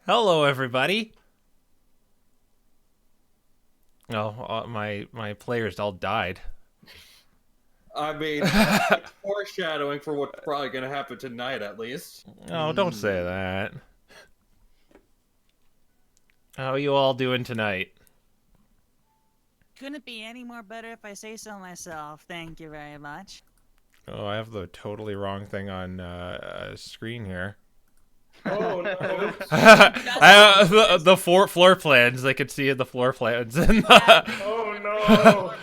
Hello, everybody. Oh, my players all died. I mean, it's foreshadowing for what's probably going to happen tonight, at least. Oh, don't say that. How are you all doing tonight? Couldn't it be any more better if I say so myself. Thank you very much. Oh, I have the totally wrong thing on screen here. Oh no! Oops. The floor plans. They could see the floor plans. And Oh no!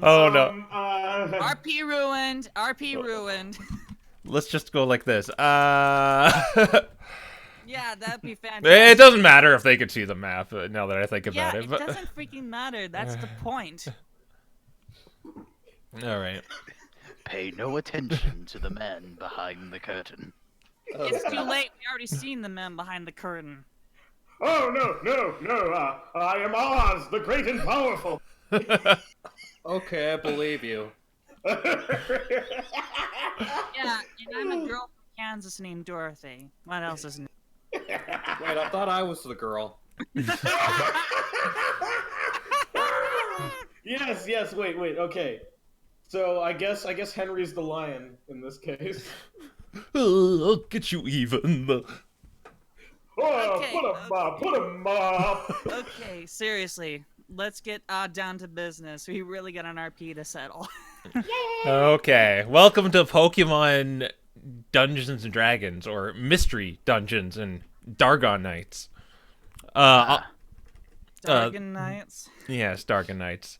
oh no. RP ruined. RP ruined. Let's just go like this. Yeah, that'd be It fantastic. doesn't matter if they could see the map. Now that I think Yeah, about it, it but doesn't freaking matter. That's the point. all right. Pay no attention to the man behind the curtain. It's too late. We already seen the man behind the curtain. Oh no! I am Oz, the great and powerful. Okay, I believe you. Yeah, and I'm a girl from Kansas named Dorothy. What else is new? Wait, I thought I was the girl. Yes. Wait. Okay. So I guess Henry's the lion in this case. I'll get you even. Oh, Okay, put him up. Okay, seriously. Let's get down to business. We really got an RP to settle. Okay, welcome to Pokemon Dungeons and Dragons, or Mystery Dungeons and Dargon Knights. Dargan Knights. Yes, Dargon Knights.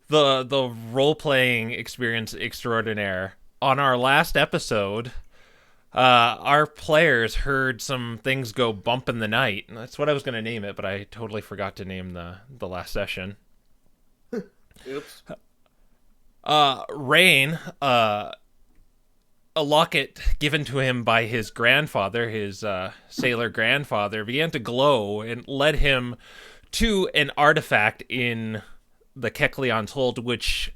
The role-playing experience extraordinaire. On our last episode, our players heard some things go bump in the night. That's what I was going to name it, but I totally forgot to name the last session. Oops. Rain, a locket given to him by his grandfather, his sailor grandfather, began to glow and led him to an artifact in the Kecleon's hold, which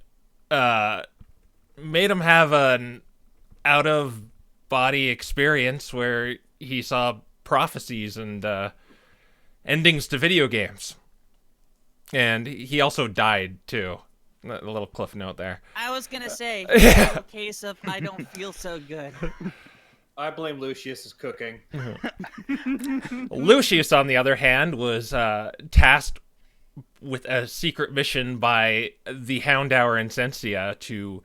made him have an out-of-body experience where he saw prophecies and endings to video games. And he also died, too. A little cliff note there. I was gonna say, a case of I don't feel so good. I blame Lucius's cooking. Lucius, on the other hand, was tasked with a secret mission by the Houndour and Sensia to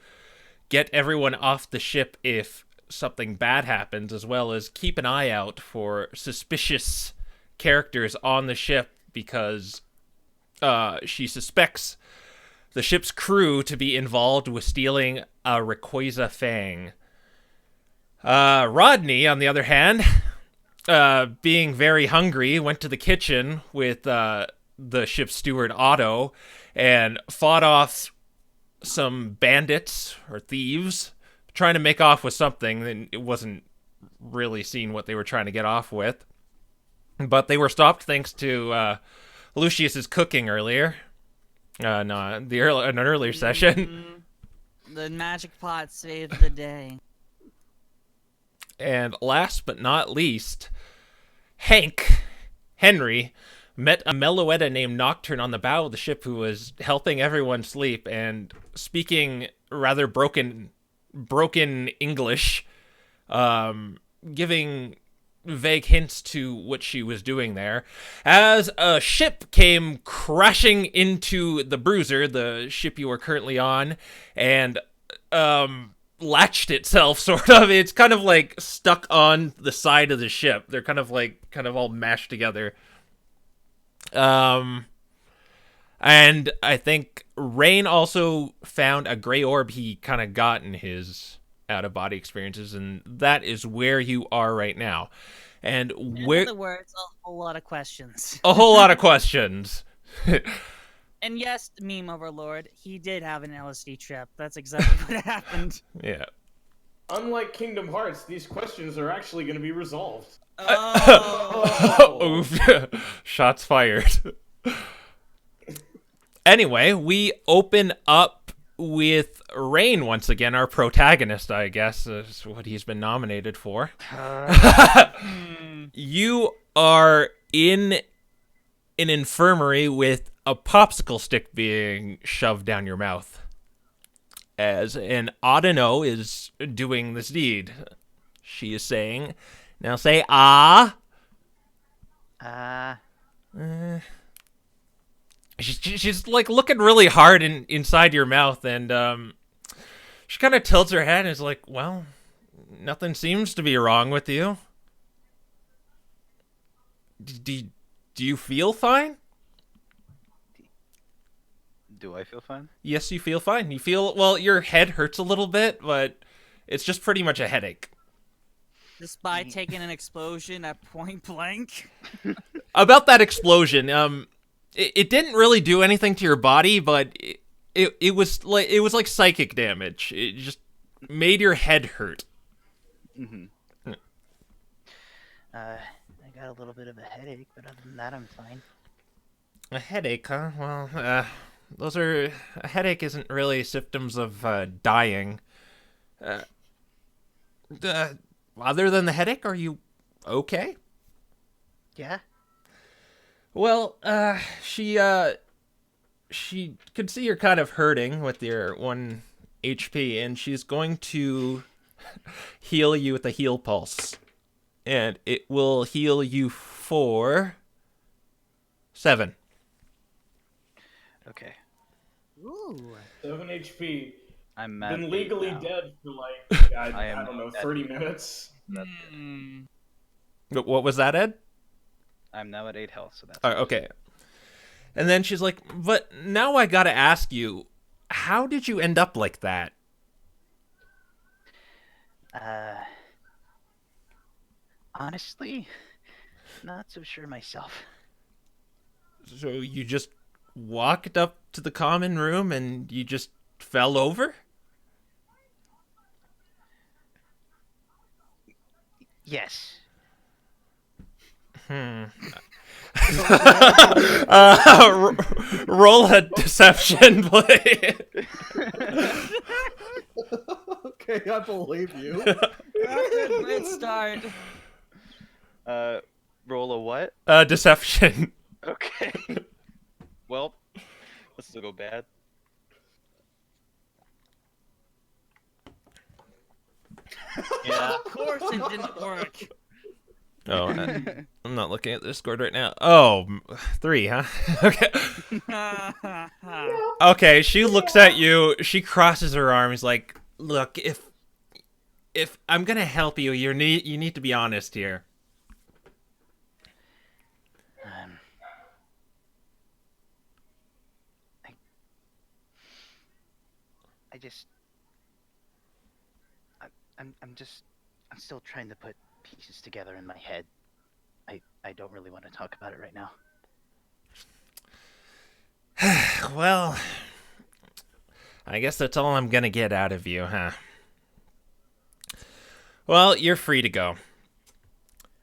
get everyone off the ship if something bad happens, as well as keep an eye out for suspicious characters on the ship, because she suspects the ship's crew to be involved with stealing a Rayquaza Fang. Rodney, on the other hand, being very hungry, went to the kitchen with the ship's steward Otto and fought off some bandits or thieves trying to make off with something. And it wasn't really seen what they were trying to get off with, but they were stopped thanks to Lucius's cooking earlier. No, an earlier session. The magic pot saved the day. And last but not least, Henry, met a Meloetta named Nocturne on the bow of the ship who was helping everyone sleep and speaking rather broken English, giving vague hints to what she was doing there, as a ship came crashing into the Bruiser, the ship you are currently on, and latched itself, sort of. It's kind of like stuck on the side of the ship. They're kind of all mashed together. And I think Rain also found a gray orb he kind of got in his out-of-body experiences, and that is where you are right now. And In where other words, a whole lot of questions. a whole lot of questions. And yes, meme overlord, he did have an LSD trip. That's exactly what happened. Yeah. Unlike Kingdom Hearts, these questions are actually going to be resolved. Oh. Oof. Shots fired. Anyway, we open up with Rain once again, our protagonist, I guess, is what he's been nominated for. You are in an infirmary with a popsicle stick being shoved down your mouth. As an Audino is doing this deed. She is saying, now say, ah. She's like looking really hard inside your mouth, and she kind of tilts her head and is like, well, nothing seems to be wrong with you. Do you feel fine? Do I feel fine? Yes, you feel fine. You feel, well, your head hurts a little bit, but it's just pretty much a headache. Just by taking an explosion at point blank. About that explosion, it didn't really do anything to your body, but it was like psychic damage. It just made your head hurt. Mm-hmm. I got a little bit of a headache, but other than that, I'm fine. A headache, huh? Well, a headache isn't really symptoms of dying. Other than the headache, are you okay? Yeah. Well, she could see you're kind of hurting with your 1 HP, and she's going to heal you with a heal pulse. And it will heal you for 7. Okay. Ooh. 7 HP. I'm mad. Been legally now. don't know, at 30 minutes. What was that, Ed? I'm now at 8 health, so that's Okay. And then she's like, but now I gotta ask you, how did you end up like that? Honestly, not so sure myself. So you just walked up to the common room and you just fell over? Yes. Roll a deception, please. Okay, I believe you. Great start. Roll a what? Deception. Okay. Well, let's still go bad. Yeah. Of course it didn't work. Oh, I'm not looking at the Discord right now. Oh, 3, huh? Okay. Okay, she looks at you. She crosses her arms like, look, if I'm gonna help you, you need to be honest here. I just, I'm still trying to put pieces together in my head. I don't really want to talk about it right now. Well, I guess that's all I'm gonna get out of you, huh? Well, you're free to go.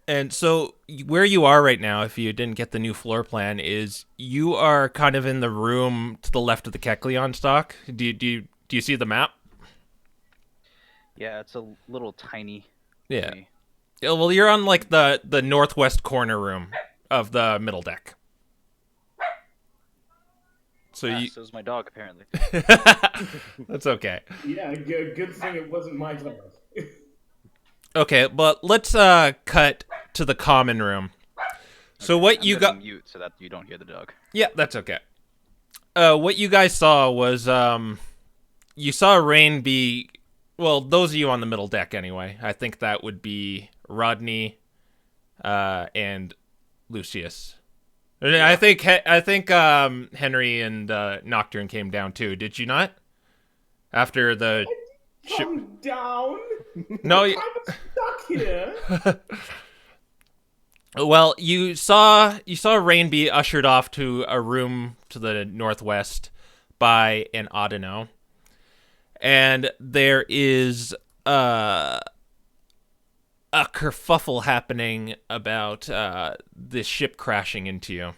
And so, where you are right now, if you didn't get the new floor plan, is you are kind of in the room to the left of the Kecleon stock. Do you see the map? Yeah, it's a little tiny. Yeah. Tiny. Yeah, well, you're on like the northwest corner room of the middle deck. So so's my dog, apparently. That's okay. Yeah, good thing it wasn't my dog. Okay, but let's cut to the common room. So Okay, what I'm you gonna got? mute so that you don't hear the dog. Yeah, that's okay. What you guys saw was you saw Rain be, well, those of you on the middle deck anyway. I think that would be Rodney, and Lucius. Yeah. I think Henry and Nocturne came down too. Did you not? After the Come down. No, I'm stuck here. Well, you saw Rain be ushered off to a room to the northwest by an Audino, and there is a kerfuffle happening about this ship crashing into you.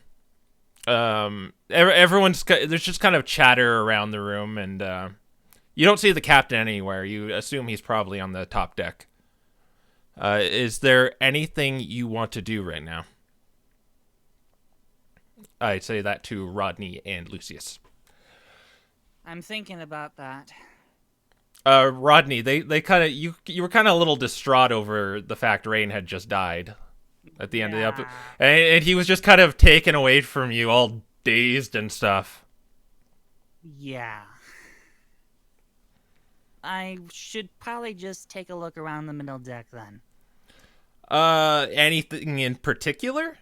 There's just kind of chatter around the room, and you don't see the captain anywhere. You assume he's probably on the top deck. Is there anything you want to do right now? I'd say that to Rodney and Lucius. I'm thinking about that. Rodney, they kind of you were kind of a little distraught over the fact Rain had just died at the end of the episode, and he was just kind of taken away from you, all dazed and stuff. Yeah. I should probably just take a look around the middle deck then. Anything in particular?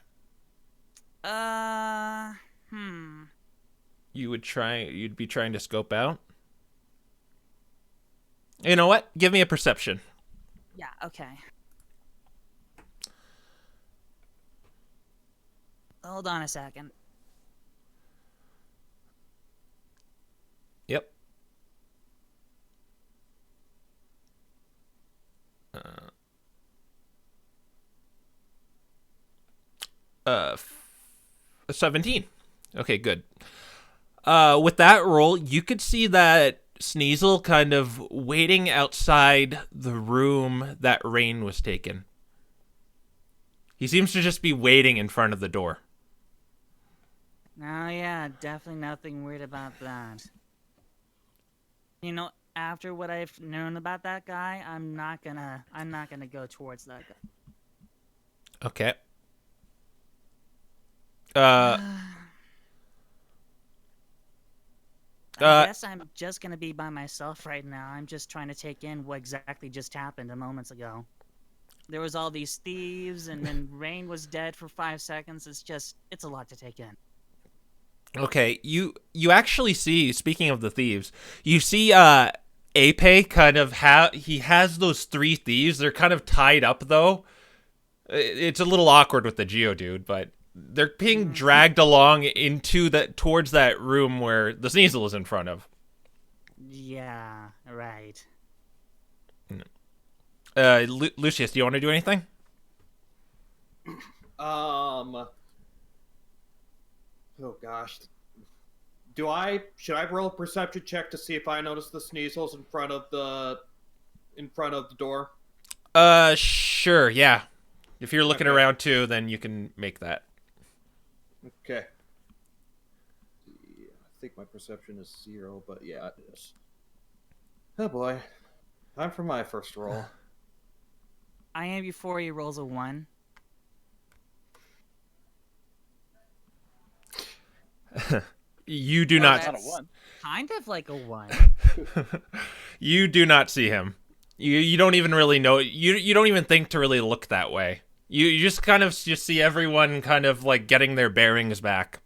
You'd be trying to scope out? You know what? Give me a perception. Yeah, okay. Hold on a second. Yep. Uh, 17. Okay, good. With that roll, you could see that Sneasel kind of waiting outside the room that Rain was taken. He seems to just be waiting in front of the door. Oh yeah, definitely nothing weird about that. You know, after what I've known about that guy, I'm not gonna go towards that guy. Okay. I guess I'm just gonna be by myself right now. I'm just trying to take in what exactly just happened a moments ago. There was all these thieves, and then Rain was dead for 5 seconds. It's a lot to take in. Okay, you actually see, speaking of the thieves, you see Ape kind of he has those 3 thieves. They're kind of tied up though. It's a little awkward with the Geodude, but they're being dragged along towards that room where the Sneasel is in front of. Yeah, right. Lucius, do you want to do anything? Oh gosh. Should I roll a perception check to see if I notice the Sneasels in front of the door? Sure, yeah. If you're looking around too, then you can make that. Okay. Yeah, I think my perception is 0, but yeah, it is. Oh boy. Time for my first roll. I am before he rolls a 1. You do not. Not a 1. Kind of like a 1. You do not see him. You don't even really know. You don't even think to really look that way. You just kind of just see everyone kind of like getting their bearings back.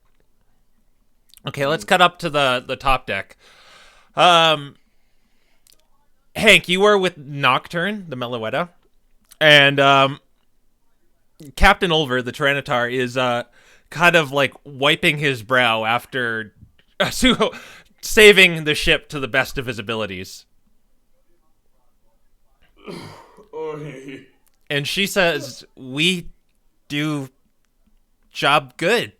Okay, let's cut up to the top deck. Hank, you were with Nocturne, the Meloetta, and Captain Ulver, the Tyranitar, is kind of like wiping his brow after saving the ship to the best of his abilities. And she says, "We do job good."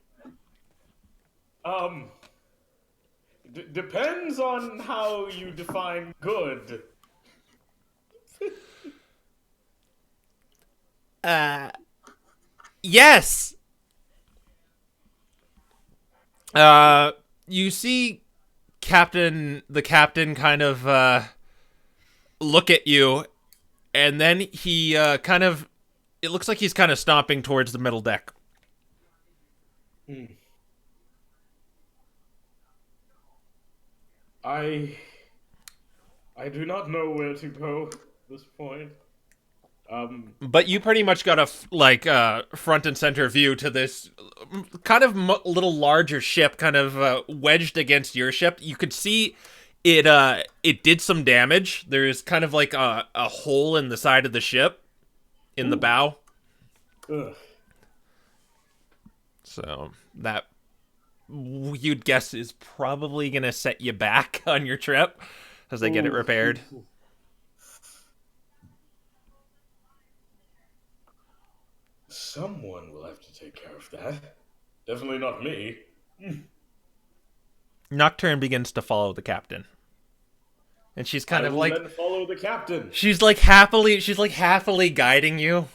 Depends on how you define good. Yes. You see the captain kind of look at you, and then he it looks like he's kind of stomping towards the middle deck. I do not know where to go at this point. But you pretty much got a front and center view to this kind of little larger ship, kind of wedged against your ship. You could see it did some damage. There's kind of like a hole in the side of the ship, in the bow. Ugh. So that you'd guess is probably gonna set you back on your trip as they get it repaired. Someone will have to take care of that. Definitely not me. Nocturne begins to follow the captain, and she's kind I of will like then follow the captain. she's like happily guiding you.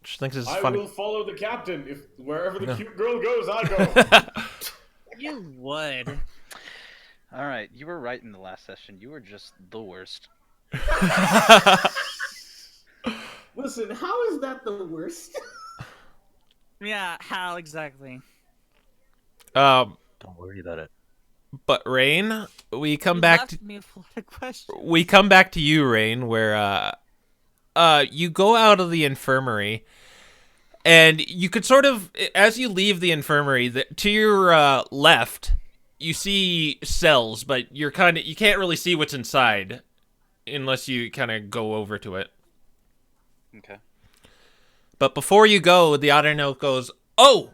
She thinks it's I funny. will follow the captain. If wherever the No. cute girl goes, I go. You would. All right, you were right in the last session. You were just the worst. Listen, how is that the worst? Yeah, how exactly? um, Don't worry about it. but Rain, we come You back to left me with a lot of questions. you, Rain, where you go out of the infirmary, and you could sort of, as you leave the infirmary, to your left, you see cells, but you can't really see what's inside unless you kind of go over to it. Okay. But before you go, the auto note goes, "Oh,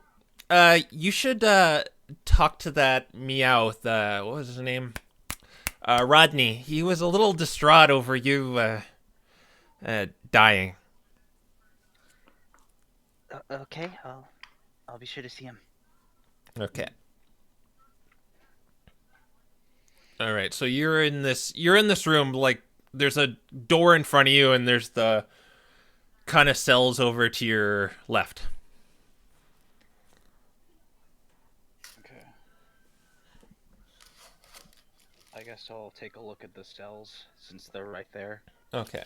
you should talk to that Meowth. What was his name? Rodney. He was a little distraught over you dying." Okay, I'll be sure to see him. Okay. All right. So you're in this room. Like, there's a door in front of you, and there's the kind of cells over to your left. Okay. I guess I'll take a look at the cells since they're right there. Okay.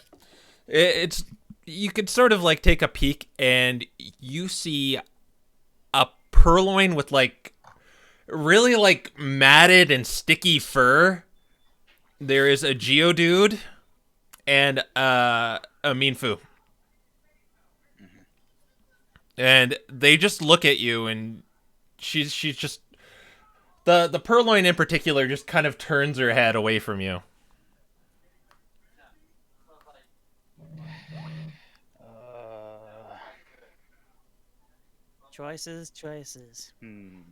It's you could sort of like take a peek, and you see a purloin with like really like matted and sticky fur. There is a Geodude and a Minfu. And they just look at you, and she's just the purloin in particular just kind of turns her head away from you. Choices. You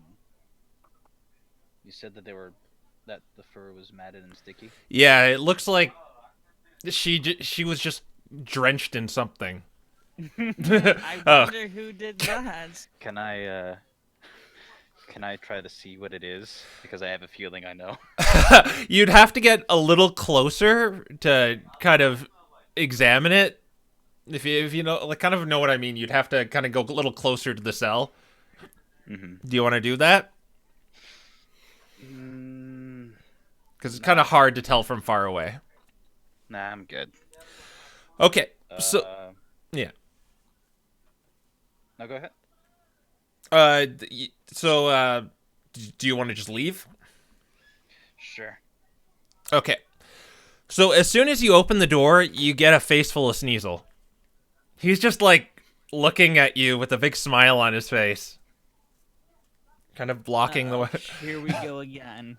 said that the fur was matted and sticky. Yeah, it looks like she was just drenched in something. I wonder who did that. Can I try to see what it is? Because I have a feeling I know. You'd have to get a little closer to kind of examine it. If you know, like, kind of know what I mean, you'd have to kind of go a little closer to the cell. Mm-hmm. Do you want to do that? Because it's kind of hard to tell from far away. Nah, I'm good. Okay, so yeah. No, go ahead. Do you want to just leave? Sure. Okay. So as soon as you open the door, you get a face full of Sneasel. He's just like looking at you with a big smile on his face, kind of blocking the way. Here we go again.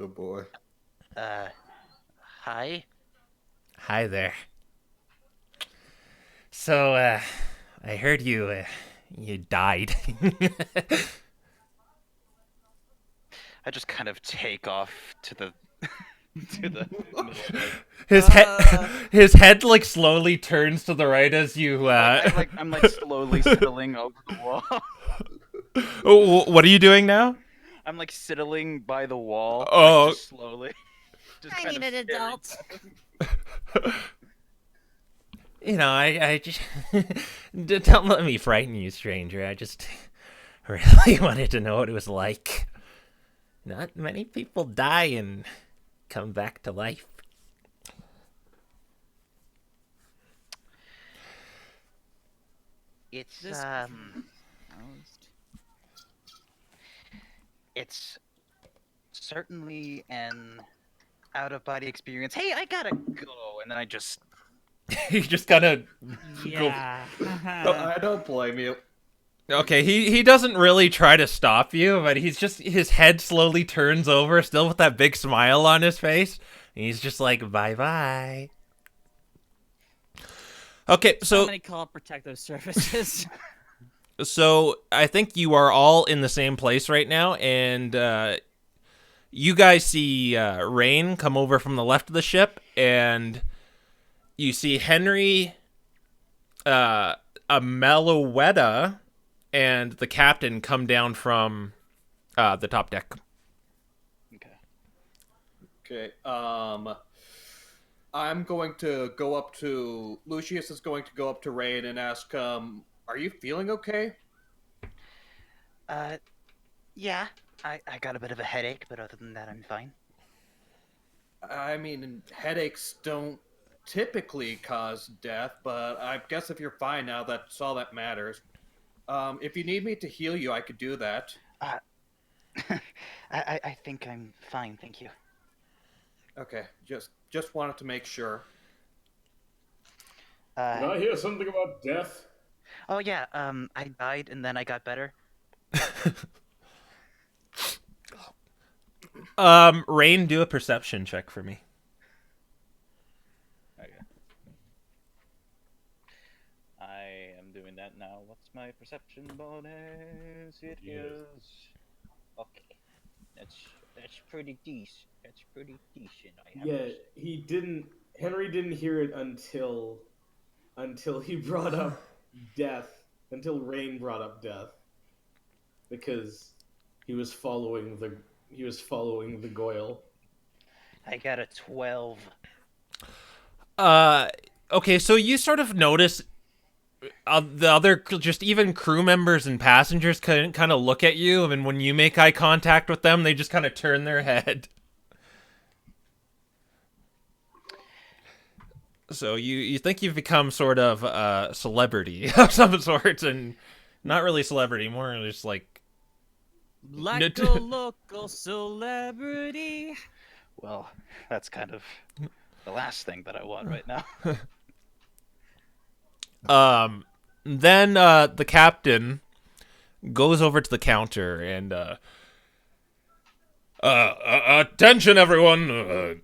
Oh boy. Hi. Hi there. So, I heard you died. I just kind of take off to the to the middle. His head like slowly turns to the right as you. I'm like slowly settling over the wall. Oh, what are you doing now? I'm like settling by the wall. Oh. Like, just slowly. Just I kind need of an adult. You know, I just don't let me frighten you, stranger. I just really wanted to know what it was like. Not many people die and come back to life. It's This- it's certainly an out of body experience. Hey, I gotta go, and then I just He just kind of Yeah. I don't blame you. okay. He doesn't really try to stop you, but his head slowly turns over, still with that big smile on his face. And he's just like, bye bye. Okay, so Somebody call protective services. So I think you are all in the same place right now, and you guys see Rain come over from the left of the ship, and you see Henry, a Meloetta, and the captain come down from the top deck. okay. Okay. I'm going to go up to Lucius is going to go up to Rain and ask, are you feeling okay? Uh, yeah. I got a bit of a headache, but other than that, I'm fine. I mean, headaches don't typically cause death, but I guess if you're fine now, that's all that matters. If you need me to heal you, I could do that. Uh, I think I'm fine, thank you. Okay, just wanted to make sure. Did I hear something about death? Oh yeah, I died and then I got better. Rain, do a perception check for me. Okay. I am doing that now. What's my perception bonus? It is okay. That's pretty decent. That's pretty decent. I have Yeah, to he didn't. Henry didn't hear it until he brought up death. Until Rain brought up death, because he was following the Goyle. I got a 12. Okay, so you sort of notice the other, just even crew members and passengers kind of look at you, and when you make eye contact with them, they just kind of turn their head. So you think you've become sort of a celebrity of some sort, and not really celebrity, more just like Local celebrity. Well, that's kind of the last thing that I want right now. Then the captain goes over to the counter and attention everyone,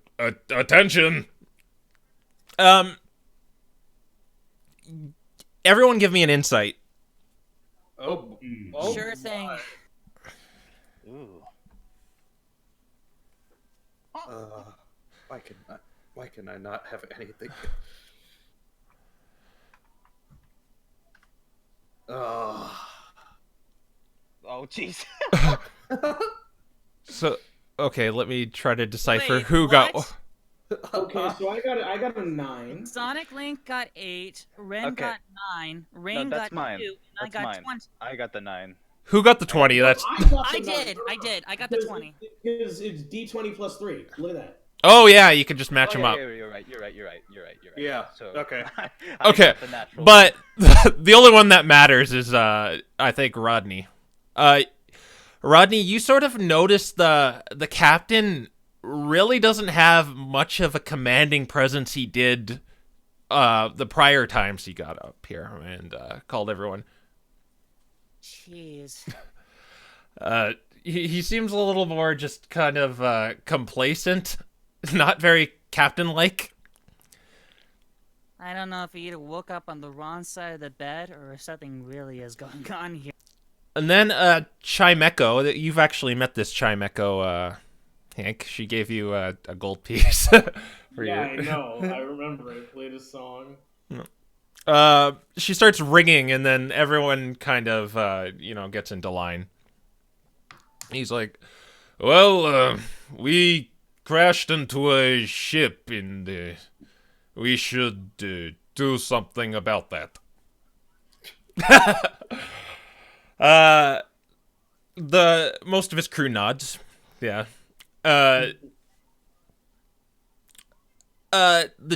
attention. Everyone give me an insight. Oh, Sure thing. Ooh. why can I not have anything? Oh, jeez. So, okay, let me try to decipher Wait, who what? got. Okay, so I got a 9. Sonic Link got 8. Ren Okay. got 9. Rain that's got mine. 2. And That's I got mine. 20. I got the 9. Who got the 20? That's. I did. I got the 20. Because it's D20 plus 3. Look at that. Oh yeah, you can just match them yeah, up. yeah, you're right. Yeah. So Okay. I Okay, got the natural. but the only one that matters is I think Rodney. Rodney, you sort of notice the captain really doesn't have much of a commanding presence he did the prior times he got up here and called everyone. Jeez. He seems a little more just kind of complacent, not very captain-like. I don't know if he either woke up on the wrong side of the bed or if something really is going on here. And then Chimeco, you've actually met this Chimeco, Hank. She gave you a gold piece. For Yeah, you. I know. I remember. I played a song. She starts ringing, and then everyone kind of, gets into line. He's like, well, we crashed into a ship we should do something about that. The most of his crew nods. Yeah. The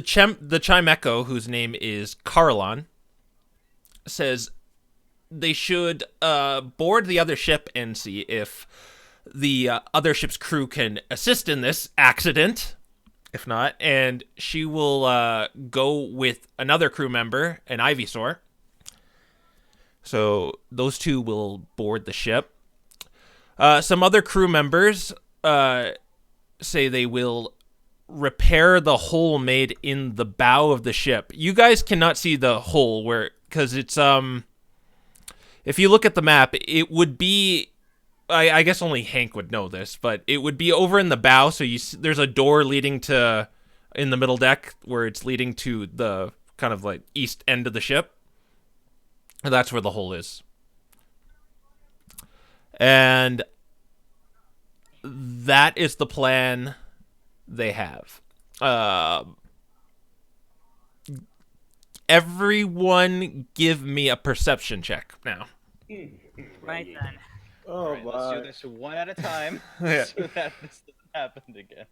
Chimeco, whose name is Carlon, says they should board the other ship and see if the other ship's crew can assist in this accident. If not, and she will go with another crew member, an Ivysaur. So those two will board the ship. Some other crew members say they will repair the hole made in the bow of the ship. You guys cannot see the hole because it's if you look at the map, it would be. I guess only Hank would know this, but it would be over in the bow. So there's a door leading to in the middle deck where it's leading to the kind of like east end of the ship. And that's where the hole is. And that is the plan they have. everyone give me a perception check now. Right then. Oh Alright, let's do this one at a time Yeah. so that this doesn't happen again.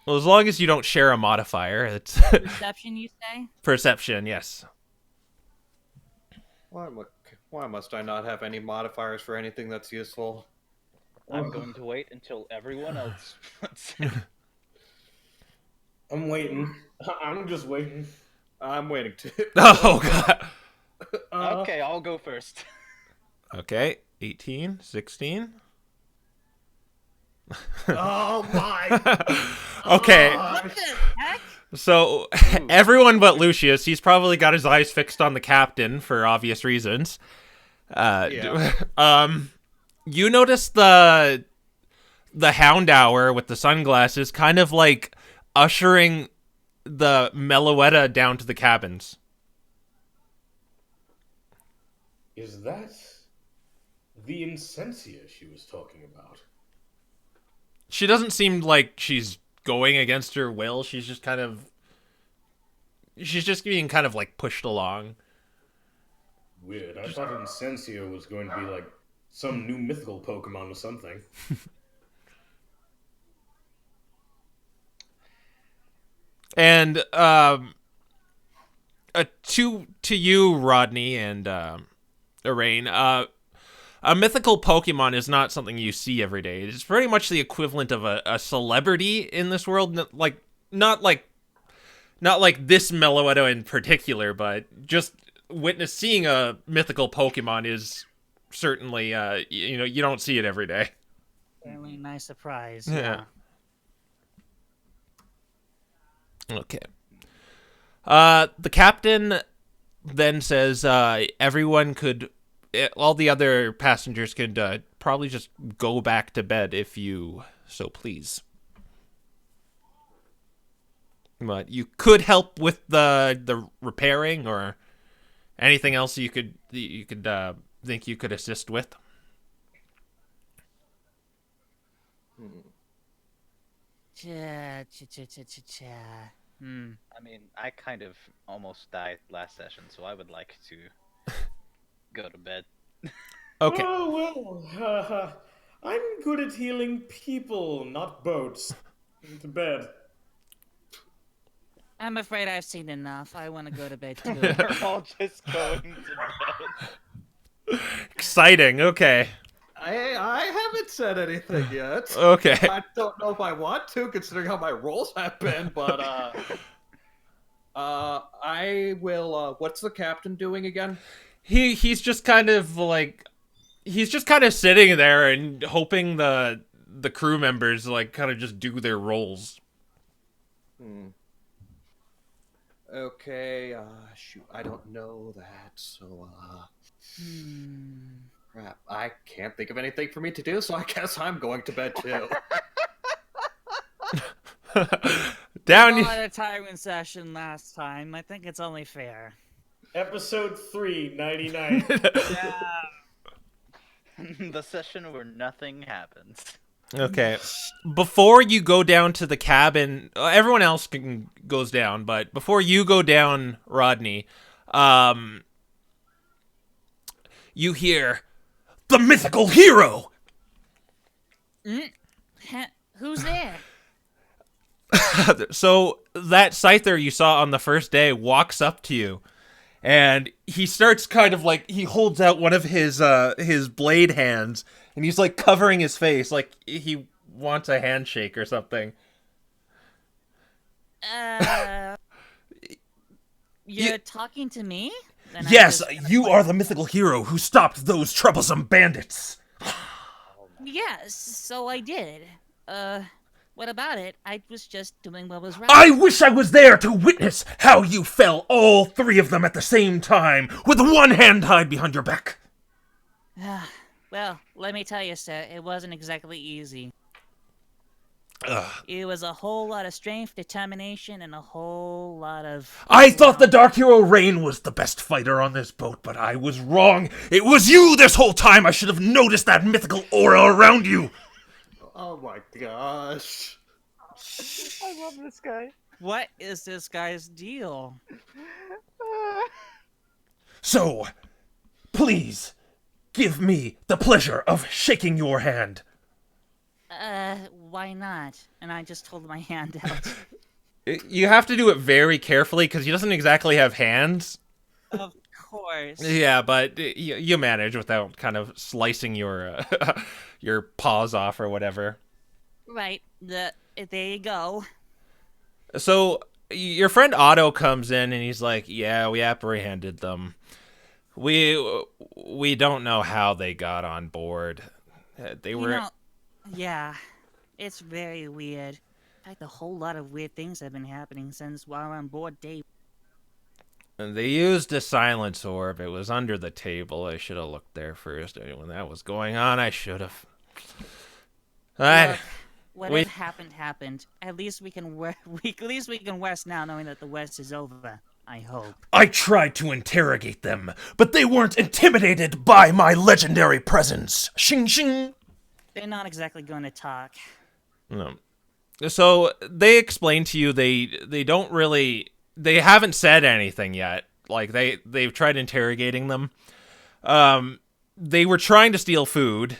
Well, as long as you don't share a modifier, it's Perception, you say? perception, yes. Why must I not have any modifiers for anything that's useful? I'm going to wait until everyone else puts I'm waiting. I'm just waiting. I'm waiting to. Oh, God. Okay, I'll go first. Okay, 18, 16. Oh my! Okay, What the heck? so everyone but Lucius, he's probably got his eyes fixed on the captain for obvious reasons. Yeah. You notice the Hound Hour with the sunglasses kind of like ushering the Meloetta down to the cabins. Is that the Incensia she was talking about? She doesn't seem like she's going against her will. She's just being kind of like pushed along. Weird. I thought Incensia was going to be like some new mythical Pokemon or something. And to you, Rodney and Arain, a mythical Pokemon is not something you see every day. It's pretty much the equivalent of a celebrity in this world. Not like this Meloetta in particular, but just seeing a mythical Pokemon is certainly you don't see it every day. Really nice surprise. Yeah. Okay. The captain then says all the other passengers could probably just go back to bed if you so please. But you could help with the repairing or anything else you could think you could assist with. I mean, I kind of almost died last session, so I would like to go to bed. Okay. Oh, well, I'm good at healing people, not boats. To bed. I'm afraid I've seen enough. I want to go to bed too. We're all just going to bed. Exciting. Okay. I haven't said anything yet. Okay. I don't know if I want to, considering how my rolls have been, but I will. What's the captain doing again? He's just kind of sitting there and hoping the crew members like kind of just do their roles. Okay, shoot, I don't know that, so, crap, I can't think of anything for me to do, so I guess I'm going to bed too. Down We you. had a timing session last time. I think it's only fair. Episode 399. Yeah. The session where nothing happens. Okay. Before you go down to the cabin, everyone else goes down, but before you go down, Rodney, you hear the mythical hero. Who's there? So that Scyther you saw on the first day walks up to you, and he starts kind of like he holds out one of his blade hands, and he's like covering his face like he wants a handshake or something. You're talking to me? Then I'm Yes, just gonna you put- are the mythical hero who stopped those troublesome bandits. Yes, so I did. What about it? I was just doing what was right. I wish I was there to witness how you fell all three of them at the same time, with one hand tied behind your back. Well, let me tell you, sir, it wasn't exactly easy. It was a whole lot of strength, determination, and a whole lot of... I thought the Dark Hero Rain was the best fighter on this boat, but I was wrong. It was you this whole time. I should have noticed that mythical aura around you. Oh my gosh. I love this guy. What is this guy's deal? So, please, give me the pleasure of shaking your hand. Why not? And I just hold my hand out. You have to do it very carefully because he doesn't exactly have hands. Of course. Yeah, but you manage without kind of slicing your your paws off or whatever. Right. There you go. So your friend Otto comes in and he's like, "Yeah, we apprehended them. We don't know how they got on board. They You were know, yeah, it's very weird. In fact, a whole lot of weird things have been happening since while on board Dave. they used a silence orb. It was under the table. I should have looked there first. When that was going on, I should have. Look, We whatever happened. At least we can at least we can rest now, knowing that the West is over. I hope. I tried to interrogate them, but they weren't intimidated by my legendary presence. Shing shing. They're not exactly going to talk. No. So they explain to you they don't really they haven't said anything yet. Like they've tried interrogating them. They were trying to steal food,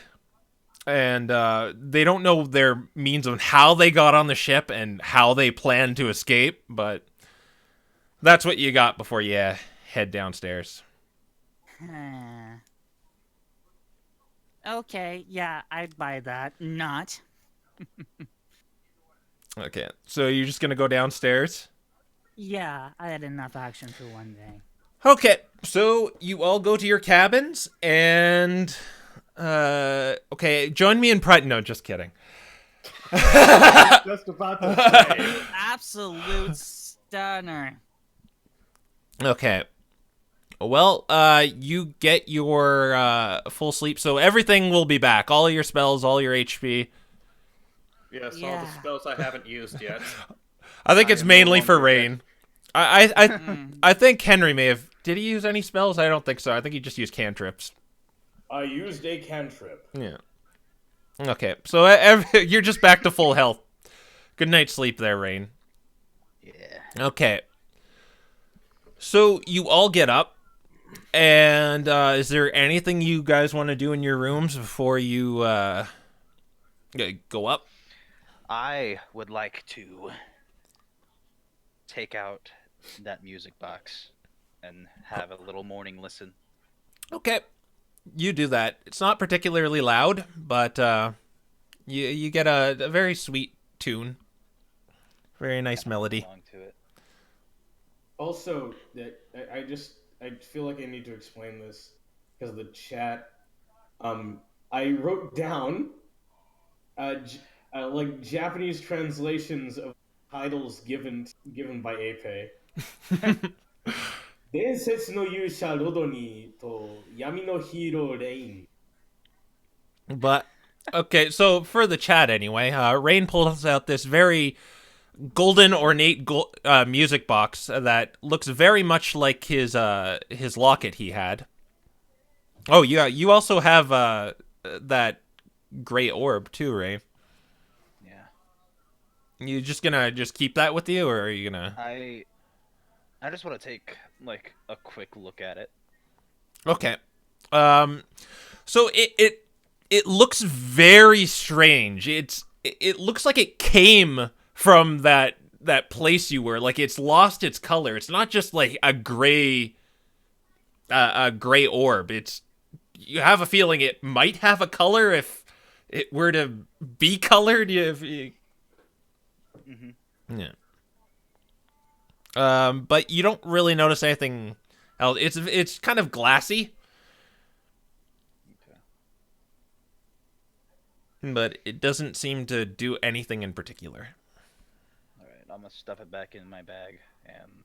and they don't know their means of how they got on the ship and how they plan to escape. But that's what you got before you head downstairs. Okay, yeah, I'd buy that. Not. Okay, so you're just gonna go downstairs. Yeah, I had enough action for one day. Okay, so you all go to your cabins, and okay, join me in pride. No, just kidding. Just about to say. Absolute stunner. Okay. Well, you get your full sleep, so everything will be back. All your spells, all your HP. Yes, all Yeah. the spells I haven't used yet. I think it's am no mainly for longer Rain. I think Henry may have. Did he use any spells? I don't think so. I think he just used cantrips. I used a cantrip. Yeah. Okay, so you're just back to full health. Good night's sleep there, Rain. Yeah. Okay. So you all get up, and is there anything you guys want to do in your rooms before you go up? I would like to take out that music box and have a little morning listen. Okay, you do that. It's not particularly loud, but you get a very sweet tune, very nice melody. Along to it. Also, that I feel like I need to explain this because of the chat. I wrote down like Japanese translations of titles given by Ape. 伝説の勇者ロドニーと闇のヒーローレイン But okay, so for the chat anyway, Rain pulls out this very golden ornate music box that looks very much like his locket he had. Oh yeah, you also have that gray orb too, Ray. Yeah. You just gonna keep that with you, or are you gonna? I just want to take like a quick look at it. Okay. So it looks very strange. It looks like it came from that place you were. Like it's lost its color. It's not just like a gray orb. You have a feeling it might have a color if it were to be colored. Mm-hmm. Yeah. But you don't really notice anything else. It's kind of glassy. Okay. But it doesn't seem to do anything in particular. All right, I'm gonna stuff it back in my bag, and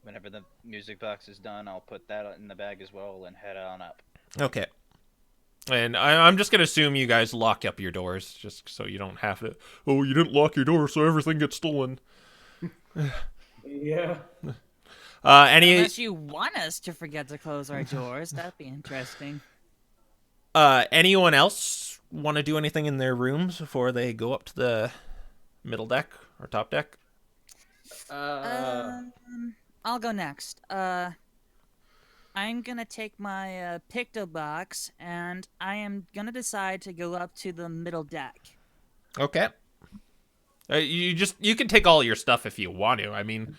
whenever the music box is done, I'll put that in the bag as well and head on up. Okay. And I'm just going to assume you guys lock up your doors, just so you don't have to... Oh, you didn't lock your door, so everything gets stolen. Yeah. Unless you want us to forget to close our doors, that'd be interesting. Anyone else want to do anything in their rooms before they go up to the middle deck or top deck? Uh, I'll go next. I'm gonna take my Picto box, and I am gonna decide to go up to the middle deck. Okay. You can take all your stuff if you want to. I mean,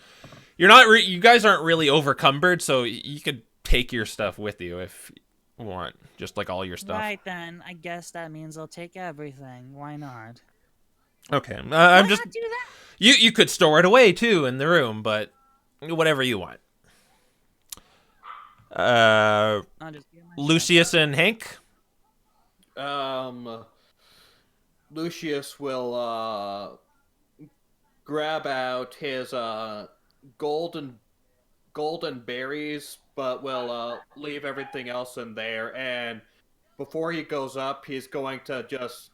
you're not you guys aren't really overcumbered, so you could take your stuff with you if you want, just like all your stuff. Right then, I guess that means I'll take everything. Why not? Okay. Why I'm just not do that? you could store it away too in the room, but whatever you want. I'll just get my Lucius and Hank. um, Lucius will grab out his golden golden berries, but will leave everything else in there. And before he goes up, he's going to just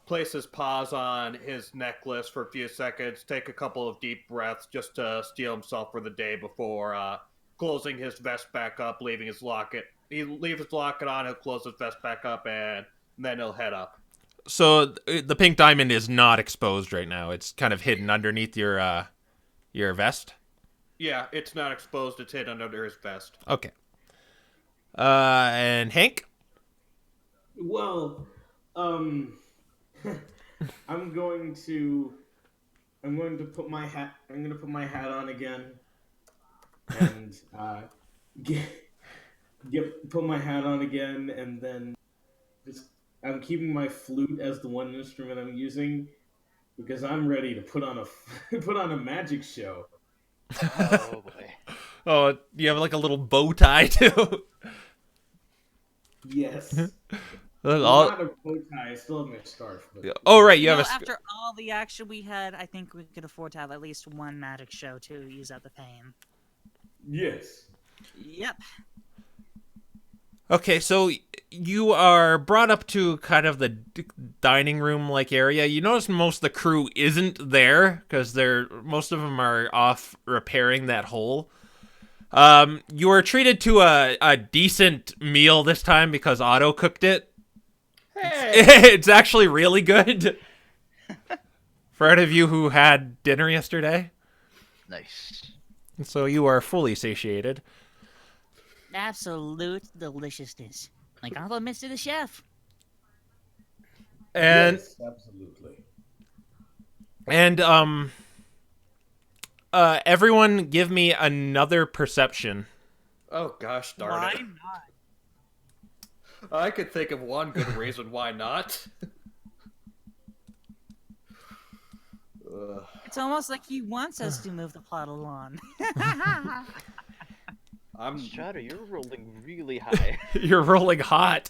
place his paws on his necklace for a few seconds, take a couple of deep breaths just to steel himself for the day before closing his vest back up, leaving his locket. He leaves his locket on, he'll close his vest back up, and then he'll head up. So the pink diamond is not exposed right now. It's kind of hidden underneath your vest. Yeah, it's not exposed, it's hidden under his vest. Okay. And Hank? Well, I'm going to put my hat. I'm going to put my hat on again, and put my hat on again, and then just I'm keeping my flute as the one instrument I'm using because I'm ready to put on a put on a magic show. Oh boy. Oh, you have like a little bow tie too. Yes. All- Not a bow tie. I still have my scarf. But... Oh right, you You have know, a. after all the action we had, I think we could afford to have at least one magic show to ease out the pain. Yes. Yep. Okay, so you are brought up to kind of the dining room like area. You notice most of the crew isn't there because most of them are off repairing that hole. You were treated to a decent meal this time because Otto cooked it. Hey! It's actually really good. For any of you who had dinner yesterday, Nice. so you are fully satiated. Absolute deliciousness. Like I'll admit to the chef. And Yes, absolutely. and everyone give me another perception. Oh gosh darn Why it. not? I could think of one good reason why not. Ugh. It's almost like he wants us to move the plot along. I'm Shadow, you're rolling really high. You're rolling hot.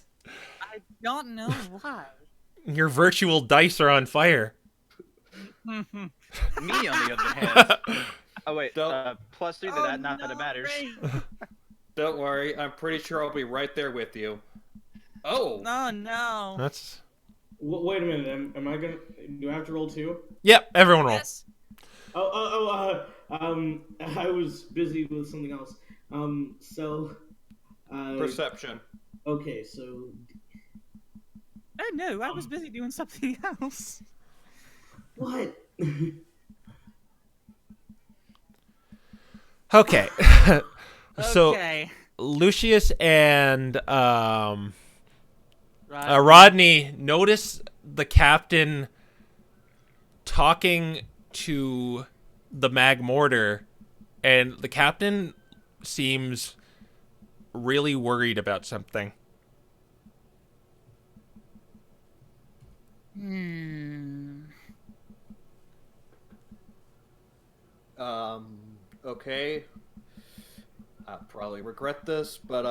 I don't know why. Your virtual dice are on fire. Me, on the other hand. Oh wait, Don't- +3 to that. Not that it matters. don't worry, I'm pretty sure I'll be right there with you. Oh, Oh no. That's Wait a minute. Am I gonna? Do I have to roll too? yep. Everyone roll. Yes. I was busy with something else. So, perception. okay, so, Oh no, I was busy doing something else. what? Okay. So Okay. Lucius and Right. Rodney notice the captain talking to the mag mortar, and the captain seems really worried about something. Okay. I'll probably regret this, but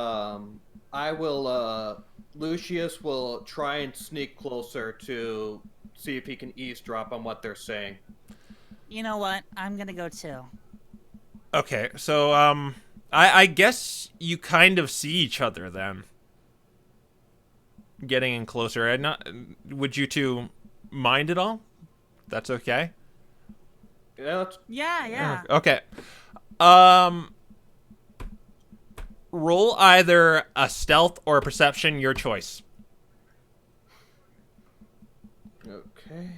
I will Lucius will try and sneak closer to see if he can eavesdrop on what they're saying. You know what? I'm gonna go too. Okay, so I guess you kind of see each other then. Getting in closer. Would you two mind at all? That's okay. Yeah, that's, Yeah. Okay. Roll either a stealth or a perception, your choice. okay.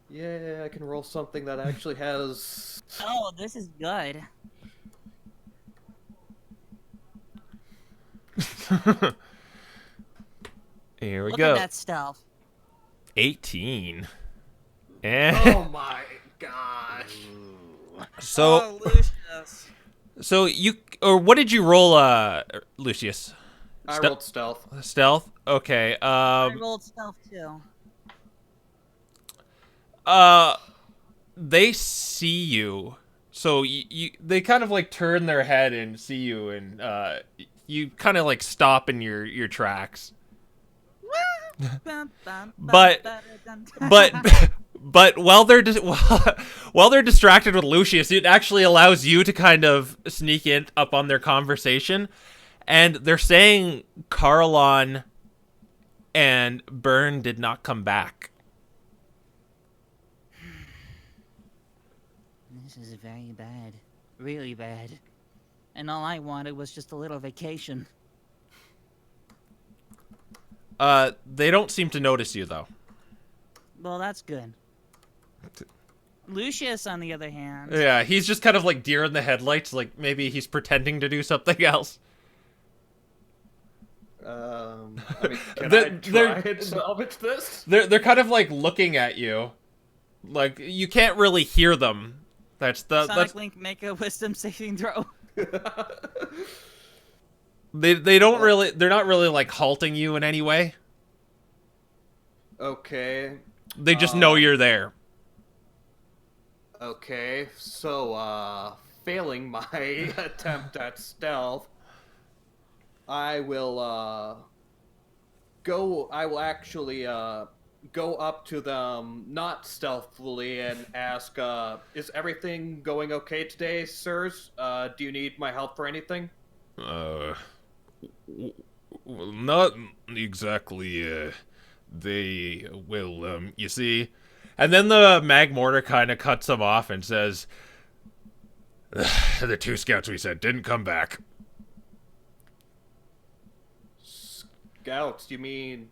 Yeah, I can roll something that actually has. Oh, this is good. Here we Look go. at that stealth. 18. And Oh my gosh. so Lucius. so you or what did you roll, Lucius? I rolled stealth. Stealth. Okay. I rolled stealth too. They see you, so they kind of like turn their head and see you, and you kind of like stop in your tracks. But but while they're while they're distracted with Lucius, it actually allows you to kind of sneak in up on their conversation, and they're saying Carlon and Byrne did not come back. This is very bad. Really bad. And all I wanted was just a little vacation. They don't seem to notice you though. Well, that's good. Lucius, on the other hand. Yeah, he's just kind of like deer in the headlights, like maybe he's pretending to do something else. I mean, can They're- I try they're- and salvage this? They're kind of like looking at you, like you can't really hear them. Sonic Link, make a wisdom saving throw. They don't really, they're not really like halting you in any way. Okay. They just know you're there. Okay. So, failing my attempt at stealth, I will actually go up to them, not stealthily, and ask, is everything going okay today, sirs? Do you need my help for anything? Not exactly. They will, you see. And then the Mag Mortar kind of cuts him off and says, "The 2 scouts we sent didn't come back." Scouts? You mean,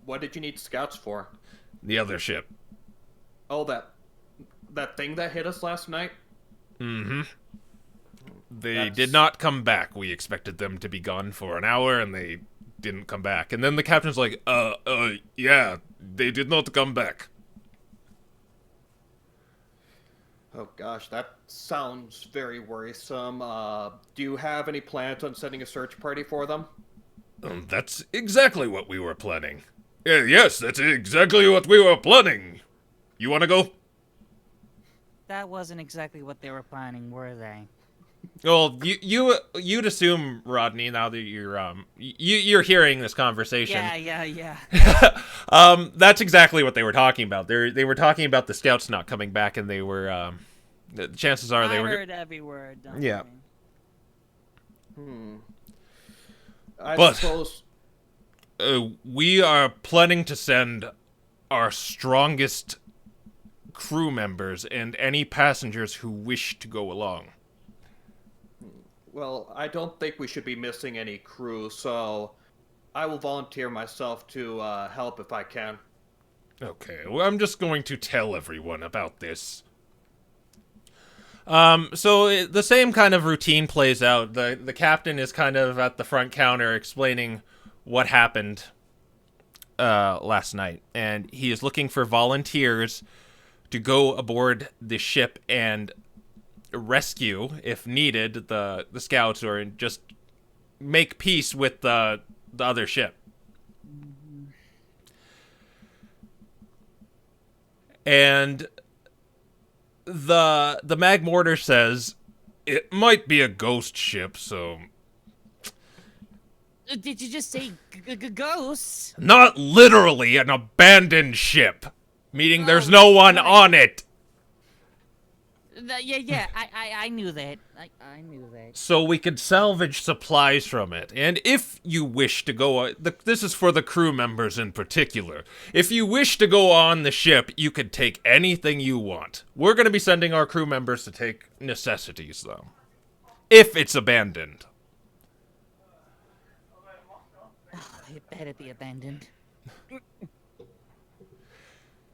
what did you need scouts for? The other ship. Oh, that thing that hit us last night? Mm-hmm. They That's- did not come back. We expected them to be gone for an hour, and they didn't come back. And then the captain's like, yeah, they did not come back. Oh gosh, that sounds very worrisome. Do you have any plans on sending a search party for them? That's exactly what we were planning. Yes, that's exactly what we were planning. You want to go? That wasn't exactly what they were planning, were they? Well, you'd assume, Rodney, now that you're hearing this conversation. Yeah. That's exactly what they were talking about. They were talking about the scouts not coming back, and they were. The chances are they I were. heard every word. Don't Yeah. worry. I But- suppose. We are planning to send our strongest crew members and any passengers who wish to go along. Well, I don't think we should be missing any crew, so I will volunteer myself to help if I can. Okay, well, I'm just going to tell everyone about this. The same kind of routine plays out. The captain is kind of at the front counter explaining what happened last night, and he is looking for volunteers to go aboard the ship and rescue, if needed, the scouts, or just make peace with the other ship. And the Mag Mortar says it might be a ghost ship, so Did you just say ghosts? not literally an abandoned ship, meaning there's no one on it. Yeah. I knew that. I knew that. So we could salvage supplies from it. And if you wish to go, this is for the crew members in particular. If you wish to go on the ship, you could take anything you want. We're going to be sending our crew members to take necessities, though. If it's abandoned. It better be abandoned.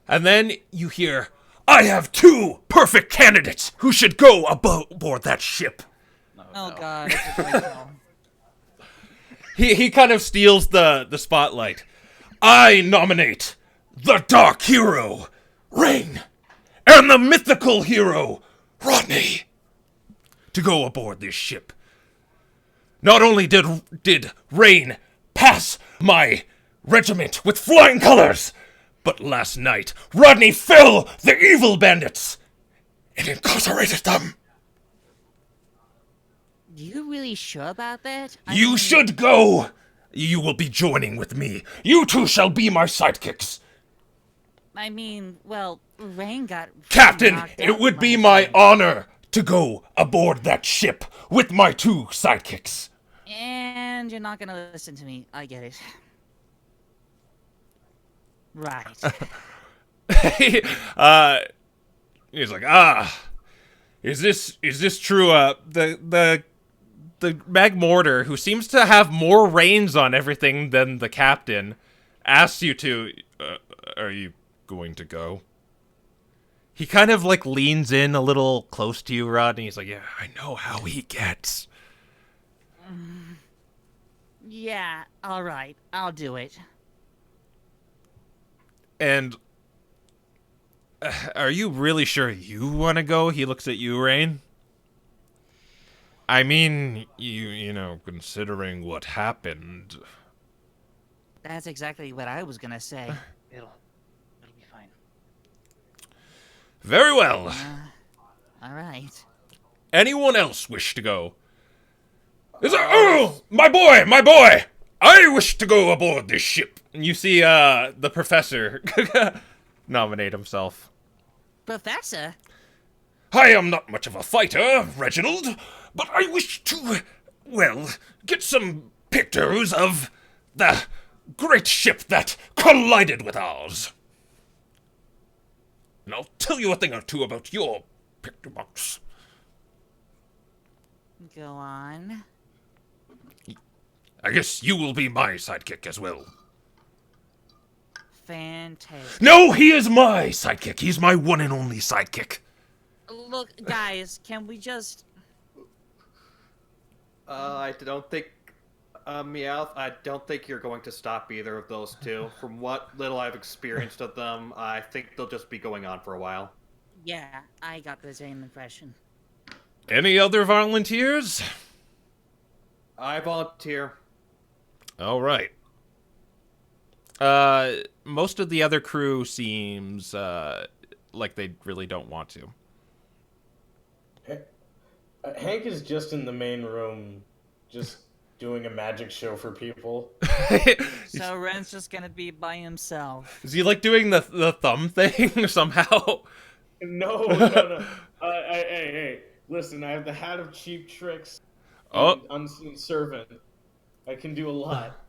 And then you hear, I have 2 perfect candidates who should go aboard that ship. Oh no. god, it's a great film. He kind of steals the spotlight. I nominate the dark hero, Rain, and the mythical hero, Rodney, to go aboard this ship. Not only did Rain pass my regiment with flying colors, but last night Rodney fell the evil bandits and incarcerated them. You really sure about that? You should go. You will be joining with me. You two shall be my sidekicks. I mean, well, Rain got Captain, knocked it out would be last my night. honor to go aboard that ship with my 2 sidekicks. And you're not gonna listen to me. I get it. Right. He's like, is this true? The Magmortar, who seems to have more reins on everything than the captain, asks you to, are you going to go? He kind of like leans in a little close to you, Rod, and he's like, yeah, I know how he gets. Yeah, alright. I'll do it. And are you really sure you want to go? He looks at you, Rain. I mean, you know, considering what happened. That's exactly what I was gonna say. It'll be fine. Very well. Alright. Anyone else wish to go? Oh, my boy! I wish to go aboard this ship. And you see, the professor nominate himself. Professor? I am not much of a fighter, Reginald, but I wish to, well, get some pictures of the great ship that collided with ours. And I'll tell you a thing or two about your picture box. Go on. I guess you will be my sidekick as well. Fantastic. No, he is my sidekick. He's my one and only sidekick. Look, guys, can we just... I don't think, Meowth, I don't think you're going to stop either of those 2. From what little I've experienced of them, I think they'll just be going on for a while. Yeah, I got the same impression. Any other volunteers? I volunteer. All right. Most of the other crew seems like they really don't want to. Hank is just in the main room, just doing a magic show for people. So Ren's just gonna be by himself. Is he like doing the thumb thing somehow? No. Hey, listen, I have the hat of cheap tricks. Oh. And unseen servant. I can do a lot.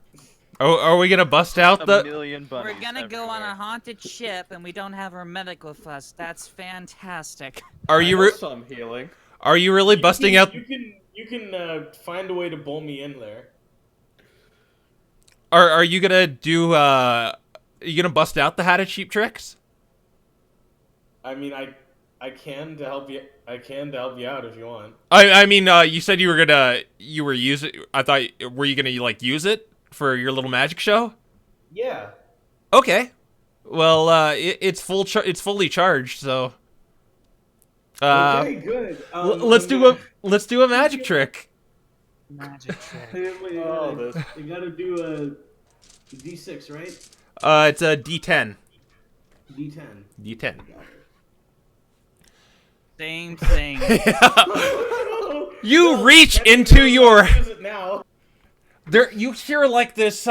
Oh, are we gonna bust out A the? million bunnies We're gonna go on a everywhere. haunted ship and we don't have our medic with us. That's fantastic. Are I you know some healing. are you really busting out? You can find a way to bowl me in there. Are you gonna do? Are you gonna bust out the hat of cheap tricks? I mean, I can to help you. I can to help you out if you want. I mean, you said you were using. I thought, were you gonna like use it for your little magic show? Yeah. Okay. Well, it's fully charged, so. Okay, good. Let's do a magic trick. Magic trick. You gotta do a D6, right? It's a D10. D10. D10. Same thing. You reach into your. Use it now. There, you hear like this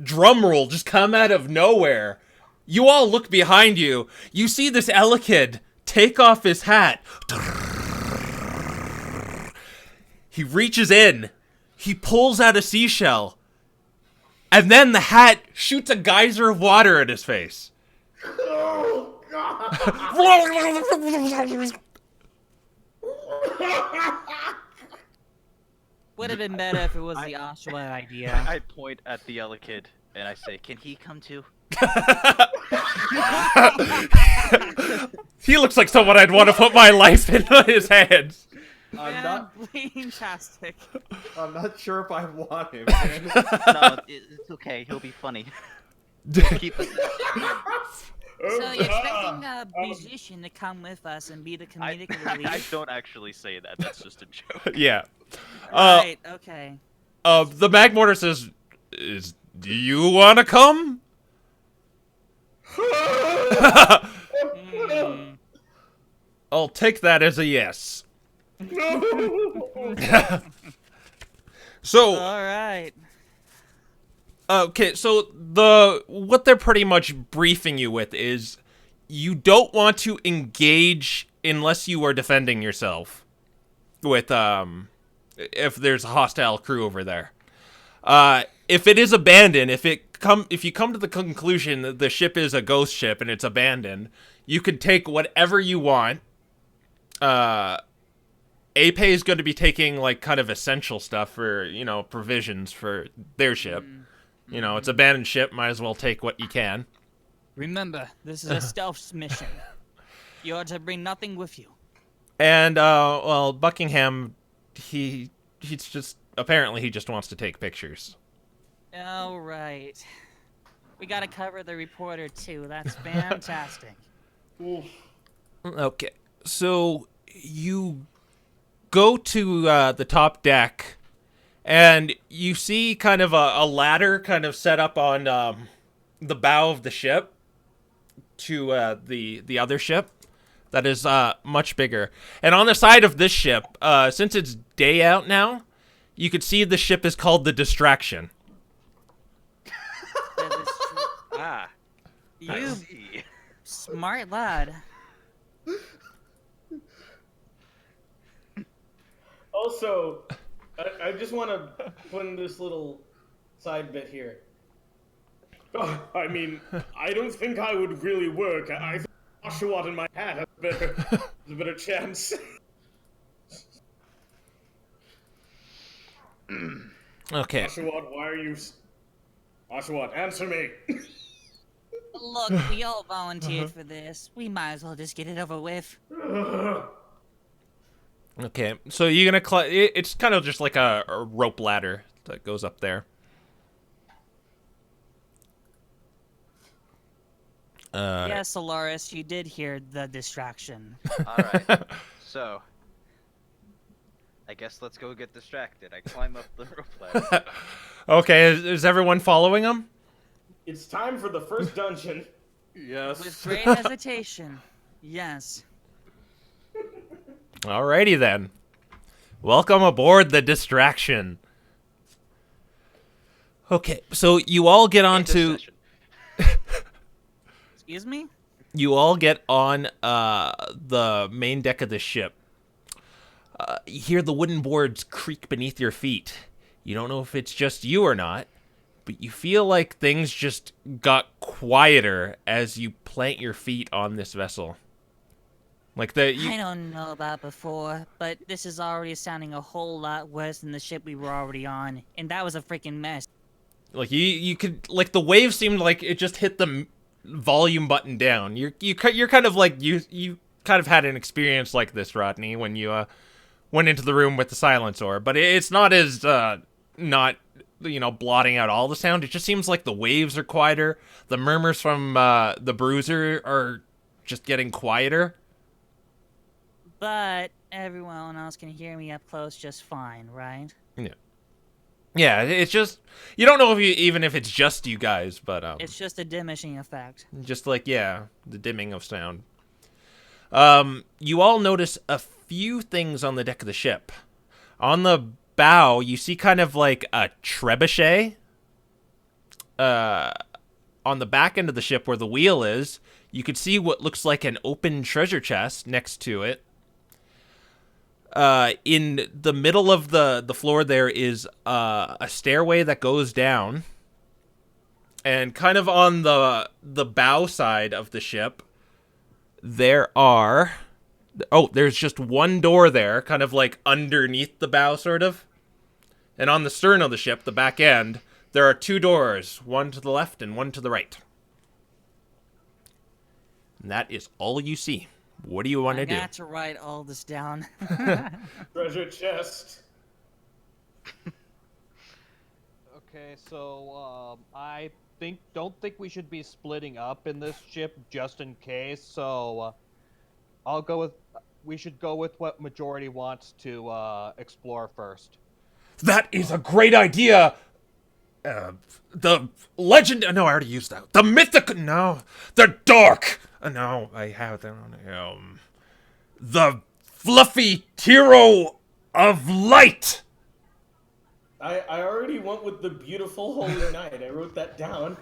drum roll just come out of nowhere. You all look behind you. You see this Elekid take off his hat. He reaches in. He pulls out a seashell. And then the hat shoots a geyser of water at his face. Oh God! Would have been better if it was the Oshawa idea. I point at the yellow kid and I say, "Can he come too?" He looks like someone I'd want to put my life in his hands. Fantastic. I'm not sure if I want him. Man. No, it's okay. He'll be funny. Keep it. So you're expecting a musician to come with us and be the comedic relief? I don't actually say that. That's just a joke. Yeah. Right, okay. The Magmortar says, do you want to come? I'll take that as a yes. So, Alright. okay, so what they're pretty much briefing you with is you don't want to engage unless you are defending yourself with if there's a hostile crew over there. If it is abandoned, if you come to the conclusion that the ship is a ghost ship and it's abandoned, you can take whatever you want. Ape is going to be taking like kind of essential stuff for, provisions for their ship. It's abandoned ship, might as well take what you can. Remember, this is a stealth mission. You are to bring nothing with you. And Buckingham, he's just apparently he just wants to take pictures. All right. We got to cover the reporter too. That's fantastic. Okay. So you go to the top deck, and you see kind of a ladder kind of set up on the bow of the ship to the other ship that is much bigger. And on the side of this ship, since it's day out now, you could see the ship is called the Distraction. Ah. You smart lad. Also, I just want to put in this little side bit here. Oh, I mean, I don't think I would really work. I think Oshawott in my hat has a better chance. Okay. Oshawott, why are you... Oshawott, answer me. Look, we all volunteered for this. We might as well just get it over with. Okay, so you're gonna it's kind of just like a rope ladder that goes up there. Yes, Solaris, you did hear the distraction. Alright. So, I guess let's go get distracted. I climb up the rope ladder. Okay, is everyone following him? It's time for the first dungeon. Yes. With great hesitation. Yes. Alrighty then. Welcome aboard the Distraction. Okay, so you all get onto... Excuse me? You all get on the main deck of the ship. You hear the wooden boards creak beneath your feet. You don't know if it's just you or not, but you feel like things just got quieter as you plant your feet on this vessel. Like I don't know about before, but this is already sounding a whole lot worse than the ship we were already on, and that was a freaking mess. Like you could like the wave seemed like it just hit the volume button down. You're kind of like you kind of had an experience like this, Rodney, when you went into the room with the silencer, but it's not as not blotting out all the sound. It just seems like the waves are quieter. The murmurs from the bruiser are just getting quieter. But everyone else can hear me up close just fine, right? Yeah. Yeah, it's just you don't know even if it's just you guys, but It's just a diminishing effect. just like the dimming of sound. You all notice a few things on the deck of the ship. On the bow, you see kind of like a trebuchet. On the back end of the ship where the wheel is, you could see what looks like an open treasure chest next to it. In the middle of the floor there is a stairway that goes down. And kind of on the bow side of the ship, there's just one door there, kind of like underneath the bow, sort of. And on the stern of the ship, the back end, there are two doors, one to the left and one to the right. And that is all you see. What do you want I to do? got to write all this down. Treasure chest. Okay, so I don't think we should be splitting up in this ship just in case. So I'll go with we should go with what majority wants to explore first. That is a great idea. The legend. No, I already used that. The mythic. No, the dark. No, I have that on. The fluffy hero of light. I already went with the beautiful holy night. I wrote that down.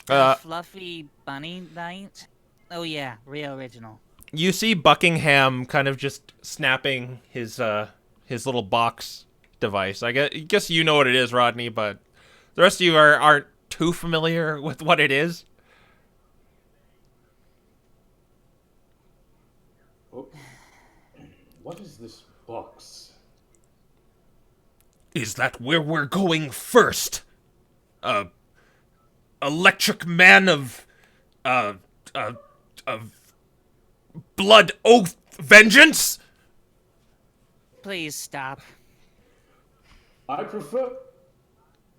Fluffy bunny night. Oh yeah, real original. You see Buckingham kind of just snapping his little box device. I guess you know what it is, Rodney, but the rest of you aren't too familiar with what it is. Oh. What is this box? Is that where we're going first? Electric man of blood oath vengeance? Please stop. I prefer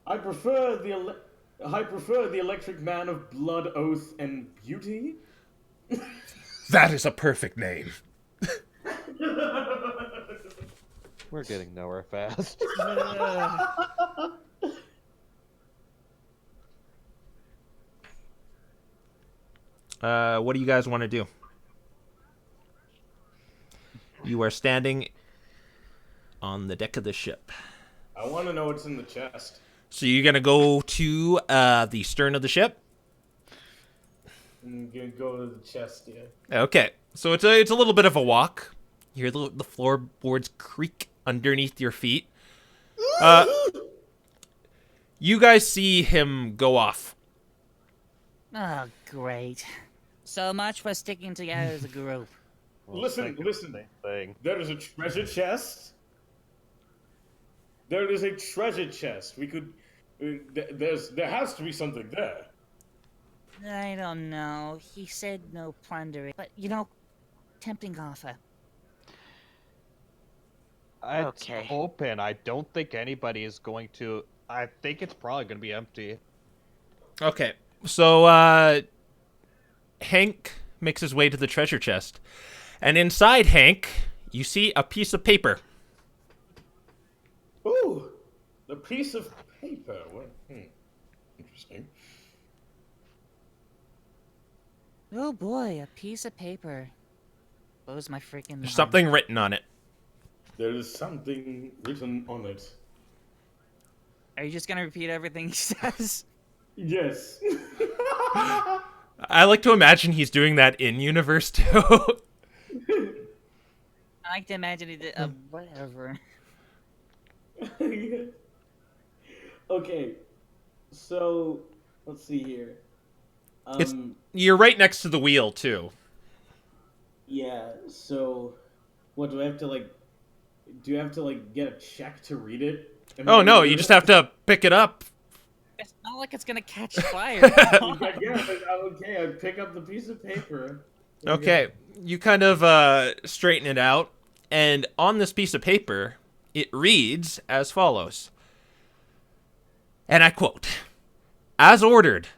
the electric man of blood, oath, and beauty. That is a perfect name. We're getting nowhere fast. What do you guys want to do? You are standing on the deck of the ship. I want to know what's in the chest. So you're gonna go to the stern of the ship. I'm gonna go to the chest, yeah. Okay, so it's a little bit of a walk. You hear the floorboards creak underneath your feet. You guys see him go off. Oh, great. So much for sticking together as a group. Listen. Thing. There is a treasure chest. There is a treasure chest. We could. There has to be something there. I don't know. He said no plundering. But, tempting offer. I'm Okay. hoping. I don't think anybody is going to. I think it's probably going to be empty. Okay, so Hank makes his way to the treasure chest, and inside Hank, you see a piece of paper. Ooh, the piece of paper. What? Interesting. Oh boy, a piece of paper. Blows my freaking mind. There's something written on it. There is something written on it. Are you just gonna repeat everything he says? Yes. I like to imagine he's doing that in universe too. I like to imagine he did. Whatever. Okay, so let's see here. You're right next to the wheel too. Yeah. So, what do I have to like? Do you have to like get a check to read it? Am Oh I no, reading you it? just have to pick it up. It's not like it's gonna catch fire. I guess. Okay, I pick up the piece of paper. Okay, you kind of straighten it out, and on this piece of paper, it reads as follows. And I quote, "As ordered,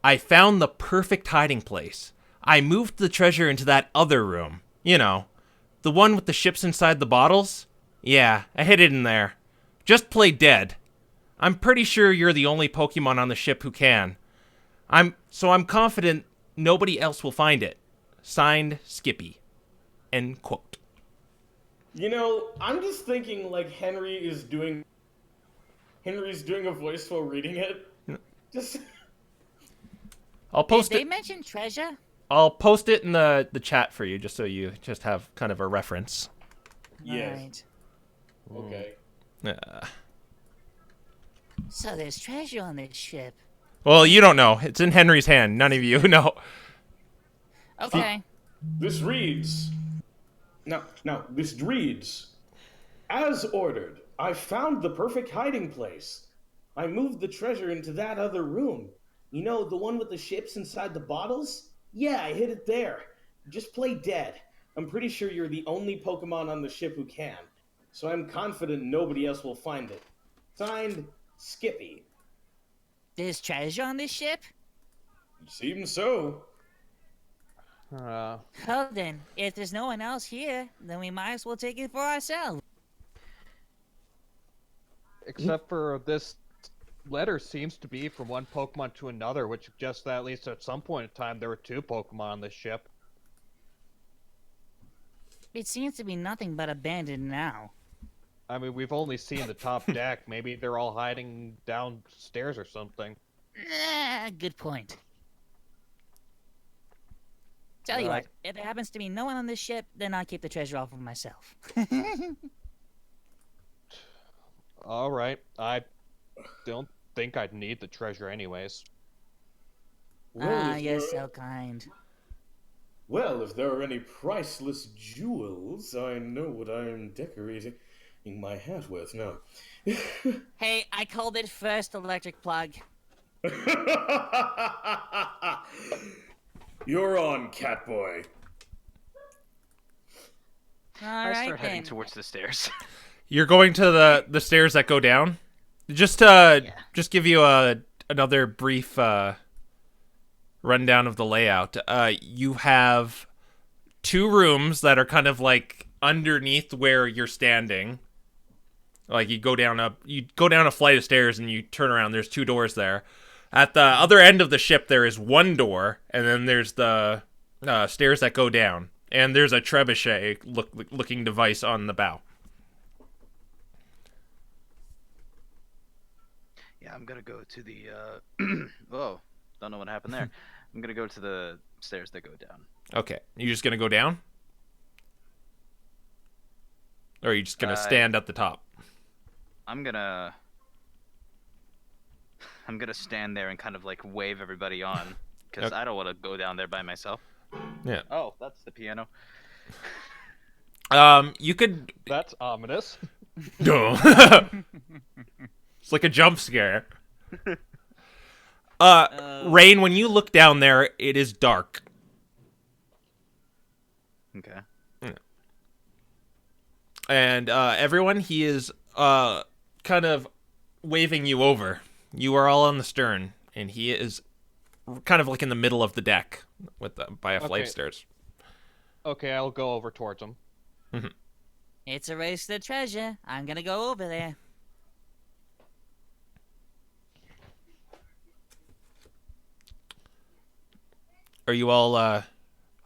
I found the perfect hiding place. I moved the treasure into that other room. You know, the one with the ships inside the bottles? Yeah, I hid it in there. Just play dead. I'm pretty sure you're the only Pokemon on the ship who can. I'm confident nobody else will find it. Signed, Skippy." End quote. I'm just thinking like Henry's doing a voice while reading it. Just I'll post Did they it. mention treasure? I'll post it in the chat for you, just so you just have kind of a reference. yes. Right. Okay. So there's treasure on this ship. Well, you don't know. It's in Henry's hand. None of you know. Okay. This reads. Now, this reads. As ordered, I found the perfect hiding place. I moved the treasure into that other room. You know, the one with the ships inside the bottles? Yeah, I hid it there. Just play dead. I'm pretty sure you're the only Pokemon on the ship who can. So I'm confident nobody else will find it. Signed, Skippy. There's treasure on this ship? Seems so. Uh, Well then, if there's no one else here, then we might as well take it for ourselves. except for this letter seems to be from one Pokemon to another, which suggests that at least at some point in time there were 2 Pokemon on this ship. It seems to be nothing but abandoned now. I mean, we've only seen the top deck. Maybe they're all hiding downstairs or something. Good point. Tell you Right. what, if it happens to be no one on this ship, then I'll keep the treasure all for myself. All right. I don't think I'd need the treasure anyways. Well, You're so kind. Well, if there are any priceless jewels, I know what I am decorating my hat with now. Hey, I called it first electric plug. You're on, Catboy. I Alright start heading then. towards the stairs. You're going to the stairs that go down. Just just give you another brief rundown of the layout. You have 2 rooms that are kind of like underneath where you're standing. Like you go down a flight of stairs and you turn around. There's 2 doors there. At the other end of the ship, there is 1 door, and then there's the stairs that go down. And there's a trebuchet looking device on the bow. Yeah, I'm gonna go to the. Whoa, don't know what happened there. I'm gonna go to the stairs that go down. Okay, you just gonna go down, or are you just gonna stand at the top? I'm gonna stand there and kind of like wave everybody on because Okay. I don't want to go down there by myself. Yeah. Oh, that's the piano. You could. That's ominous. No. It's like a jump scare. Rain, when you look down there, it is dark. Okay. And everyone, he is kind of waving you over. You are all on the stern, and he is kind of like in the middle of the deck by a flight of Okay. stairs. Okay, I'll go over towards him. It's a race to the treasure. I'm gonna go over there. Are you all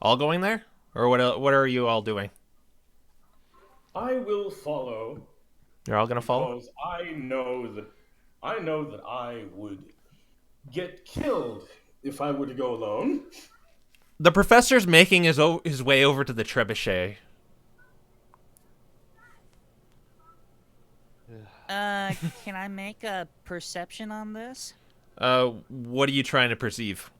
going there, or what are you all doing? I will follow. You're all gonna follow. Because I know that I would get killed if I were to go alone. The professor's making his way over to the trebuchet. Can I make a perception on this? What are you trying to perceive?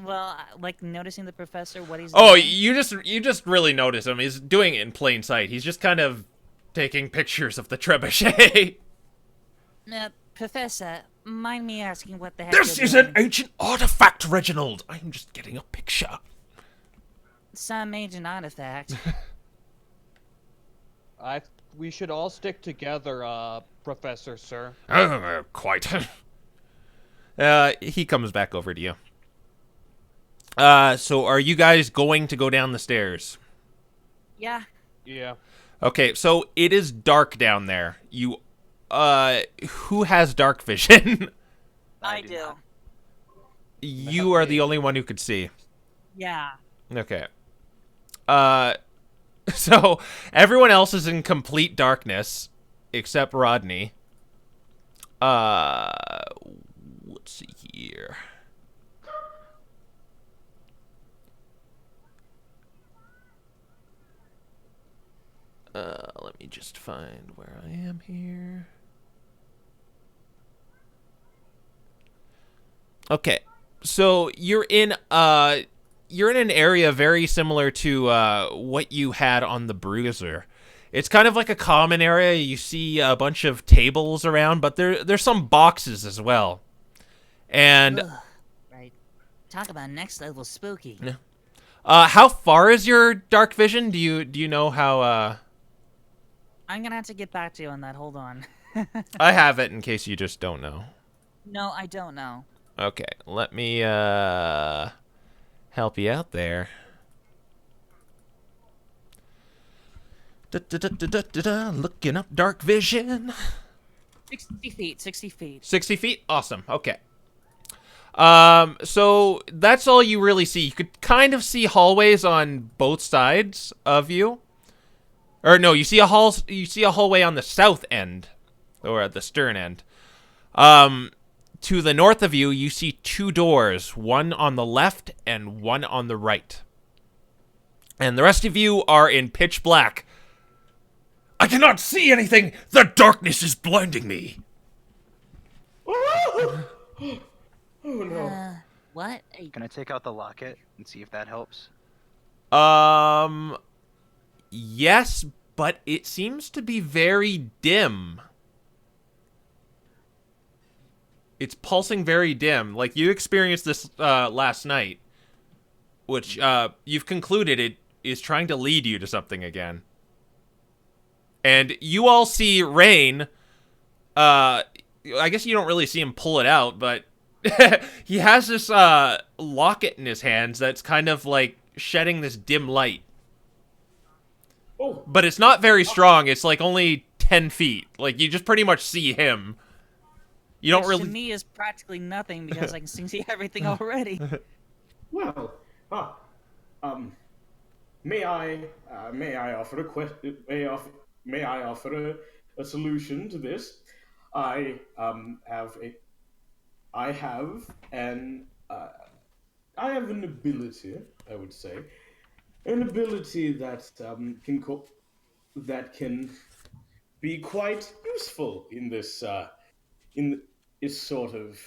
Well, like noticing the professor, what he's Oh, doing. you just really notice him. He's doing it in plain sight. He's just kind of taking pictures of the trebuchet. Professor, mind me asking what the heck This you're is an doing? ancient artifact, Reginald. I'm just getting a picture. Some ancient artifact. We should all stick together, Professor, sir. Quite. He comes back over to you. So are you guys going to go down the stairs? Yeah. Yeah. Okay, so it is dark down there. Who has dark vision? I do do. not. You are the only one who could see. Yeah. Okay. So everyone else is in complete darkness except Rodney. Let's see here. Let me just find where I am here. Okay. So you're in an area very similar to what you had on the Bruiser. It's kind of like a common area. You see a bunch of tables around, but there's some boxes as well. And Ugh, right. Talk about next level spooky. Yeah. How far is your dark vision? Do you know how? I'm gonna have to get back to you on that. Hold on. I have it in case you just don't know. No, I don't know. Okay, let me help you out there. Looking up dark vision. 60 feet. 60 feet. 60 feet? Awesome. Okay. So that's all you really see. You could kind of see hallways on both sides of you. Or no, you see a hallway on the south end. Or at the stern end. To the north of you, you see two doors. One on the left and one on the right. And the rest of you are in pitch black. I cannot see anything! The darkness is blinding me! Oh no. What? Hey, Can I take out the locket and see if that helps? Yes, but it seems to be very dim. It's pulsing very dim. Like, you experienced this last night, which you've concluded it is trying to lead you to something again. And you all see Rain. I guess you don't really see him pull it out, but he has this locket in his hands that's kind of like shedding this dim light. Oh, But it's not very strong. It's like only 10 feet. Like, you just pretty much see him. You don't which really... to me is practically nothing because I can see everything already. well. May I offer a question? May I offer a solution to this? I have a I have an I have an ability, I would say, an ability that that can be quite useful in in this sort of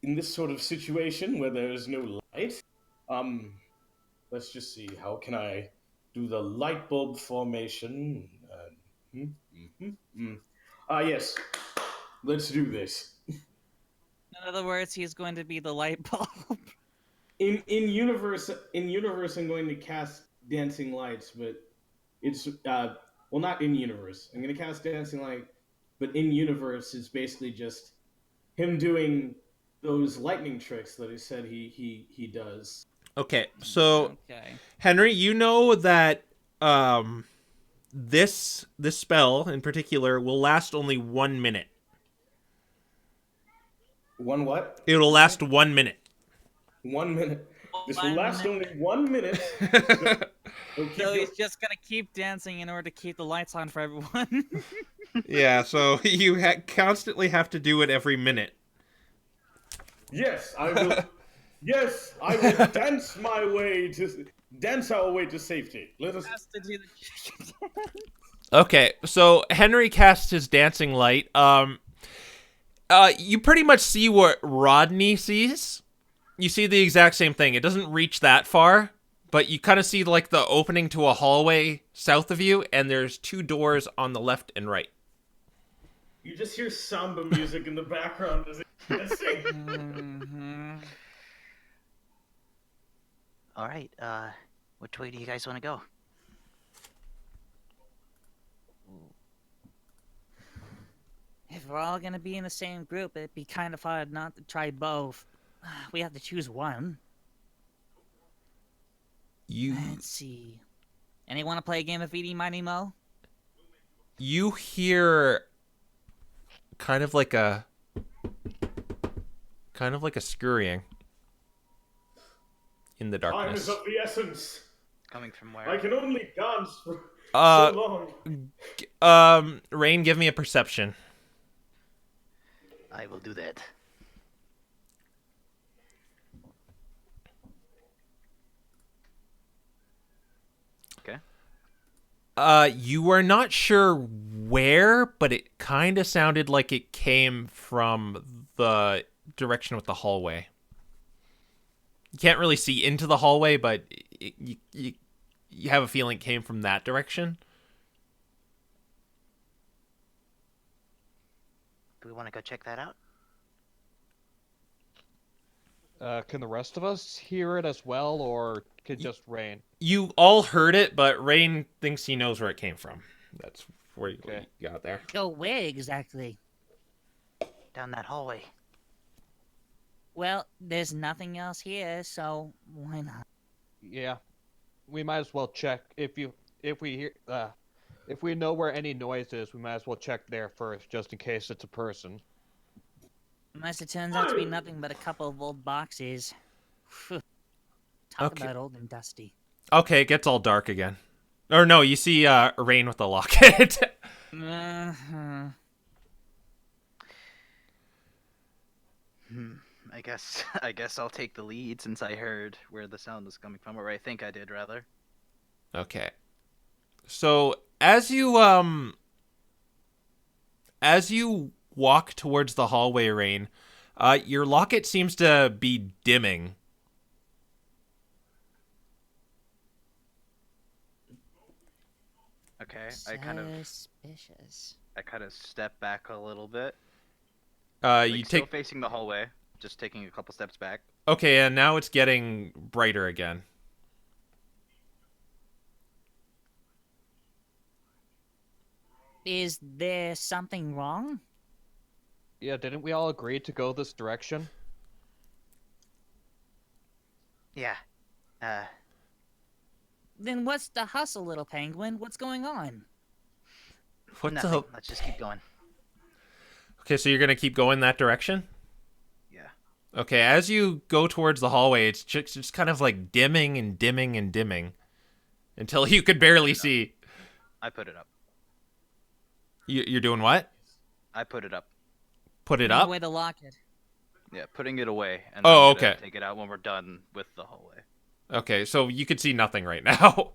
in this sort of situation where there is no light. Um, let's just see. How can I do the light bulb formation? Yes. Let's do this. In other words, he's going to be the light bulb. In universe, I'm going to cast dancing lights, but it's well, not in universe. I'm going to cast dancing light, but in universe, it's basically just him doing those lightning tricks that he said he does. Okay, so Okay. Henry, you know that this spell in particular will last only 1 minute. One what? It'll last 1 minute. 1 minute. This will 1 last minute. only 1 minute. So he's just gonna keep dancing in order to keep the lights on for everyone. Yeah, so you constantly have to do it every minute. Yes, I will. Yes, I will dance our way to safety. Let us. Has to do the Okay, so Henry casts his dancing light. You pretty much see what Rodney sees. You see the exact same thing. It doesn't reach that far, but you kind of see like the opening to a hallway south of you, and there's two doors on the left and right. You just hear samba music in the background as he dancing. All right. Which way do you guys want to go? If we're all gonna be in the same group, it'd be kind of hard not to try both. We have to choose one. Let's see. Anyone want to play a game of Eating Mighty Mo? You hear kind of like a scurrying in the Time is darkness. of the essence. Coming from where? I can only dance for so long. Rain, give me a perception. I will do that. Okay. You are not sure where, but it kind of sounded like it came from the direction with the hallway. You can't really see into the hallway, but you have a feeling it came from that direction. Do we want to go check that out? Can the rest of us hear it as well, or could just Rain? You all heard it, but Rain thinks he knows where it came from. That's where you Okay. got there. Go where exactly? Down that hallway. Well, there's nothing else here, so why not? Yeah, we might as well check. If we hear if we know where any noise is, we might as well check there first, just in case it's a person. Unless it turns out to be nothing but a couple of old boxes. Phew. Talk Okay. about old and dusty. Okay, it gets all dark again. Or no, you see Rain with the locket. Uh-huh. I guess I'll take the lead since I heard where the sound was coming from, or I think I did rather. Okay. So as you walk towards the hallway, Rain, your locket seems to be dimming. Okay, Suspicious. I kind of step back a little bit. You Still take facing the hallway, just taking a couple steps back. Okay, and now it's getting brighter again. Is there something wrong? Yeah, didn't we all agree to go this direction? Yeah. Then what's the hustle, little penguin? What's going on? What's Nothing. up? Let's just keep going. Okay, so you're gonna keep going that direction? Yeah. Okay, as you go towards the hallway, it's just kind of like dimming and dimming and dimming until you could barely see. I put it up. You're doing what? I put it up. Put it Putting up? away the locket. Yeah, putting it away. And Oh, I'm gonna okay. Take it out when we're done with the hallway. Okay, so you could see nothing right now.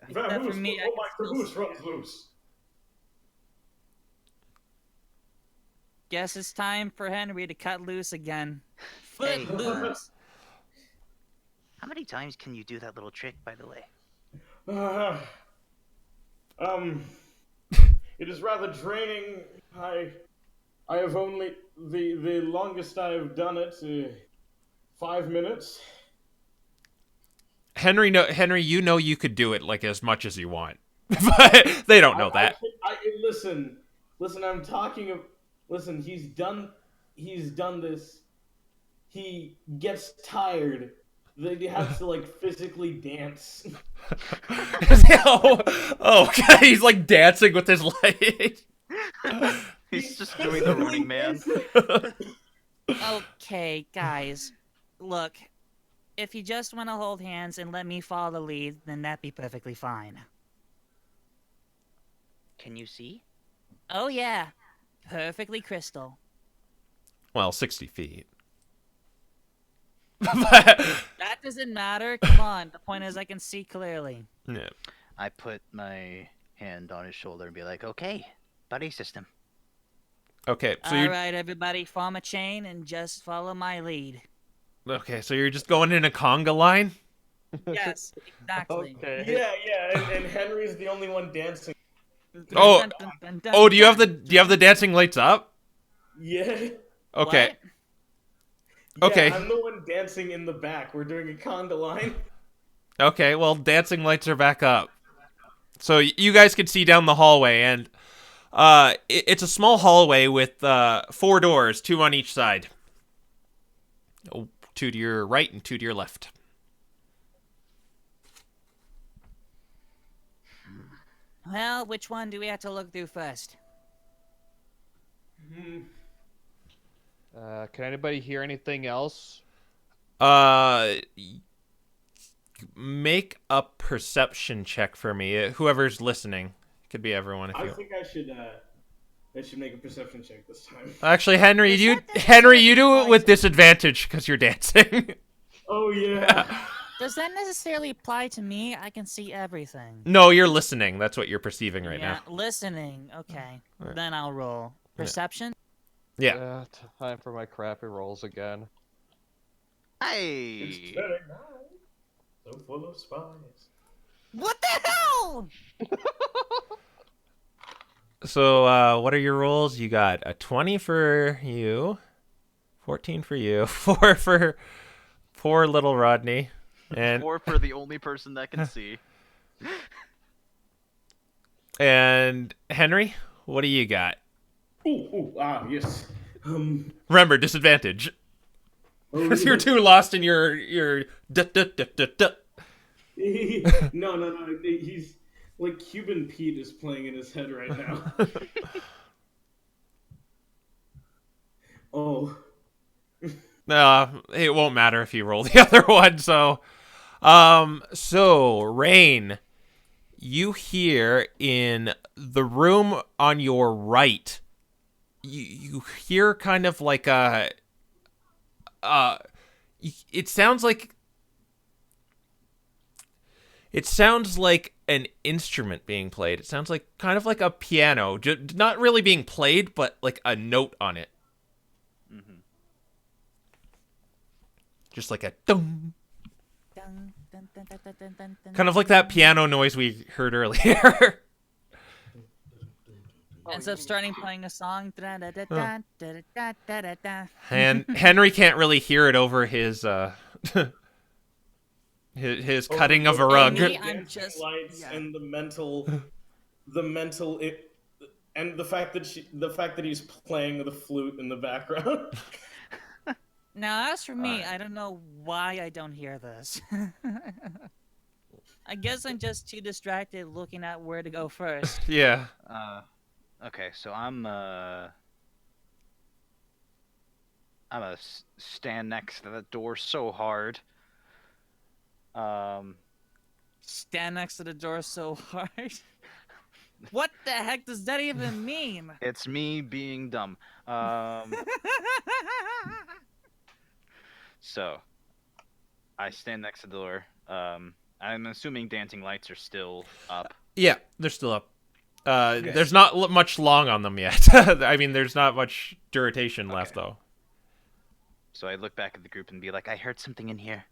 Except for me, I can still see runs loose. Guess it's time for Henry to cut loose again. Hey. Foot loose. How many times can you do that little trick, by the way? It is rather draining. I have only the longest I have done it 5 minutes. Henry, you know you could do it like as much as you want, but they don't know that. Listen. I'm talking of. Listen, he's done this. He gets tired. Then he has to like physically dance. Okay, he's like dancing with his legs. He's just doing the Running Man. Okay, guys. Look, if you just want to hold hands and let me follow the lead, then that'd be perfectly fine. Can you see? Oh yeah, perfectly crystal. Well, 60 feet. That doesn't matter. Come on. The point is I can see clearly. Yeah. I put my hand on his shoulder and be like, okay, buddy system. Okay, so All right, everybody, form a chain and just follow my lead. you're just going in a conga line? Yes, exactly. Okay. Yeah, and Henry's the only one dancing. Oh, Dun, dun, dun, dun, Oh, do you have dun. the dancing lights up? Yeah. Okay. What? Okay. Yeah, I'm the one dancing in the back. We're doing a conga line. Okay, well, dancing lights are back up. So you guys can see down the hallway, and it's a small hallway with 4 doors, 2 on each side. 2 to your right and 2 to your left. Well, which one do we have to look through first? Can anybody hear anything else? Make a perception check for me. Whoever's listening. It could be everyone if I you. think I should make a perception check this time. Actually, Henry, Is you that necessarily do it with apply to- disadvantage because you're dancing. Oh yeah. Does that necessarily apply to me? I can see everything. No, you're listening. That's what you're perceiving right yeah, now. listening. Okay. Right. Then I'll roll. Perception? Yeah. Time for my crappy rolls again. It's Hey! very nice. So full of spice. What the hell? So, what are your rolls? You got a 20 for you, 14 for you. 4 for poor little Rodney. And 4 for the only person that can see. and Henry, what do you got? Yes. Remember, disadvantage. Oh, Because you're too lost in your duh. No. He's like Cuban Pete is playing in his head right now. Oh. It won't matter if you roll the other one. So Rain, you hear in the room on your right. You hear kind of like a. It sounds like. It sounds like an instrument being played. It sounds like kind of like a piano, not really being played, but like a note on it. Mm-hmm. Just like a dum. Dun, dun, dun, dun, dun, dun, dun, Kind of like that piano noise we heard earlier. Ends up starting playing a song. Da-da-da-da-da-da-da-da-da. And Henry can't really hear it over his his cutting of a rug. me, I'm Dancing just- lights yeah. and the mental, and the fact that he's playing the flute in the background. Now, as for me, Alright. I don't know why I don't hear this. I guess I'm just too distracted looking at where to go first. Yeah. Okay, so I'm gonna stand next to the door so hard. Stand next to the door so hard. What the heck does that even mean? It's me being dumb. So I stand next to the door. I'm assuming dancing lights are still up. Yeah, they're still up. Okay. There's not much long on them yet. I mean, there's not much duration left, though. So I look back at the group and be like, I heard something in here.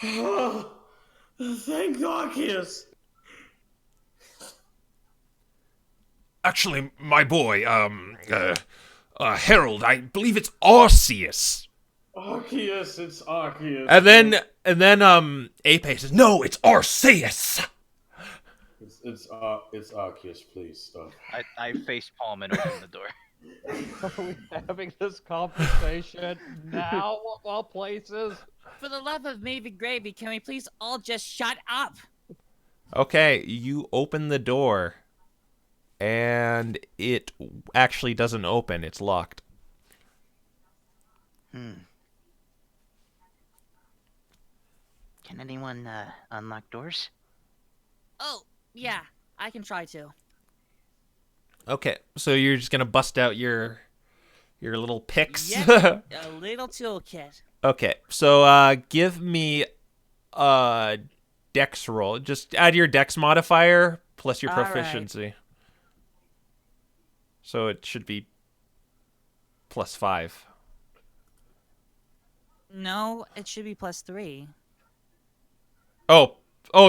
Thank Arceus. Actually, my boy, Harold, I believe it's Arceus. Arceus, it's Arceus. And then Ape says, "No, it's Arceus." It's Arceus. Please stop. I face palm and open the door. Are we having this conversation now, of all places? For the love of Maybe Gravy, can we please all just shut up? Okay, you open the door, and it actually doesn't open. It's locked. Can anyone unlock doors? Oh, yeah, I can try to. Okay, so you're just gonna bust out your little picks. Yep, a little toolkit. Okay, so give me a dex roll. Just add your dex modifier plus your All right. proficiency. So it should be +5. No, it should be +3. Oh,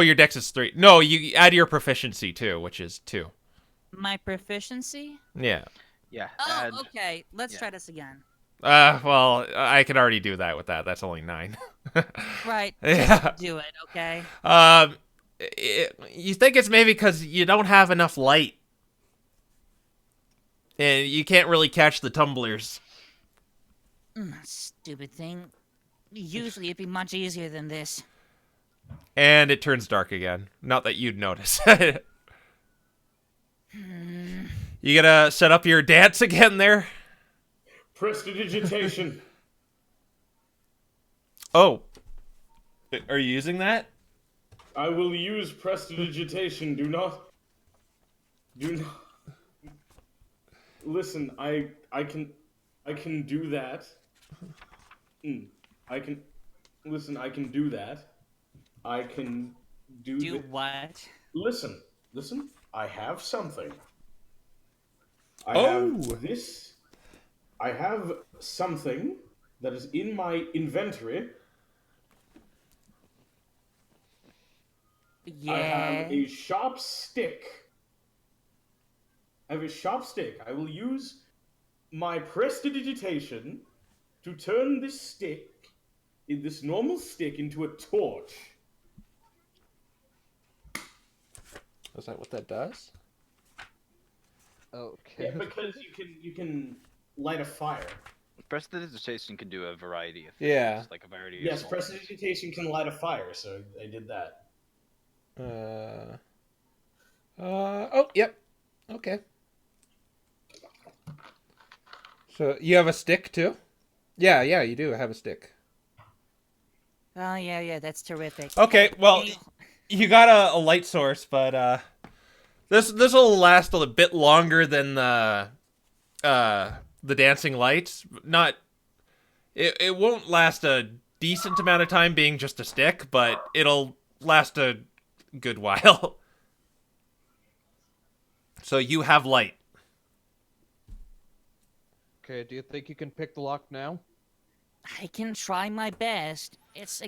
your dex is 3. No, you add your proficiency too, which is 2. My proficiency? Yeah. Yeah. Oh, add- okay. Let's yeah. try this again. Well, I could already do that with that. That's only 9. Right. Yeah. Do it, okay? You think it's maybe because you don't have enough light, and you can't really catch the tumblers. Stupid thing. Usually it'd be much easier than this. And it turns dark again. Not that you'd notice. You gotta set up your dance again there? Prestidigitation. Oh. Are you using that? I will use prestidigitation. Do not. Listen, I can do that. I can do that. I can do. Do what? Listen. I have something. I have something that is in my inventory. Yeah. I have a sharp stick. I will use my prestidigitation to turn this normal stick, into a torch. Is that what that does? Okay. Yeah, because you can light a fire. Prestidigitation can do a variety of things, Yeah. like a variety Yes, of small things. prestidigitation can light a fire, so I did that. Oh, yep. Okay. So you have a stick too? Yeah, you do have a stick. Oh yeah, that's terrific. Okay, well, Can you- you got a light source, but this will last a bit longer than the dancing lights. Not it won't last a decent amount of time being just a stick, but it'll last a good while. So you have light. Okay, do you think you can pick the lock now? I can try my best. It's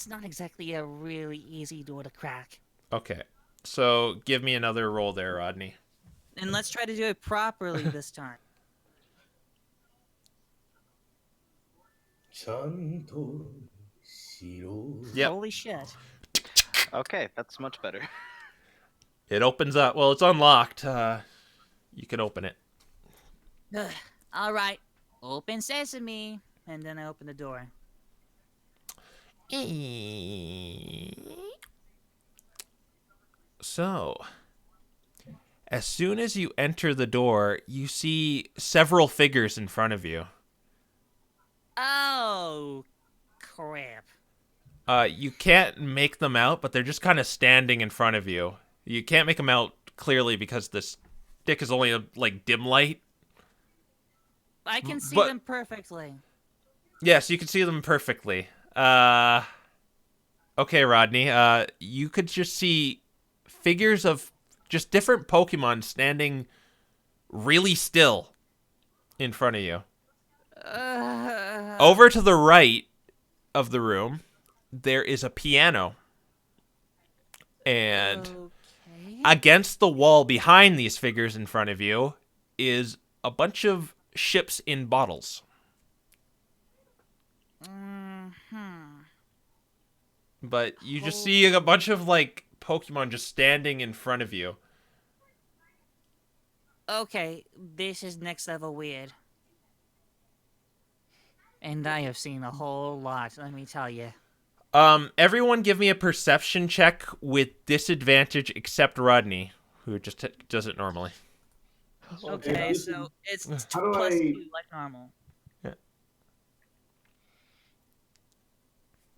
not exactly a really easy door to crack. Okay. So give me another roll there, Rodney. And let's try to do it properly this time. Yep. Holy shit. Okay, that's much better. It opens up. Well, it's unlocked. You can open it. Ugh. All right. Open sesame. And then I open the door. So, as soon as you enter the door, you see several figures in front of you. Oh, crap. You can't make them out, but they're just kind of standing in front of you. You can't make them out clearly because the stick is only like dim light. I can see But- them perfectly. Yes, you can see them perfectly. Okay, Rodney. You could just see figures of just different Pokemon standing really still in front of you. Over to the right of the room, there is a piano. And Okay. against the wall behind these figures in front of you is a bunch of ships in bottles. But you just see a bunch of like Pokemon just standing in front of you. Okay, this is next level weird. And I have seen a whole lot, let me tell you. Everyone give me a perception check with disadvantage except Rodney, who just does it normally. Okay, so it's How do plus I- 2 like normal.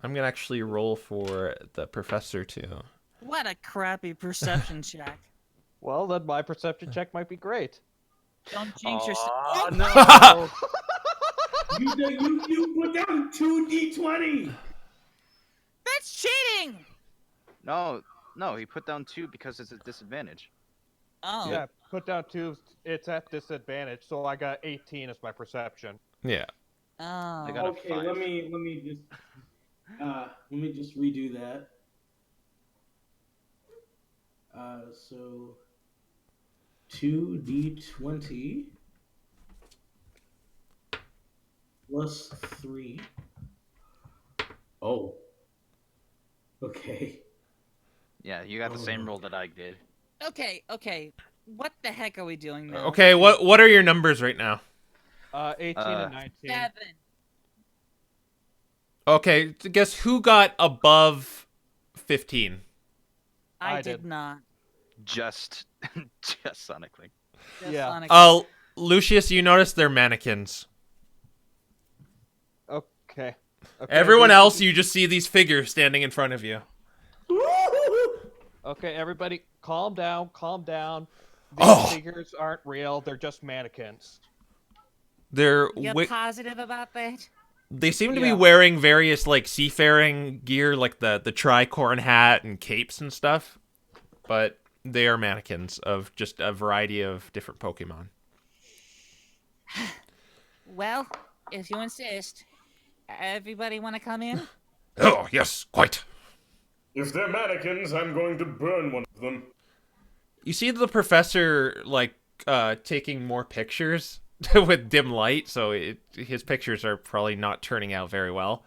I'm gonna actually roll for the professor too. What a crappy perception check. Well, then my perception check might be great. Don't jinx yourself. Oh no! You put down 2d20. That's cheating! No, he put down 2 because it's a disadvantage. Oh, Yeah, put down 2. It's at disadvantage, so I got 18 as my perception. Yeah. oh. I got a Okay, 5. let me just redo that. So 2d20 plus 3. Oh. Okay. Yeah, you got the same roll that I did. Okay. What the heck are we doing now? Okay, what are your numbers right now? 18 and 19. 7. Okay, guess who got above 15? I I did did. not. Just sonically. Just Yeah. Sonic. Lucius, you notice they're mannequins. Okay. Everyone these- else, you just see these figures standing in front of you. Okay, everybody, calm down, calm down. These Oh. figures aren't real; they're just mannequins. They're You're positive about that? they seem to be Yeah. wearing various like seafaring gear, like the tricorn hat and capes and stuff. But they are mannequins of just a variety of different Pokemon. Well, if you insist. Everybody want to come in? Oh yes, quite. If they're mannequins, I'm going to burn one of them. You see the professor like taking more pictures with dim light, so his pictures are probably not turning out very well.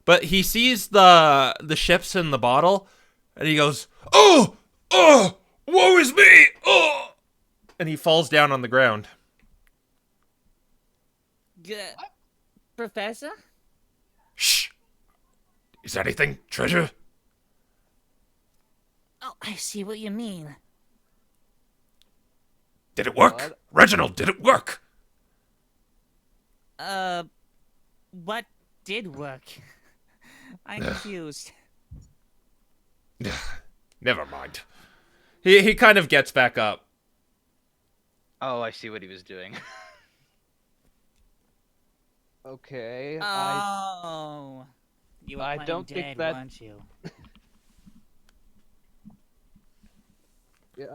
But he sees the ships in the bottle, and he goes, "Oh, oh, woe is me! Oh!" And he falls down on the ground. Professor? Shh! Is anything, treasure? Oh, I see what you mean. Did it work? What? Reginald, did it work? What did work? I'm confused. Never mind. He kind of gets back up. Oh, I see what he was doing. Okay. Oh. You were I playing don't dead, think that- weren't you?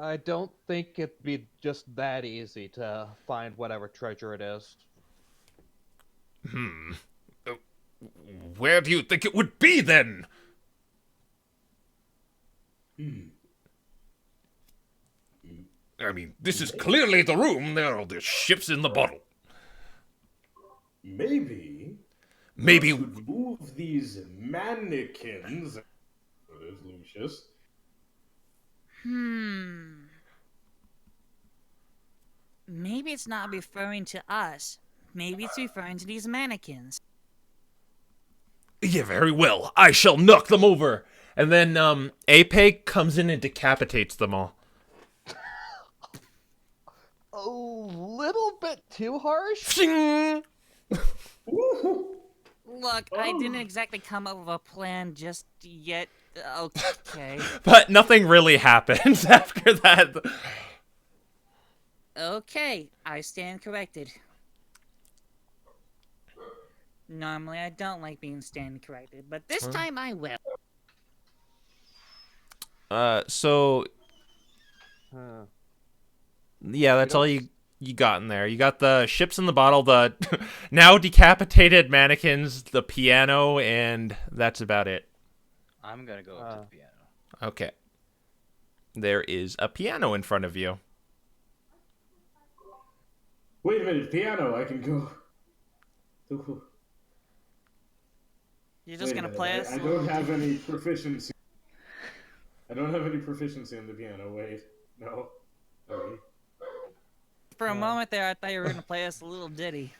I don't think it'd be just that easy to find whatever treasure it is. Where do you think it would be then? I mean, this is clearly the room. There are the ships in the bottle. Maybe Maybe. could move these mannequins. There's Lucius. Maybe it's not referring to us. Maybe it's referring to these mannequins. Yeah, very well. I shall knock them over. And then Ape comes in and decapitates them all. A little bit too harsh? Shing! Look, I didn't exactly come up with a plan just yet. Okay. But nothing really happens after that. Okay, I stand corrected. Normally, I don't like being stand corrected, but this time I will. So Huh. yeah, that's all you got in there. You got the ships in the bottle, the now decapitated mannequins, the piano, and that's about it. I'm gonna go up to the piano. Okay. There is a piano in front of you. Wait a minute, piano. I can go. Ooh. You're just Wait a gonna minute, play us? I don't have any proficiency. I don't have any proficiency on the piano. Wait, no. Sorry. For a moment there, I thought you were gonna play us a little ditty.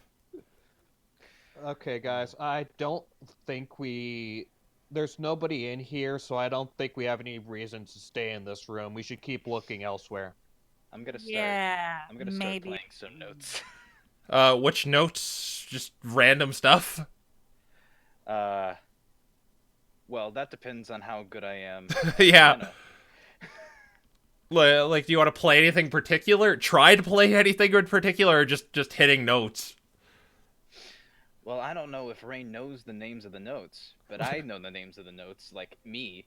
Okay, guys, I don't think there's nobody in here, so I don't think we have any reason to stay in this room. We should keep looking elsewhere. I'm gonna start. Yeah, I'm gonna start maybe. playing some notes. Which notes? Just random stuff? Well, that depends on how good I am. Yeah. Piano. Like, do you want to play anything particular? Try to play anything in particular, or just hitting notes? Well, I don't know if Rain knows the names of the notes, but I know the names of the notes, like me.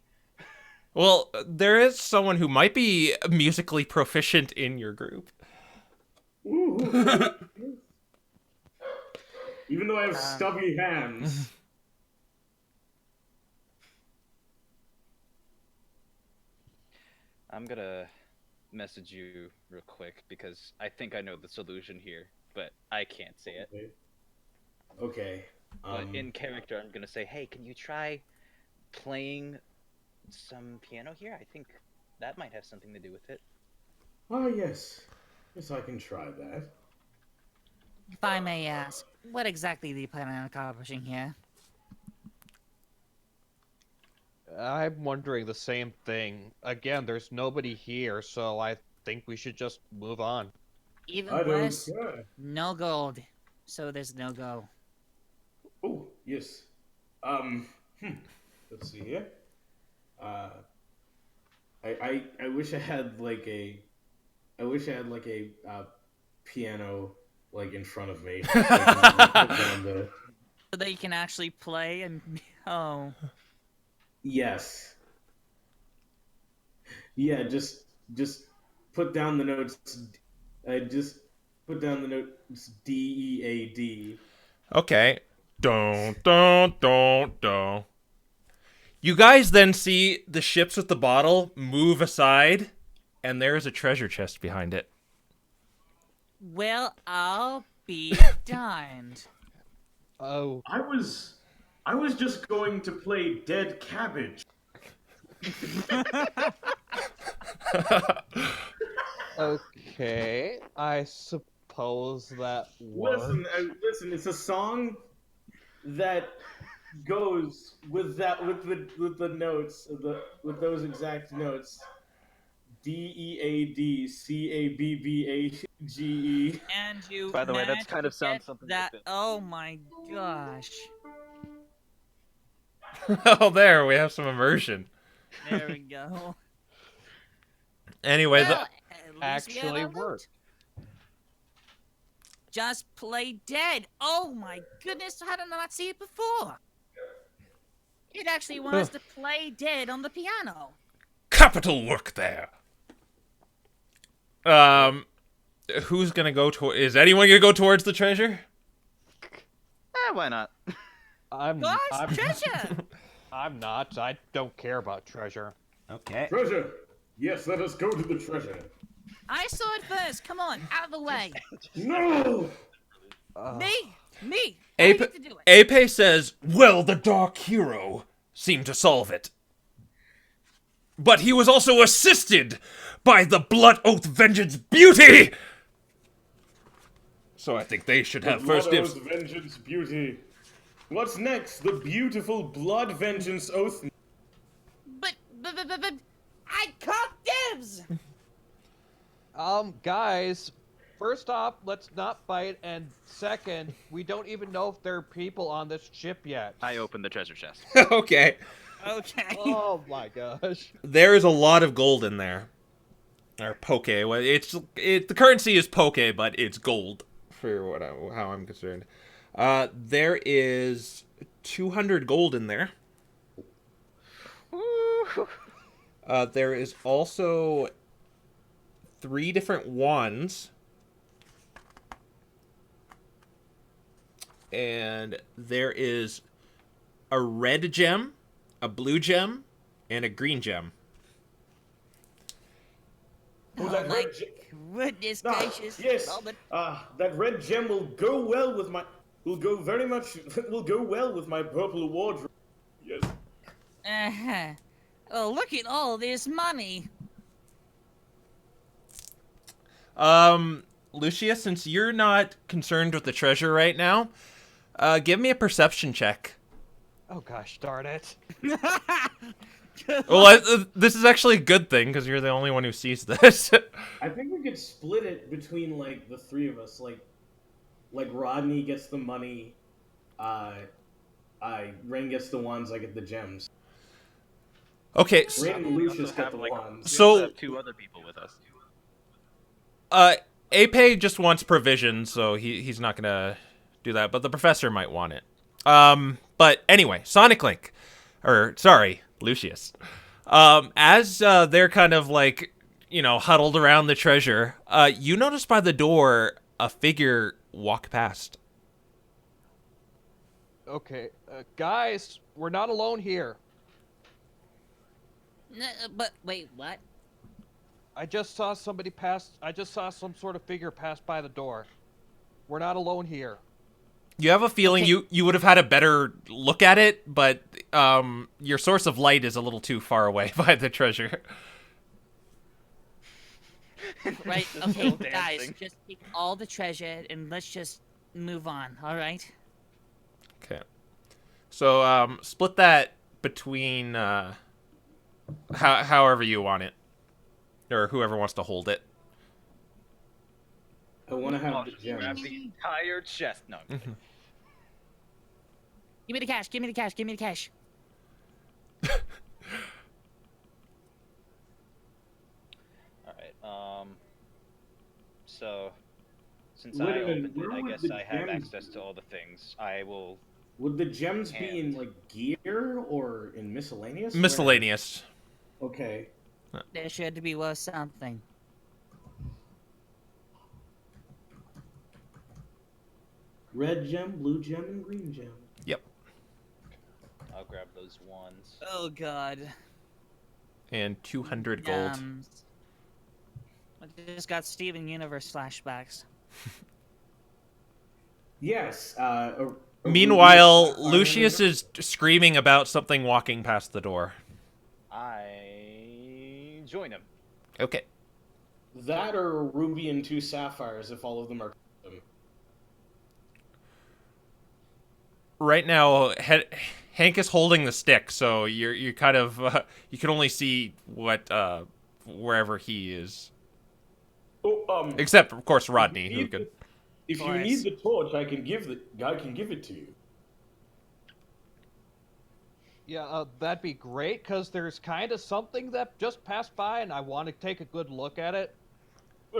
Well, there is someone who might be musically proficient in your group. Ooh. Even though I have stubby hands. I'm gonna message you real quick because I think I know the solution here, but I can't say it. Okay. But in character, I'm gonna say, "Hey, can you try playing some piano here? I think that might have something to do with it." Oh, yes. Yes, I can try that. If I may ask, what exactly do you plan on accomplishing here? I'm wondering the same thing. Again, there's nobody here, so I think we should just move on. Even I don't worse, care. no gold. So there's no go. Oh, yes. Let's see here. I wish I had like a piano like in front of me. So I can, like, put down the... So that you can actually play and oh. Yes. Yeah, just put down the notes. Just put down the notes D-E-A-D. Okay. Don't. You guys then see the ships with the bottle move aside, and there is a treasure chest behind it. Well, I'll be darned. Oh, I was just going to play dead cabbage. okay. I suppose that works. Listen. It's a song that goes with the notes with those exact notes. DEADCABBAGE. And you By the way, that's managed kind to of get sounds something like that. this. Oh my gosh. Oh, there we have some immersion. There we go. Anyway, Well, at least we have Actually a loot. worked. Just play dead. Oh my goodness, how did I not see it before? It actually wants to play dead on the piano. capital work there. Who's gonna go to? Is anyone gonna go towards the treasure? Why not? I'm Treasure! I'm not. I don't care about treasure. Okay. Treasure. Yes, let us go to the treasure. I saw it first. Come on, out of the way. No. Me. I get to do it. Ape says, "Well, the Dark Hero seemed to solve it. But he was also assisted by the Blood Oath Vengeance Beauty! So I think they should have first dibs." Vengeance Beauty. What's next? The beautiful Blood Vengeance Oath. But I caught dibs. Guys, first off, let's not fight, and second, we don't even know if there are people on this ship yet. I opened the treasure chest. Okay. Okay. Oh my gosh. There is a lot of gold in there. Or poke. Well, the currency is poke, but it's gold for how I'm concerned. There is 200 gold in there. There is also 3 different wands. And there is a red gem, a blue gem, and a green gem. Oh, Oh my goodness gracious. Yes. All the- That red gem will go well with my. Will go well with my purple wardrobe. Yes. Uh-huh. Oh, look at all this money. Lucius, since you're not concerned with the treasure right now, give me a perception check. Oh gosh, darn it. Well, this is actually a good thing because you're the only one who sees this. I think we could split it between like the 3 of us. Like Rodney gets the money. Rain gets the wands. I get the gems. Okay, Rain and Lucius also get have, the like, wands. We So- also have 2 other people with us. Ape just wants provision, so he's not gonna do that. But the professor might want it. But anyway, Sonic Link, or sorry, Lucius. As they're kind of like, huddled around the treasure, you notice by the door a figure walk past. Okay, guys, we're not alone here. But wait, what? I just saw somebody pass. I just saw some sort of figure pass by the door. We're not alone here. You have a feeling Okay. you would have had a better look at it, but your source of light is a little too far away by the treasure. Right, Just okay, still guys, dancing. just take all the treasure and let's just move on, alright? Okay. So split that between however you want it, or whoever wants to hold it. I want to I'll have the just grab gems. the entire chest. No. I'm kidding. Give me the cash, give me the cash, give me the cash. Alright, so since Wait a I minute, opened where it, I would guess the I have gems access be? to all the things. I will. Would the gems be in like gear or in miscellaneous? Miscellaneous. Where- Okay. They're sure to be worth something. Red gem, blue gem, and green gem. Yep. I'll grab those ones. Oh god. And 200 gold. I just got Steven Universe flashbacks. Yes. A Meanwhile, ruby Lucius sapphire. is screaming about something walking past the door. I join him. Okay. That or a ruby and 2 sapphires if all of them are custom. Right now, Hank is holding the stick, so you're kind of you can only see what wherever he is, Oh, except of course if you Rodney, who need could. the, if you course. need the torch, I can give it to you. Yeah, that'd be great, because there's kind of something that just passed by, and I want to take a good look at it.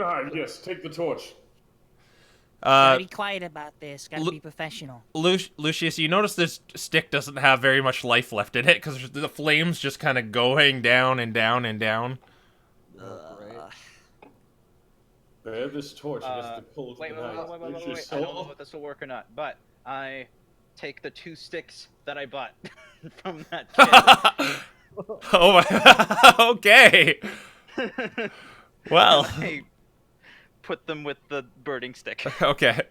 Ah, yes, take the torch. Gotta Uh, be quiet about this. Gotta Lu- be professional. Lucius, you notice this stick doesn't have very much life left in it because the flames just kind of going down and down and down. Oh, great. Bear this torch against the cold Wait, of the wait, night. wait, wait, wait, Reach wait, your wait. I don't know soul. if this will work or not, but I take the 2 sticks that I bought from that Oh my. Okay. kid. Well. And I put them with the birding stick. Okay.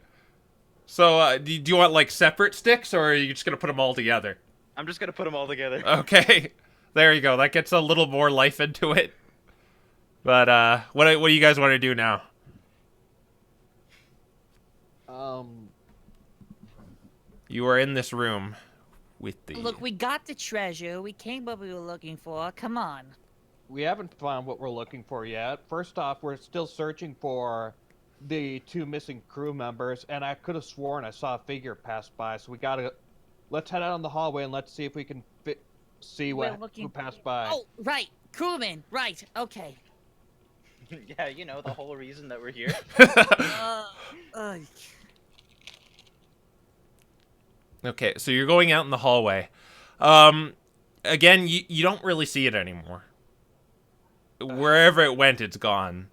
So, do you want like separate sticks, or are you just gonna put them all together? I'm just gonna put them all together. Okay. There you go. That gets a little more life into it. But what do you guys want to do now? You are in this room with the. Look, we got the treasure. We came what we were looking for. Come on. We haven't found what we're looking for yet. First off, we're still searching for the 2 missing crew members, and I could have sworn I saw a figure pass by, so we gotta... Let's head out on the hallway and let's see if we can see We're who looking- passed by. Oh, right. Crewman. Right. Okay. Yeah, you know, the whole reason that we're here. Uh, Okay, so you're going out in the hallway. Again, you don't really see it anymore. Wherever it went, it's gone.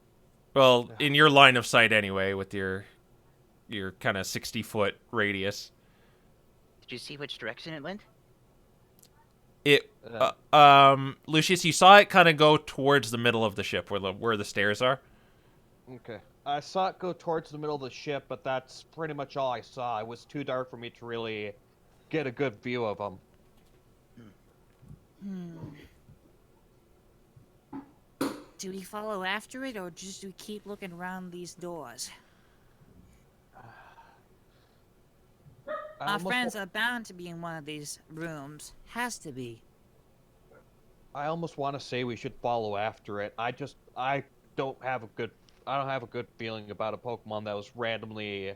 Well, in your line of sight anyway, with your kind of 60-foot radius. Did you see which direction it went? It, Lucius, you saw it kind of go towards the middle of the ship, where the stairs are. Okay. I saw it go towards the middle of the ship, but that's pretty much all I saw. It was too dark for me to really get a good view of them. do we follow after it, or just do we keep looking around these doors? Our friends are bound to be in one of these rooms. Has to be. I almost want to say we should follow after it. I don't have a good feeling about a Pokemon that was randomly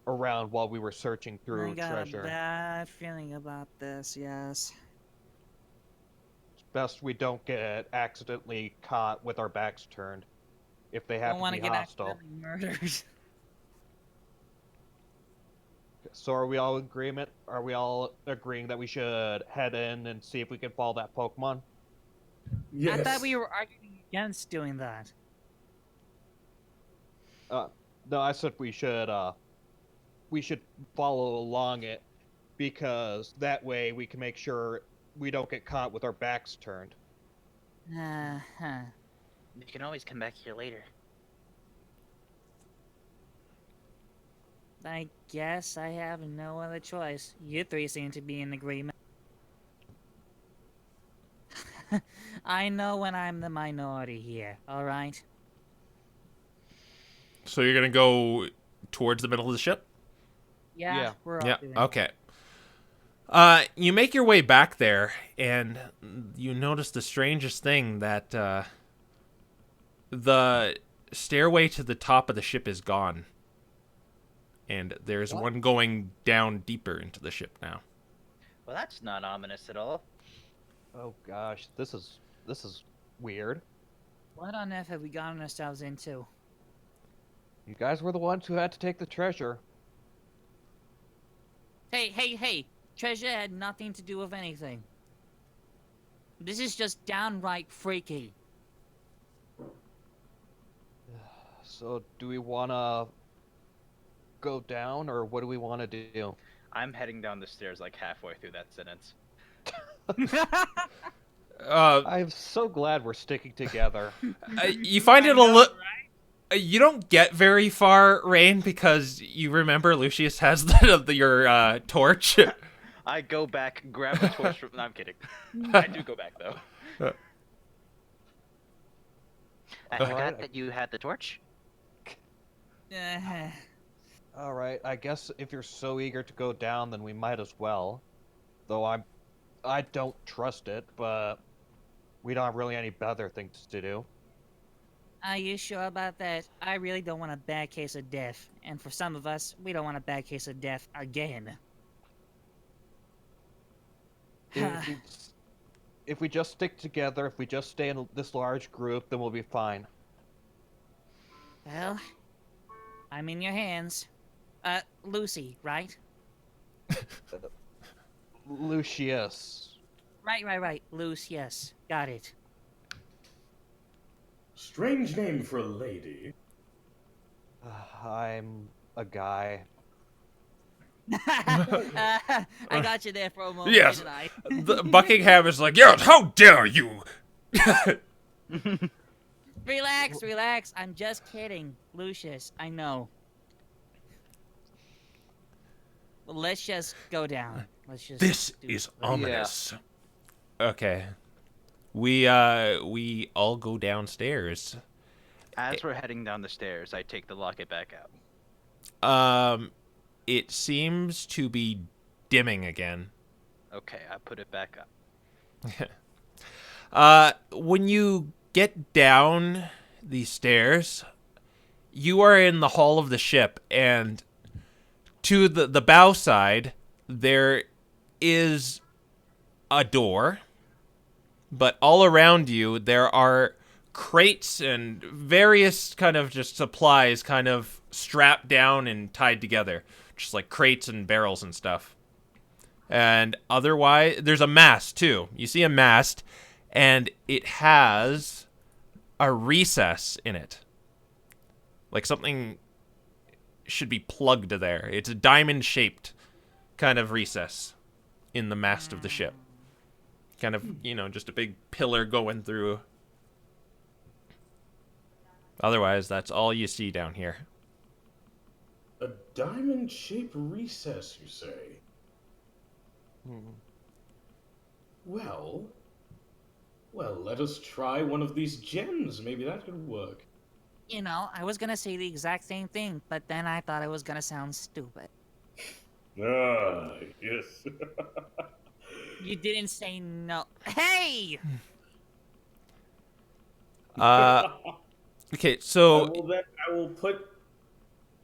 around while we were searching through I got treasure. a bad feeling about this, yes. It's best we don't get accidentally caught with our backs turned if they I happen don't want to to be get hostile. accidentally murdered. So are we all in agreement? Are we all agreeing that we should head in and see if we can follow that Pokemon? Yes. I thought we were arguing against doing that. No, I said we should follow along it because that way we can make sure we don't get caught with our backs turned. Uh-huh. You can always come back here later. I guess I have no other choice. You 3 seem to be in agreement. I know when I'm the minority here, alright? So you're gonna go towards the middle of the ship? Yeah, we're all Yeah. doing it. Okay. You make your way back there, and you notice the strangest thing that the stairway to the top of the ship is gone. And there's one going down deeper into the ship now. Well, that's not ominous at all. Oh gosh, this is weird. What on earth have we gotten ourselves into? You guys were the ones who had to take the treasure. Hey! Treasure had nothing to do with anything. This is just downright freaky. So do we want to go down, or what do we want to do? I'm heading down the stairs like halfway through that sentence. I'm so glad we're sticking together. You find it a little. You don't get very far, Rain, because you remember Lucius has your torch. I go back, grab a torch from. No, I'm kidding. I do go back though. I Alright, forgot that you had the torch. Uh, All right, I guess if you're so eager to go down, then we might as well. Though I don't trust it, but we don't have really any better things to do. are you sure about that? I really don't want a bad case of death. And for some of us, we don't want a bad case of death again. If we just stick together, if we just stay in this large group, then we'll be fine. Well, I'm in your hands. Lucy, right? Lucius. Right. Luce, yes. Got it. Strange name for a lady. I'm a guy. I got you there for a moment, Yes. didn't I? Buckingham is like, yes, how dare you? Relax. I'm just kidding. Lucius, I know. Well, let's just go down. Let's just This do is it. ominous. Okay. We all go downstairs. As we're heading down the stairs, I take the locket back out. It seems to be dimming again. Okay, I put it back up. When you get down these stairs, you are in the hull of the ship, and to the bow side, there is a door, but all around you, there are crates and various kind of just supplies kind of strapped down and tied together. Just like crates and barrels and stuff. And otherwise, there's a mast too. You see a mast, and it has a recess in it. Like something should be plugged there. It's a diamond-shaped kind of recess in the mast of the ship. Kind of, just a big pillar going through. Otherwise, that's all you see down here. A diamond-shaped recess, you say? Well, let us try one of these gems. Maybe that could work. You know, I was gonna say the exact same thing, but then I thought it was gonna sound stupid. Ah, yes. You didn't say no. Hey! Okay, so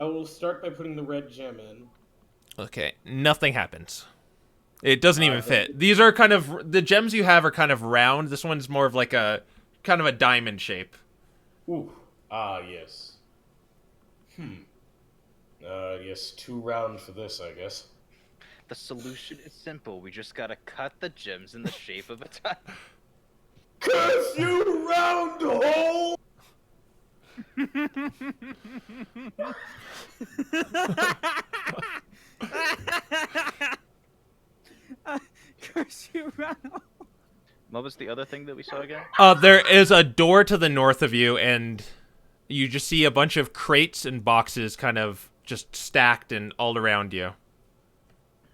I will start by putting the red gem in. okay, nothing happens. It doesn't even fit. These are kind of the gems you have are kind of round. This one's more of like a kind of a diamond shape. Ooh. Ah, yes. Yes, too round for this, I guess. The solution is simple. We just gotta cut the gems in the shape of a diamond. Curse you, round hole! Curse you, Ronald. What was the other thing that we saw again? There is a door to the north of you, and you just see a bunch of crates and boxes kind of just stacked and all around you.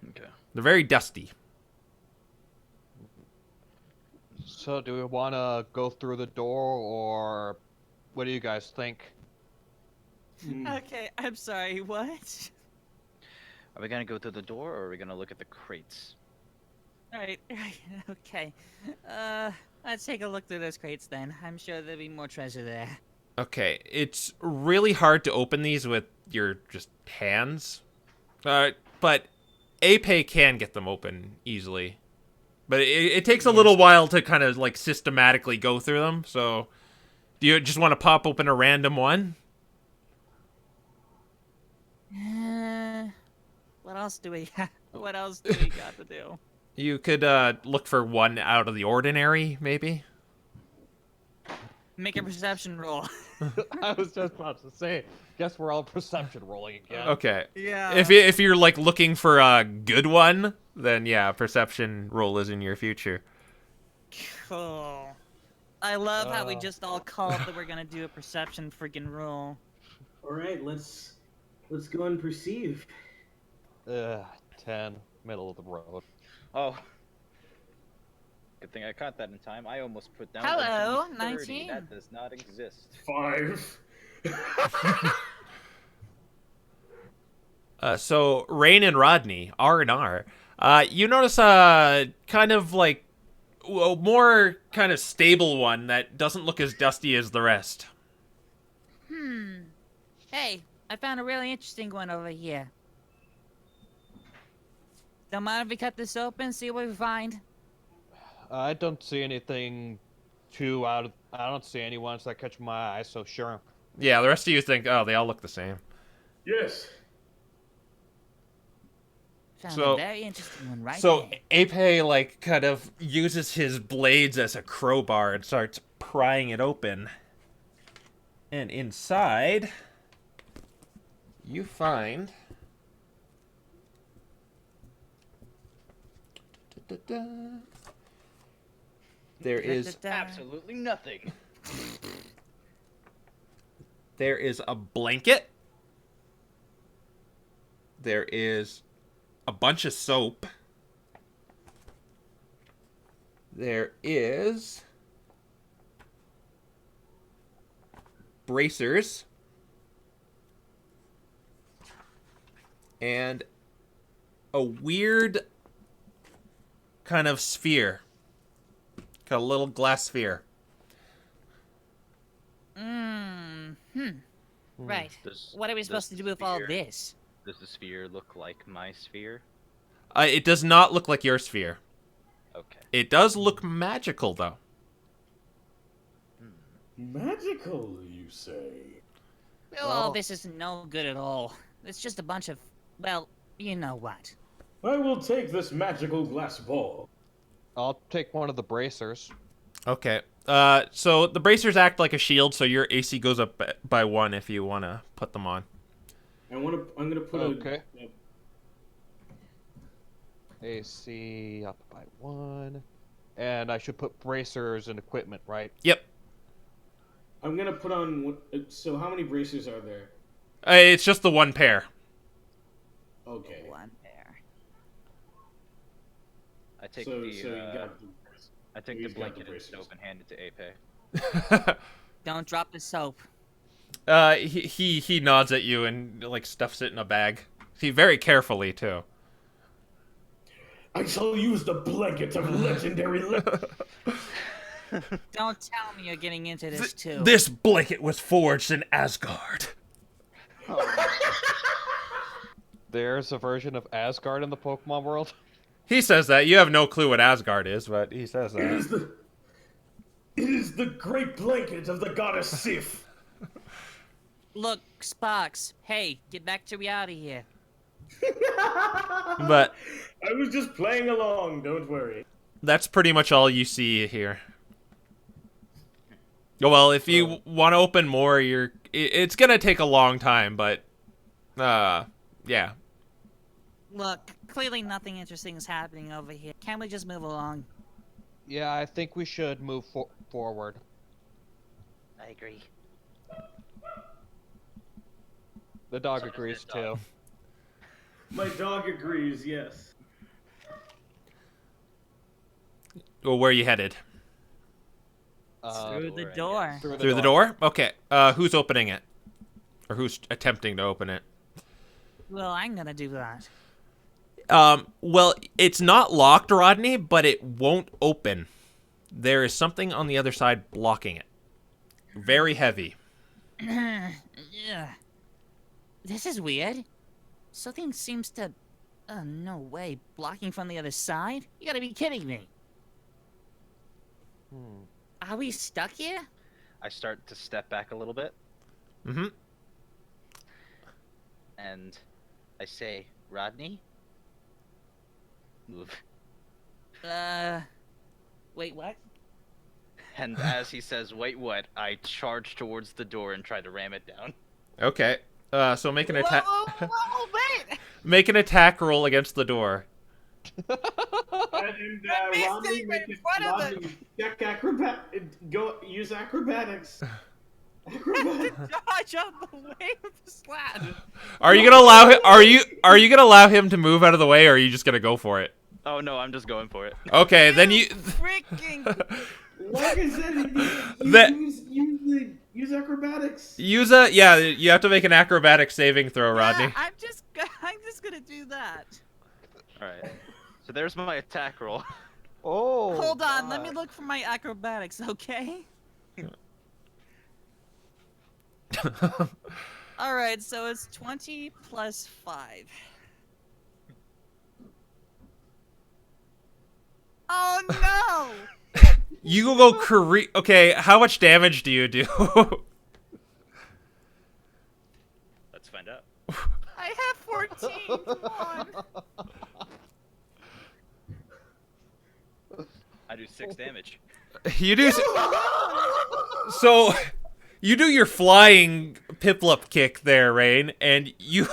Okay. They're very dusty. So do we want to go through the door, or what do you guys think? Okay, I'm sorry, what? Are we gonna go through the door, or are we gonna look at the crates? Alright, okay. Let's take a look through those crates then. I'm sure there'll be more treasure there. Okay, it's really hard to open these with your just hands. But Ape can get them open easily. But it takes a little while to kind of like systematically go through them, so do you just want to pop open a random one? What else do we what else do we got to do? You could look for one out of the ordinary, maybe. Make a perception roll. I was just about to say, guess we're all perception rolling again. Okay. Yeah. If you're like looking for a good one, then yeah, perception roll is in your future. Cool. I love how we just all called that we're gonna do a perception freaking roll. All right, let's go and perceive. 10, middle of the road. Oh, good thing I caught that in time. I almost put down Hello, a 30. 19. That does not exist. 5. So Rain and Rodney, R&R. You notice kind of like a more kind of stable one that doesn't look as dusty as the rest. Hey, I found a really interesting one over here. Don't mind if we cut this open, see what we find? I don't see anything too out of. I don't see any ones that catch my eye, so sure. Yeah, the rest of you think, oh, they all look the same. Yes. Found So- a very interesting one right So there. Ape like kind of uses his blades as a crowbar and starts prying it open. And inside, you find there is Absolutely nothing. there is a blanket. There is a bunch of soap. There is bracers and a weird kind of sphere. Got a little glass sphere. Right. Does- What are we does supposed to the do with all sphere- this? Does the sphere look like my sphere? It does not look like your sphere. Okay. It does look magical, though. Magical, you say? Well, all this is no good at all. It's just a bunch of, well, you know what. I will take this magical glass ball. I'll take one of the bracers. Okay. So the bracers act like a shield, so your AC goes up by 1 if you want to put them on. I'm gonna put Okay. a AC up by 1. And I should put bracers and equipment, right? Yep. I'm gonna put on. So how many bracers are there? It's just the one pair. Okay. One pair. I take So the you got. I take the he's got the blanket and bracers. soap and hand it to Ape. Don't drop the soap. He nods at you and like stuffs it in a bag. He very carefully too. I shall use the blanket of legendary. Don't tell me you're getting into this too. This blanket was forged in Asgard. There's a version of Asgard in the Pokemon world. He says that. You have no clue what Asgard is, but he says It is that. the great blanket of the goddess Sif. Look, Sparks. Hey, get back to reality here. But I was just playing along. Don't worry. that's pretty much all you see here. Well, if you want to open more, it's gonna take a long time, but yeah. Look, clearly nothing interesting is happening over here. Can't we just move along? Yeah, I think we should move forward. I agree. The dog So does agrees this dog. too. My dog agrees. Yes. Well, where are you headed? Through the door, I door. Through the door? Okay. Who's opening it? Or who's attempting to open it? Well, I'm gonna do that. Well, it's not locked, Rodney, but it won't open. There is something on the other side blocking it. Very heavy. Yeah. This is weird. Something seems to... Oh, no way. Blocking from the other side? You gotta be kidding me. Are we stuck here? I start to step back a little bit Mm-hmm. and I say, Rodney, move. Wait, what? And as he says, wait, what? I charge towards the door and try to ram it down. Okay. So make an attack. Whoa, wait! Make an attack roll against the door. And Rodney, right in front of Rodney, check acrobat. Go use acrobatics. Dodge out the way of the slat. Are you gonna allow him? Are you gonna allow him to move out of the way, or are you just gonna go for it? Oh no, I'm just going for it. Okay, then you. Freaking. Like I said, That- use acrobatics. Use a You have to make an acrobatic saving throw, Rodney. Yeah, I'm just gonna do that. All right. So there's my attack roll. Oh. Hold on, let me God. look for my acrobatics, okay? Alright, so it's 20 plus 5. Oh no! You go Okay, how much damage do you do? Let's find out. I have 14! Come on! I do 6 damage. You do. So, you do your flying Piplup kick there, Rain, and you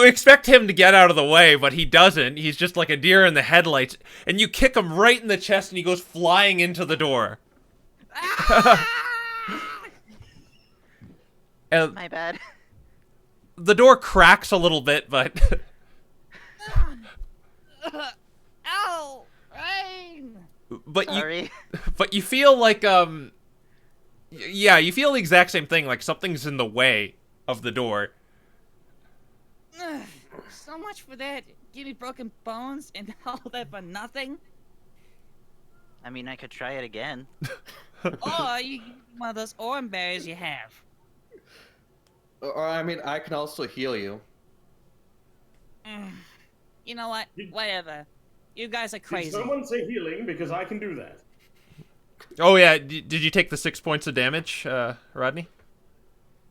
expect him to get out of the way, but he doesn't. He's just like a deer in the headlights, and you kick him right in the chest, and he goes flying into the door. And My bad. the door cracks a little bit, but Ow! Rain! but Sorry. you feel like yeah, you feel the exact same thing, like something's in the way of the door. So much for that. Give me broken bones and all that for nothing. I mean, I could try it again. Or you one of those orange berries you have. Or I mean, I can also heal you. You know what? Whatever. You guys are Did crazy. someone say healing? Because I can do that. Oh yeah, did you take the 6 points of damage, Rodney?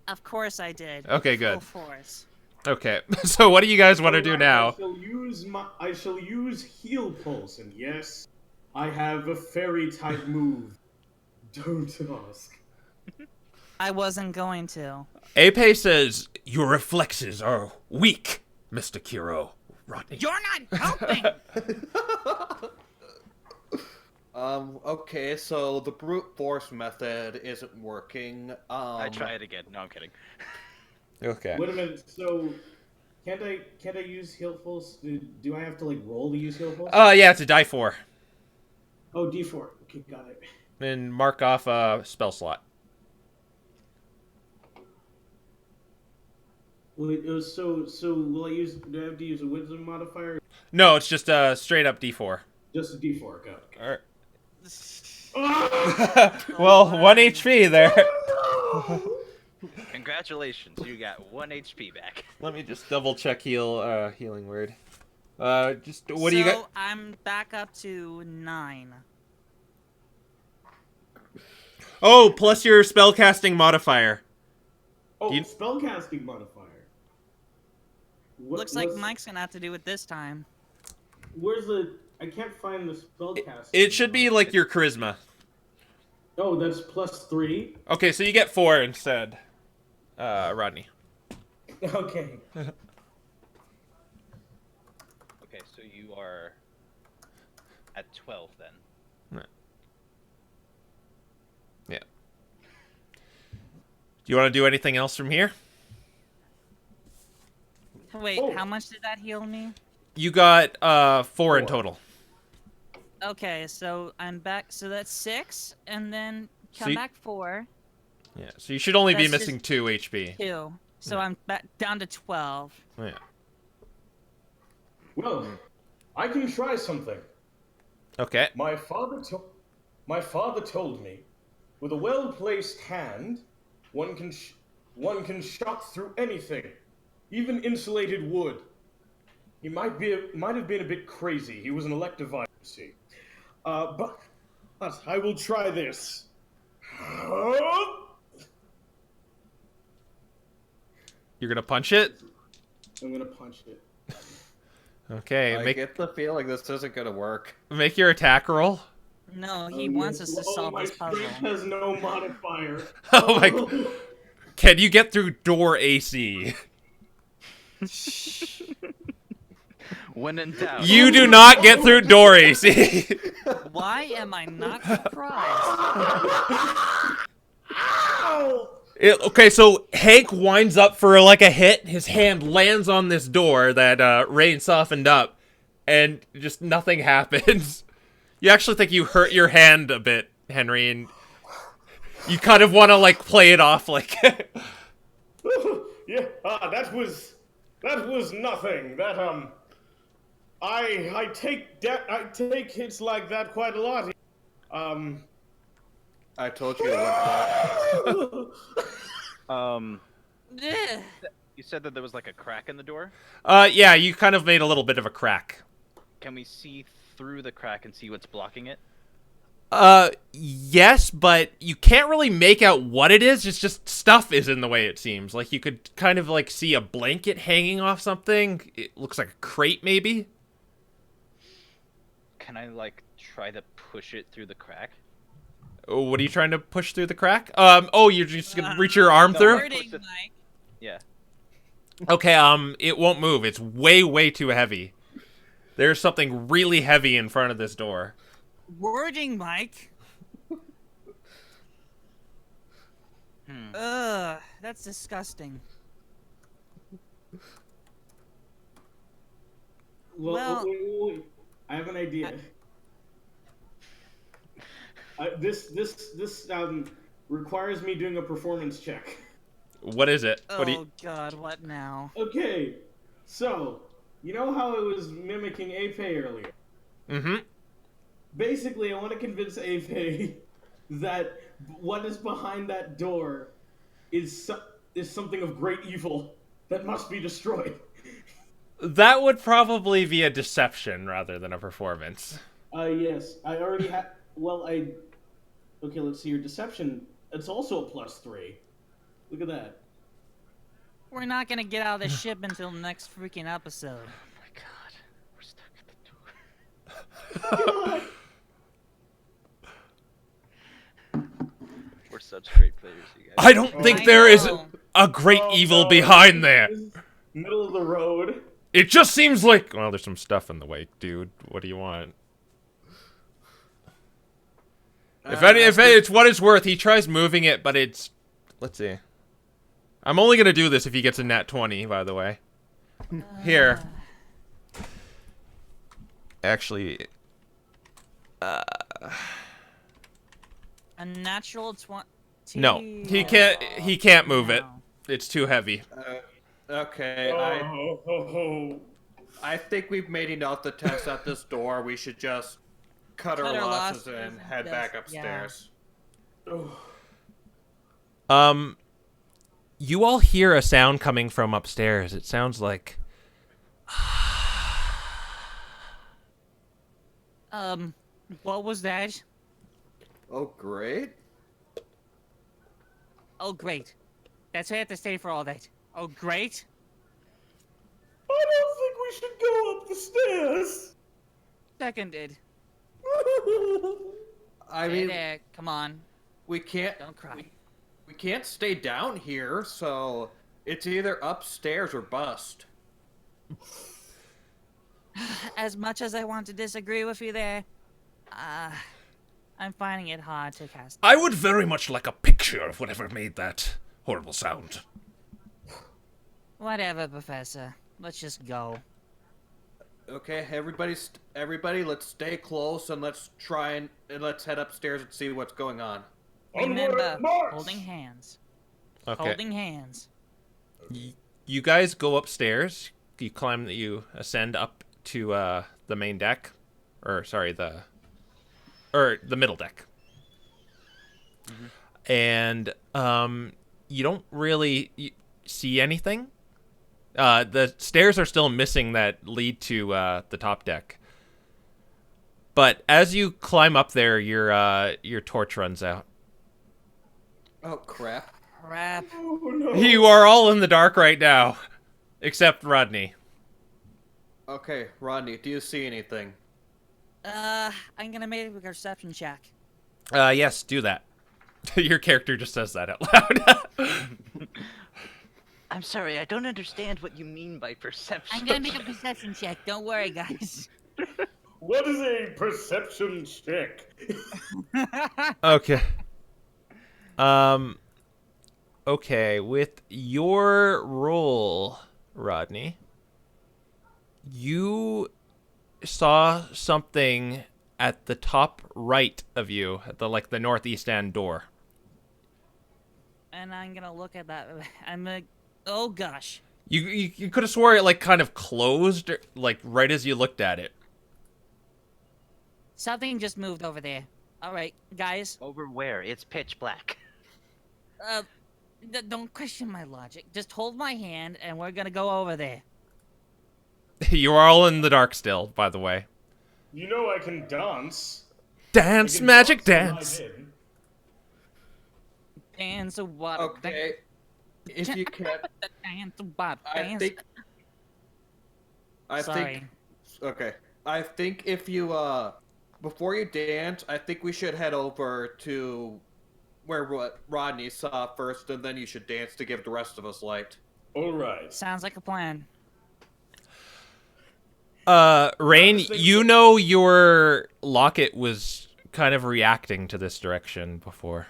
Of course I did. Okay, good. Full force. Okay, so what do you guys want to do Alright, now? I shall use heal pulse, and yes, I have a fairy type move. Don't ask. I wasn't going to. Ape says, your reflexes are weak, Mr. Kiro. Rodney. You're not helping! Okay, so the brute force method isn't working. I try it again. No, I'm kidding. Okay. Wait a minute. So, can't I use heal pulse? Do I have to like roll to use heal pulse? Yeah, it's a die 4. Oh, D4. Okay, got it. And mark off a spell slot. Wait, so will I use? Do I have to use a wisdom modifier? No, it's just a straight up D4. Just a D4. Got it. Alright. Ah! Well, 1 HP there. Congratulations, you got 1 HP back. Let me just double check healing word. Just what do you So got? I'm back up to 9. Oh, plus your spellcasting modifier. Oh, You- spellcasting modifier. Looks like Mike's gonna have to do it this time. Where's the? I can't find the spellcasting. It should be like your charisma. Oh, that's +3. Okay, so you get 4 instead, Rodney. Okay. Okay, so you are at 12 then. Yeah. Do you want to do anything else from here? Wait, Oh. how much did that heal me? You got 4 in total. Okay, so I'm back. So that's 6, and then come See- back 4, Yeah, so you should only be That's missing just- 2 HP. 2. So Yeah. I'm back down to 12. Yeah. Well, I can try something. Okay. My father told me, with a well-placed hand, one can shot through anything, even insulated wood. He might have been a bit crazy. He was an electivire, you see. But I will try this. You're gonna punch it? I'm gonna punch it. Okay, I get the feeling this isn't gonna work. make your attack roll. No, he wants us to solve my this puzzle. strength has no modifier. Oh my god. Can you get through door AC? When in doubt. You do not get through door AC. Why am I not surprised? Ow! Okay, so Hank winds up for like a hit. His hand lands on this door that Rain softened up, and just nothing happens. You actually think you hurt your hand a bit, Henry, and you kind of want to like play it off like. Yeah, that was nothing. That I take hits like that quite a lot. I told you it wouldn't work. Ugh. You said that there was like a crack in the door. Yeah, you kind of made a little bit of a crack. Can we see through the crack and see what's blocking it? Yes, but you can't really make out what it is. It's just stuff is in the way, it seems. Like, you could kind of, like, see a blanket hanging off something. It looks like a crate, maybe? Can I like try to push it through the crack? Oh, what are you trying to push through the crack? Oh, you're just gonna reach your arm No, through? Hurting, Mike. Yeah. Okay, it won't move. It's way, way too heavy. There's something really heavy in front of this door. Wording, Mike. Ugh, that's disgusting. Well, wait. I have an idea. This requires me doing a performance check. What is it? Oh What do you... God, what now? Okay, so you know how it was mimicking Ape earlier? Mm-hmm. Basically, I want to convince Ape that what is behind that door is something of great evil that must be destroyed. That would probably be a deception rather than a performance. Yes, I already had. Well, Okay, let's see your deception. It's also a +3. Look at that. We're not gonna get out of this ship until the next freaking episode. Oh my god, we're stuck at the door. We're such great players, you guys. I don't think I there is know. a great Oh, evil no. behind there. This is middle of the road. It just seems like... Well, there's some stuff in the way, dude. What do you want? If it's what it's worth, he tries moving it, but it's... Let's see. I'm only gonna do this if he gets a nat 20, by the way. Here. Actually... A natural 20. No. He can't move it. It's too heavy. Okay, I think we've made enough the test at this door. We should just cut our losses and head back upstairs. You all hear a sound coming from upstairs. It sounds like... What was that? Oh, great. Oh, great. That's why I have to stay for all that. Oh, great. I don't think we should go up the stairs. Seconded. I Stay mean, there. Come on. we can't. Don't cry. We can't stay down here, so it's either upstairs or bust. As much as I want to disagree with you there, I'm finding it hard to cast. I would very much like a picture of whatever made that horrible sound. Whatever, Professor. Let's just go. Okay, everybody, let's stay close and let's try and let's head upstairs and see what's going on. Remember, march! holding hands. Okay. Holding hands. You guys go upstairs. You ascend up to the main deck, or sorry, the middle deck. Mm-hmm. And you don't really see anything. The stairs are still missing that lead to the top deck. But as you climb up there, your torch runs out. Oh crap! Crap. Oh, no. You are all in the dark right now, except Rodney. Okay, Rodney, do you see anything? I'm gonna make a perception check. Yes, do that. Your character just says that out loud. I'm sorry, I don't understand what you mean by perception. I'm gonna make a perception check. Don't worry, guys. What is a perception check? Okay. Okay, with your roll, Rodney, you saw something at the top right of you, at the northeast end door. And I'm gonna look at that. I'm like, oh gosh. You could have swore it kind of closed right as you looked at it. Something just moved over there. All right, guys. Over where? It's pitch black. Don't question my logic. Just hold my hand, and we're gonna go over there. You're all in the dark still, by the way. You know I can dance. Dance, magic dance. Dance a what? Okay. If you can, Dance a what? I Dance. think. I Sorry. think. Okay. I think if you before you dance, I think we should head over to where what Rodney saw first, and then you should dance to give the rest of us light. All right. Sounds like a plan. Rain, you know your locket was kind of reacting to this direction before.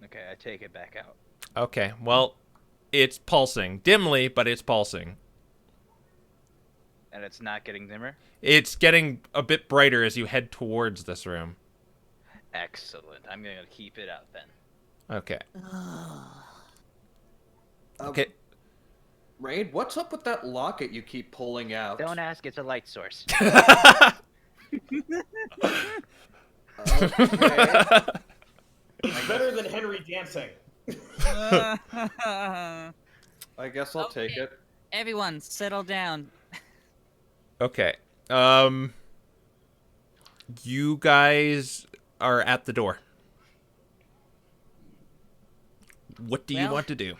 Okay, I take it back out. Okay, well, it's pulsing. Dimly, but it's pulsing. And it's not getting dimmer? It's getting a bit brighter as you head towards this room. Excellent. I'm gonna keep it out then. Okay. Okay. Rain, what's up with that locket you keep pulling out? Don't ask, it's a light source. Okay. Better than Henry dancing. I guess I'll take it. Everyone, settle down. Okay. You guys are at the door. What do you Well- want to do?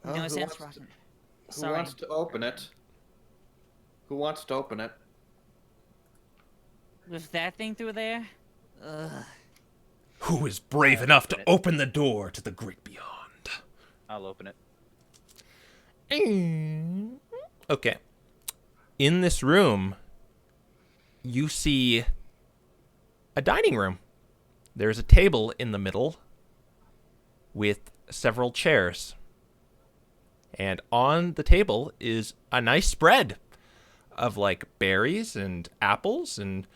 Oh, No who sense wants to- rocking. Who Sorry. wants to open it? Who wants to open it? With that thing through there? Ugh. Who is brave enough to open the door to the great beyond? I'll open it. Okay. In this room, you see a dining room. There's a table in the middle with several chairs. And on the table is a nice spread of berries and apples and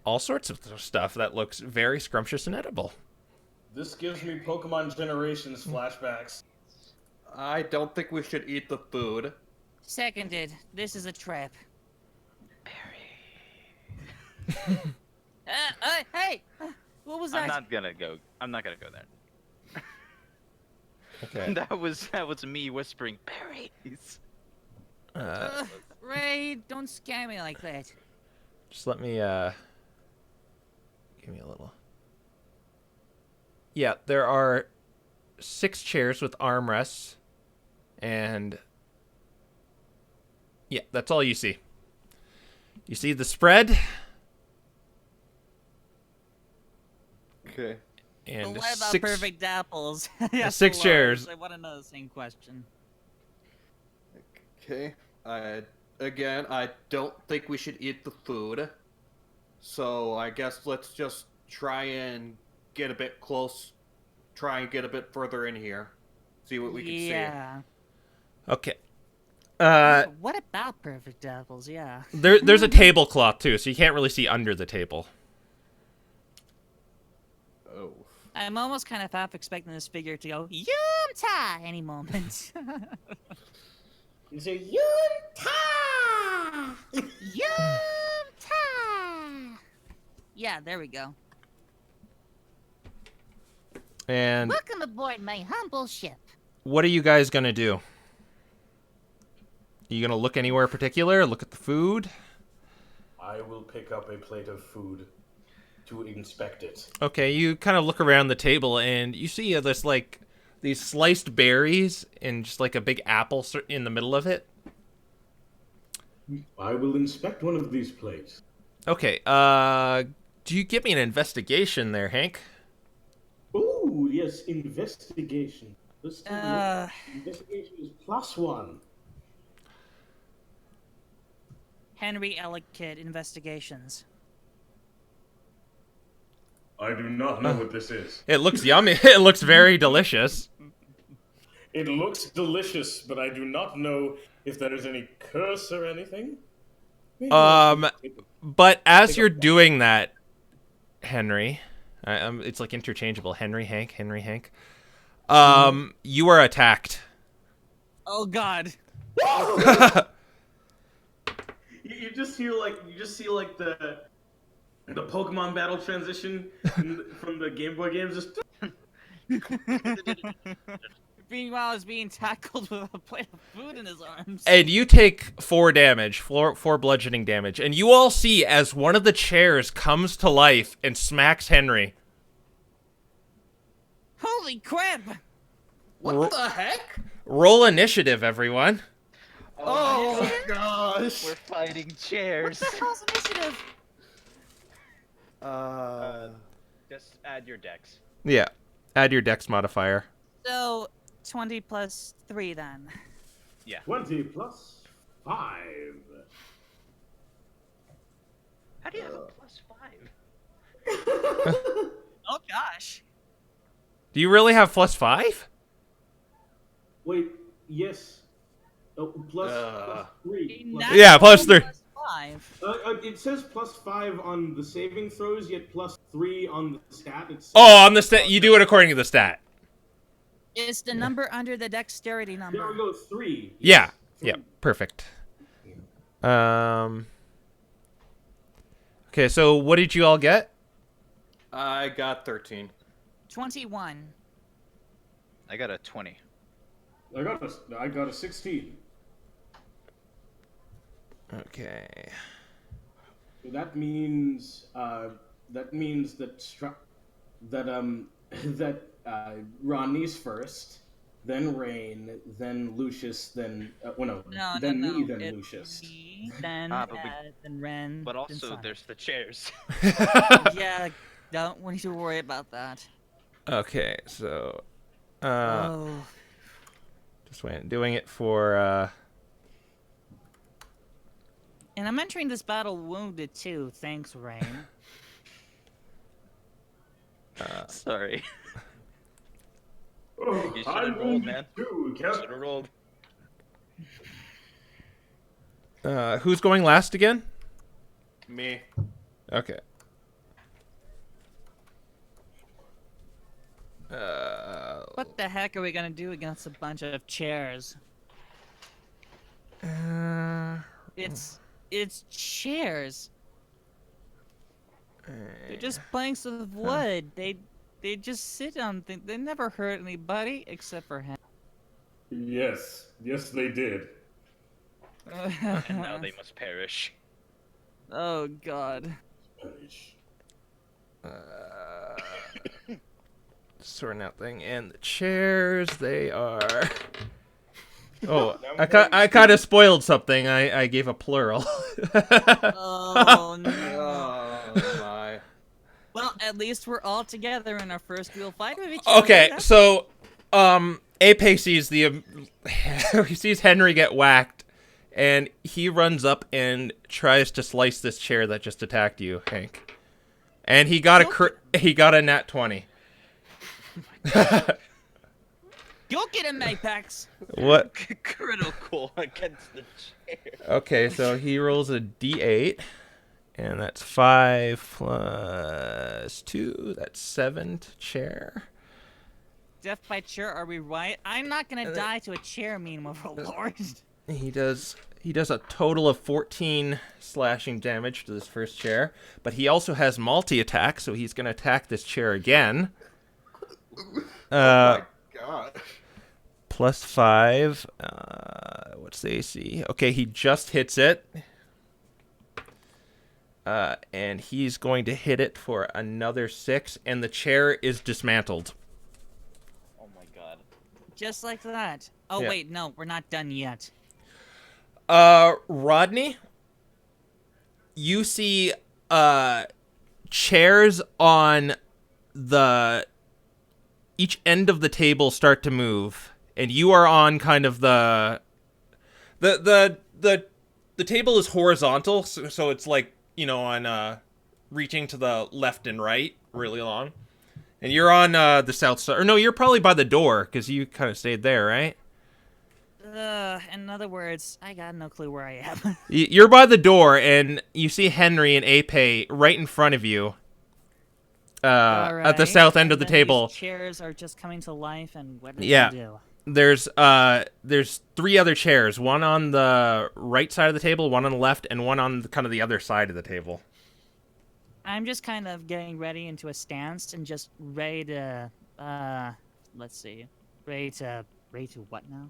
all sorts of stuff that looks very scrumptious and edible. This gives me Pokemon Generations flashbacks. I don't think we should eat the food. Seconded. This is a trap. Hey! What was that? I'm not gonna go there. Okay. That was me whispering berries. Ray, don't scare me like that. Just let me, give me a little. Yeah, there are 6 chairs with armrests, and yeah, that's all you see. You see the spread, Okay. But and what about 6 perfect apples? Yes, 6 Lord, chairs. I want to know the same question. Okay. Again, I don't think we should eat the food. So I guess let's just try and get a bit close. Try and get a bit further in here. See what we can see. Yeah. Okay. What about perfect apples? Yeah. There's a tablecloth too, so you can't really see under the table. Oh. I'm almost kind of half expecting this figure to go Yum-ta any moment. You say, Yum-ta! Yum-ta! Yeah, there we go. And Welcome aboard my humble ship. what are you guys gonna do? You gonna look anywhere particular? Look at the food? I will pick up a plate of food to inspect it. Okay, you kind of look around the table and you see these sliced berries and just a big apple in the middle of it. I will inspect one of these plates. Okay, do you give me an investigation there, Hank? Oh, yes, investigation. Let's take a look. Investigation is +1. Henry Ellicott investigations. I do not know what this is. It looks yummy. It looks very delicious. It looks delicious, but I do not know if there is any curse or anything. Maybe But as you're doing that, Henry, it's like interchangeable. Henry, Hank. You are attacked. Oh God. You just hear like the Pokemon battle transition from the Game Boy games. Just Meanwhile, is being tackled with a plate of food in his arms. And you take 4 damage, 4 bludgeoning damage, and you all see as one of the chairs comes to life and smacks Henry. Holy crap! What the heck? Roll initiative, everyone. Oh gosh. We're fighting chairs. What the hell's initiative? Just add your dex. Yeah. Add your dex modifier. So 20 plus 3 then. 20 plus 5. How do you have a plus 5? Oh gosh. Do you really have plus 5? Wait, yes. Oh, plus 3. Yeah, plus 3. Plus 5. It says plus 5 on the saving throws, yet plus 3 on the stat. Oh, on the stat. You do it according to the stat. It's the number under the dexterity number. There we go, 3. Yeah. Yes, 3. Yeah. Perfect. Okay, so what did you all get? I got 13. 21. I got a 20. I got a 16. Okay. That means that Ronnie's first, then Rain, then Lucius, then No, then no. me, then It's Lucius. me, then then Ren. But then also, Sonic. there's the chairs. Yeah, don't need to worry about that. Okay, so Oh. just doing it for And I'm entering this battle wounded too. Thanks, Rain. Sorry. Oh, You should I'm have rolled, man. too. Should have rolled. who's going last again? Me. Okay. What the heck are we gonna do against a bunch of chairs? It's chairs. They're just planks of wood. They just sit on things. They never hurt anybody except for him. Yes, they did. And now they must perish. Oh God. Sorting out thing and the chairs. They are. Oh, I kind of spoiled something. I gave a plural. Oh no. Oh my. Well, at least we're all together in our first real fight with each other. Okay, so Ape sees he sees Henry get whacked, and he runs up and tries to slice this chair that just attacked you, Hank. And he got a nat 20. Go get him, Apex. What? Critical against the chair. Okay, so he rolls a d8, and that's 5 plus 2. That's 7 to chair. Death by chair, are we right? I'm not gonna die to a chair meme overlord. He does a total of 14 slashing damage to this first chair, but he also has multi-attack, so he's going to attack this chair again. Oh my god. Plus 5. What's the AC? Okay, he just hits it. And he's going to hit it for another 6, and the chair is dismantled. Oh my god. Just like that. Oh Yeah. wait, no, we're not done yet. Rodney, you see chairs on each end of the table start to move, and you are on kind of the table is horizontal, so it's like, on reaching to the left and right, really long. And you're on the south side. Or no, you're probably by the door, because you kind of stayed there, right? In other words, I got no clue where I am. You're by the door, and you see Henry and Ape right in front of you. At the south end of the table. These chairs are just coming to life, and what do Yeah. they do? There's 3 other chairs. One on the right side of the table, one on the left, and one on kind of the other side of the table. I'm just kind of getting ready into a stance and just ready to, let's see. Ready to what now?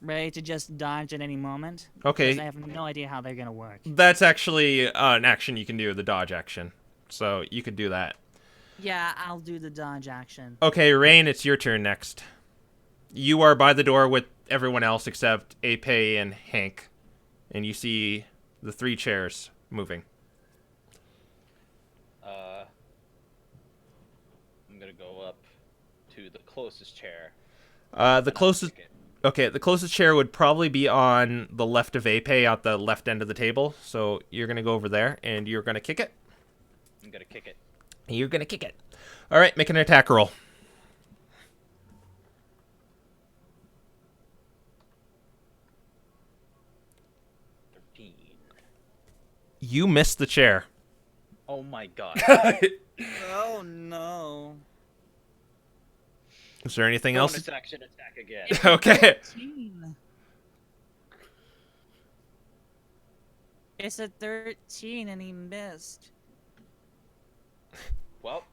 Ready to just dodge at any moment. Okay. Because I have no idea how they're gonna work. That's actually an action you can do, the dodge action. So you could do that. Yeah, I'll do the dodge action. Okay, Rain, it's your turn next. You are by the door with everyone else except Ape and Hank. And you see the 3 chairs moving. I'm gonna go up to the closest chair. The closest... Okay, the closest chair would probably be on the left of Ape at the left end of the table. So you're going to go over there, and you're going to kick it. I'm gonna kick it. You're going to kick it. All right, make an attack roll. 13. You missed the chair. Oh my god. Oh no. Is there anything else? Bonus action attack again. Okay. It's a 13 and he missed. Well,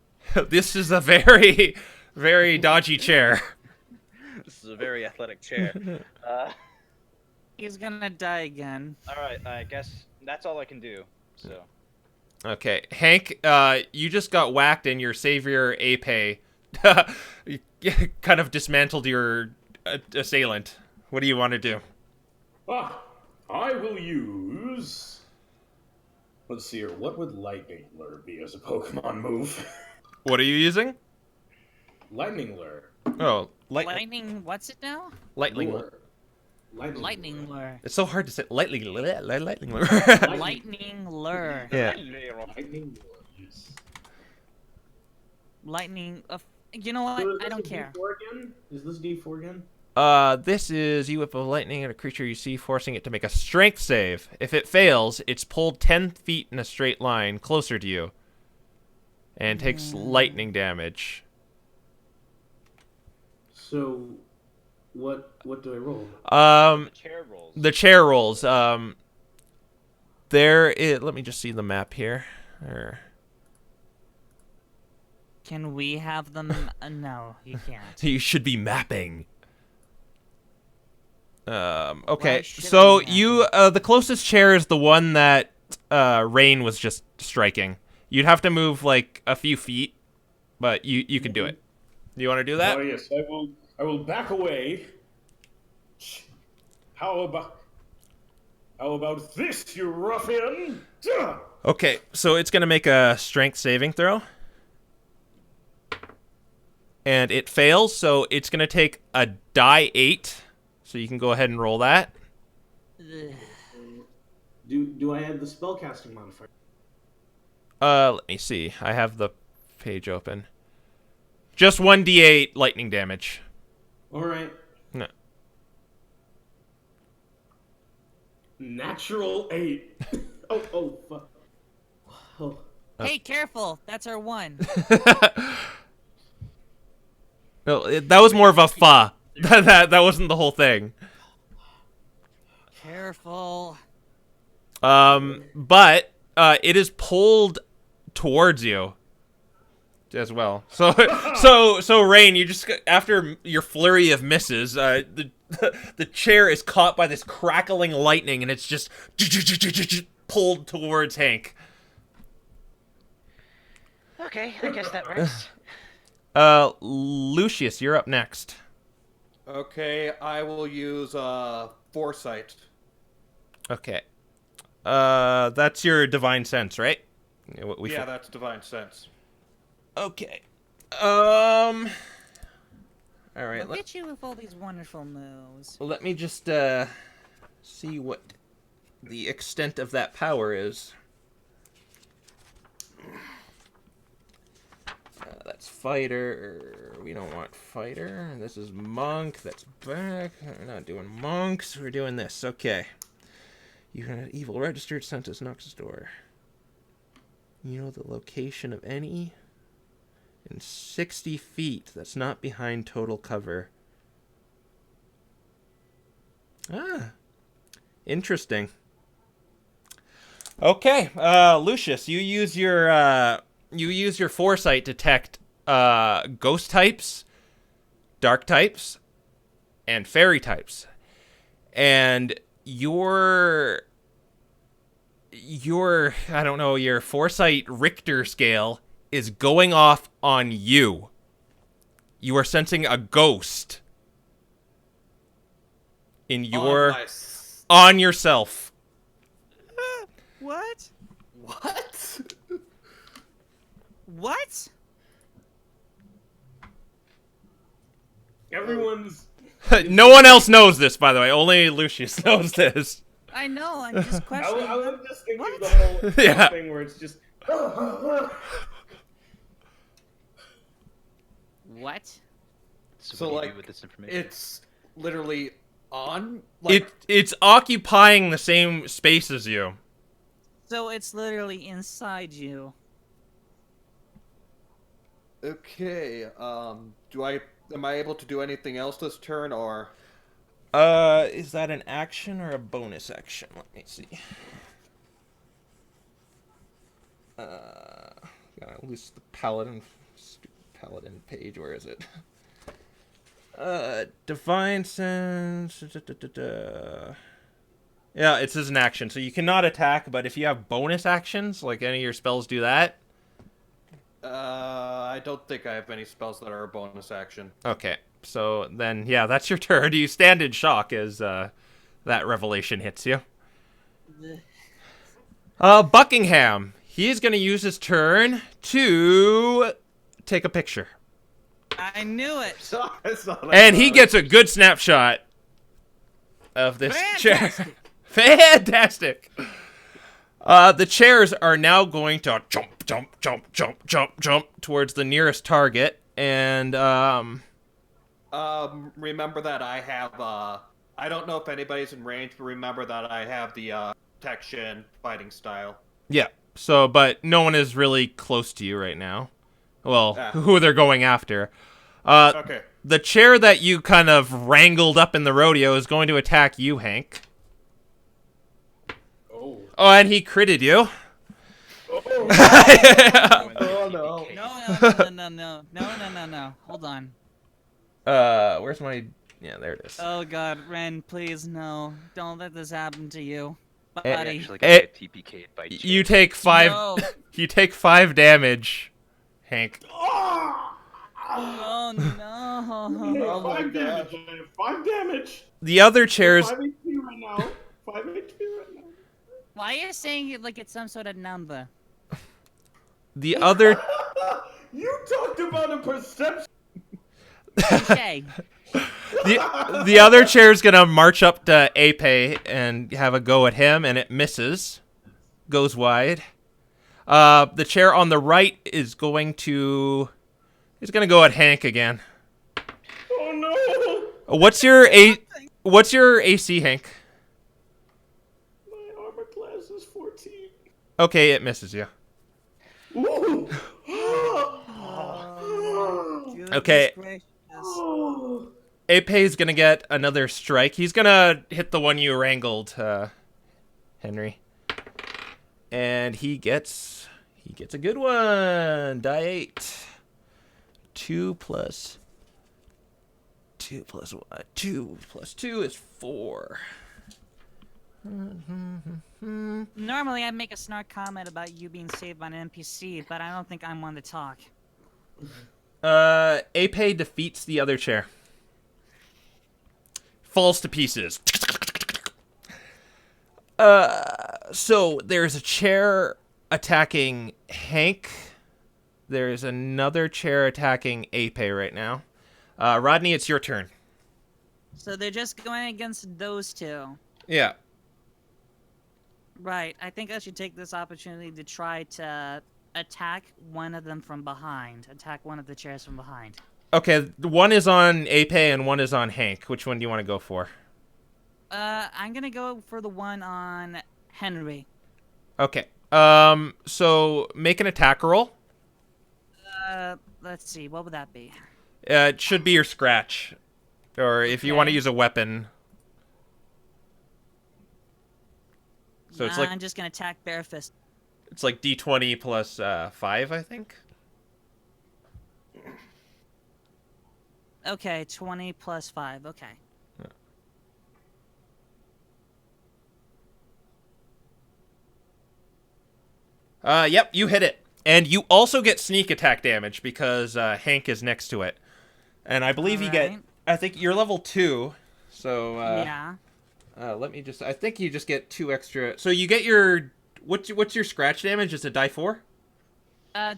This is a very, very dodgy chair. this is a very athletic chair. He's gonna die again. Alright, I guess that's all I can do. So, Okay, Hank, you just got whacked and your savior, Ape, kind of dismantled your assailant. What do you want to do? I will use... Let's see here. What would Lightning Lure be as a Pokemon move? What are you using? Lightning Lure. Oh, Lightning, what's it now? lightning. Lure. Lightning lure. It's so hard to say. Lightning lure. Lightning lure. Yeah. Lightning Lure, yes. Lightning. You know what? So I don't care. D4 again? Is this D4 again? This is you whip of lightning at a creature you see, forcing it to make a strength save. If it fails, it's pulled 10 feet in a straight line closer to you, and takes lightning damage. So, what do I roll? the chair rolls. The chair rolls. Let me just see the map here. Can we have them? No, you can't. You should be mapping. Okay, Why should so we map you, the closest chair is the one that Rain was just striking. You'd have to move like a few feet, but you can do it. Do you want to do that? Oh yes, I will back away. How about this, you ruffian? Okay, so it's gonna make a strength saving throw. And it fails, so it's gonna take a die 8. So you can go ahead and roll that. Do I have the spellcasting modifier? Let me see. I have the page open. Just 1d8 lightning damage. All right. No. Natural 8. oh, fuck. Oh. Hey, careful! That's our one. No, that was more of a fa. that wasn't the whole thing. Careful. But it is pulled towards you as well. So Rain, you just after your flurry of misses, the chair is caught by this crackling lightning, and it's just pulled towards Hank. Okay, I guess that works. Lucius, you're up next. Okay, I will use foresight. Okay. That's your divine sense, right? Yeah, that's divine sense. Okay. All right. Look at you with all these wonderful moves. Let me just see what the extent of that power is. That's fighter. We don't want fighter. This is monk. That's back. We're not doing monks. We're doing this. Okay. You have evil registered sent as Nox's door. You know the location of any in 60 feet. That's not behind total cover. Ah. Interesting. Okay, Lucius, you use your foresight to detect ghost types, dark types, and fairy types, and your I don't know, your foresight Richter scale is going off on you. You are sensing a ghost in your on yourself. What? What? What? Everyone's. No one else knows this, by the way. Only Lucius knows this. I know. I'm just I questioning. was just thinking What? the whole Yeah. thing where it's just. What? So, what do you do with this information? It's literally on. It's occupying the same space as you. So it's literally inside you. Okay. Am I able to do anything else this turn, or? Is that an action or a bonus action? Let me see. Gotta lose the paladin. Stupid paladin page. Where is it? Divine sense. Yeah, it says an action, so you cannot attack. But if you have bonus actions, like any of your spells do that. I don't think I have any spells that are a bonus action. Okay, so then yeah, that's your turn. You stand in shock as that revelation hits you. Buckingham. He's gonna use his turn to take a picture. I knew it. And he gets a good snapshot of this chair. Fantastic. The chairs are now going to jump towards the nearest target, and remember that I have I don't know if anybody's in range, but remember that I have the protection fighting style. yeah. So, but no one is really close to you right now. Well, who they're going after. Okay. The chair that you kind of wrangled up in the rodeo is going to attack you, Hank. Oh. Oh, and he critted you. Oh no. No. Hold on. Where's my... Yeah, there it is. Oh God, Ren, please no. Don't let this happen to you, I buddy. actually got TPK'd by You take 5... No. You take 5 damage, Hank. Oh no. Oh my 5 damage. I have 5 damage. The other chairs... 5 HP right now. 5 HP right now. Why are you saying it like it's some sort of number? The other... You talked about a perception. Okay. the other chair's gonna march up to Ape and have a go at him, and it misses. Goes wide. The chair on the right is going to... He's gonna go at Hank again. Oh no! What's your AC, Hank? My armor class is 14. Okay, it misses you. Ooh. Okay. Gracious. Ape is gonna get another strike. He's gonna hit the one you wrangled, Henry. And he gets a good one. Die 8. 2 plus 1. 2 plus 2 is 4. Normally I'd make a snark comment about you being saved by an NPC, but I don't think I'm one to talk. Ape defeats the other chair. Falls to pieces. So there's a chair attacking Hank. There's another chair attacking Ape right now. Rodney, it's your turn. So they're just going against those two. Yeah. Right. I think I should take this opportunity to try to attack one of them from behind. Attack one of the chairs from behind. Okay, one is on Ape and one is on Hank. Which one do you want to go for? I'm gonna go for the one on Henry. Okay. So make an attack roll. Let's see. What would that be? It should be your scratch, or if you want to Okay. use a weapon. So it's like I'm just gonna attack bare fist. it's like D20 plus 5, I think. Okay, 20 plus 5. Okay. Yep, you hit it, and you also get sneak attack damage because Hank is next to it, and I believe you get. Alright. I think you're level 2, so Yeah. let me just. I think you just get 2 extra. So you get your what's your scratch damage? Is it die 4?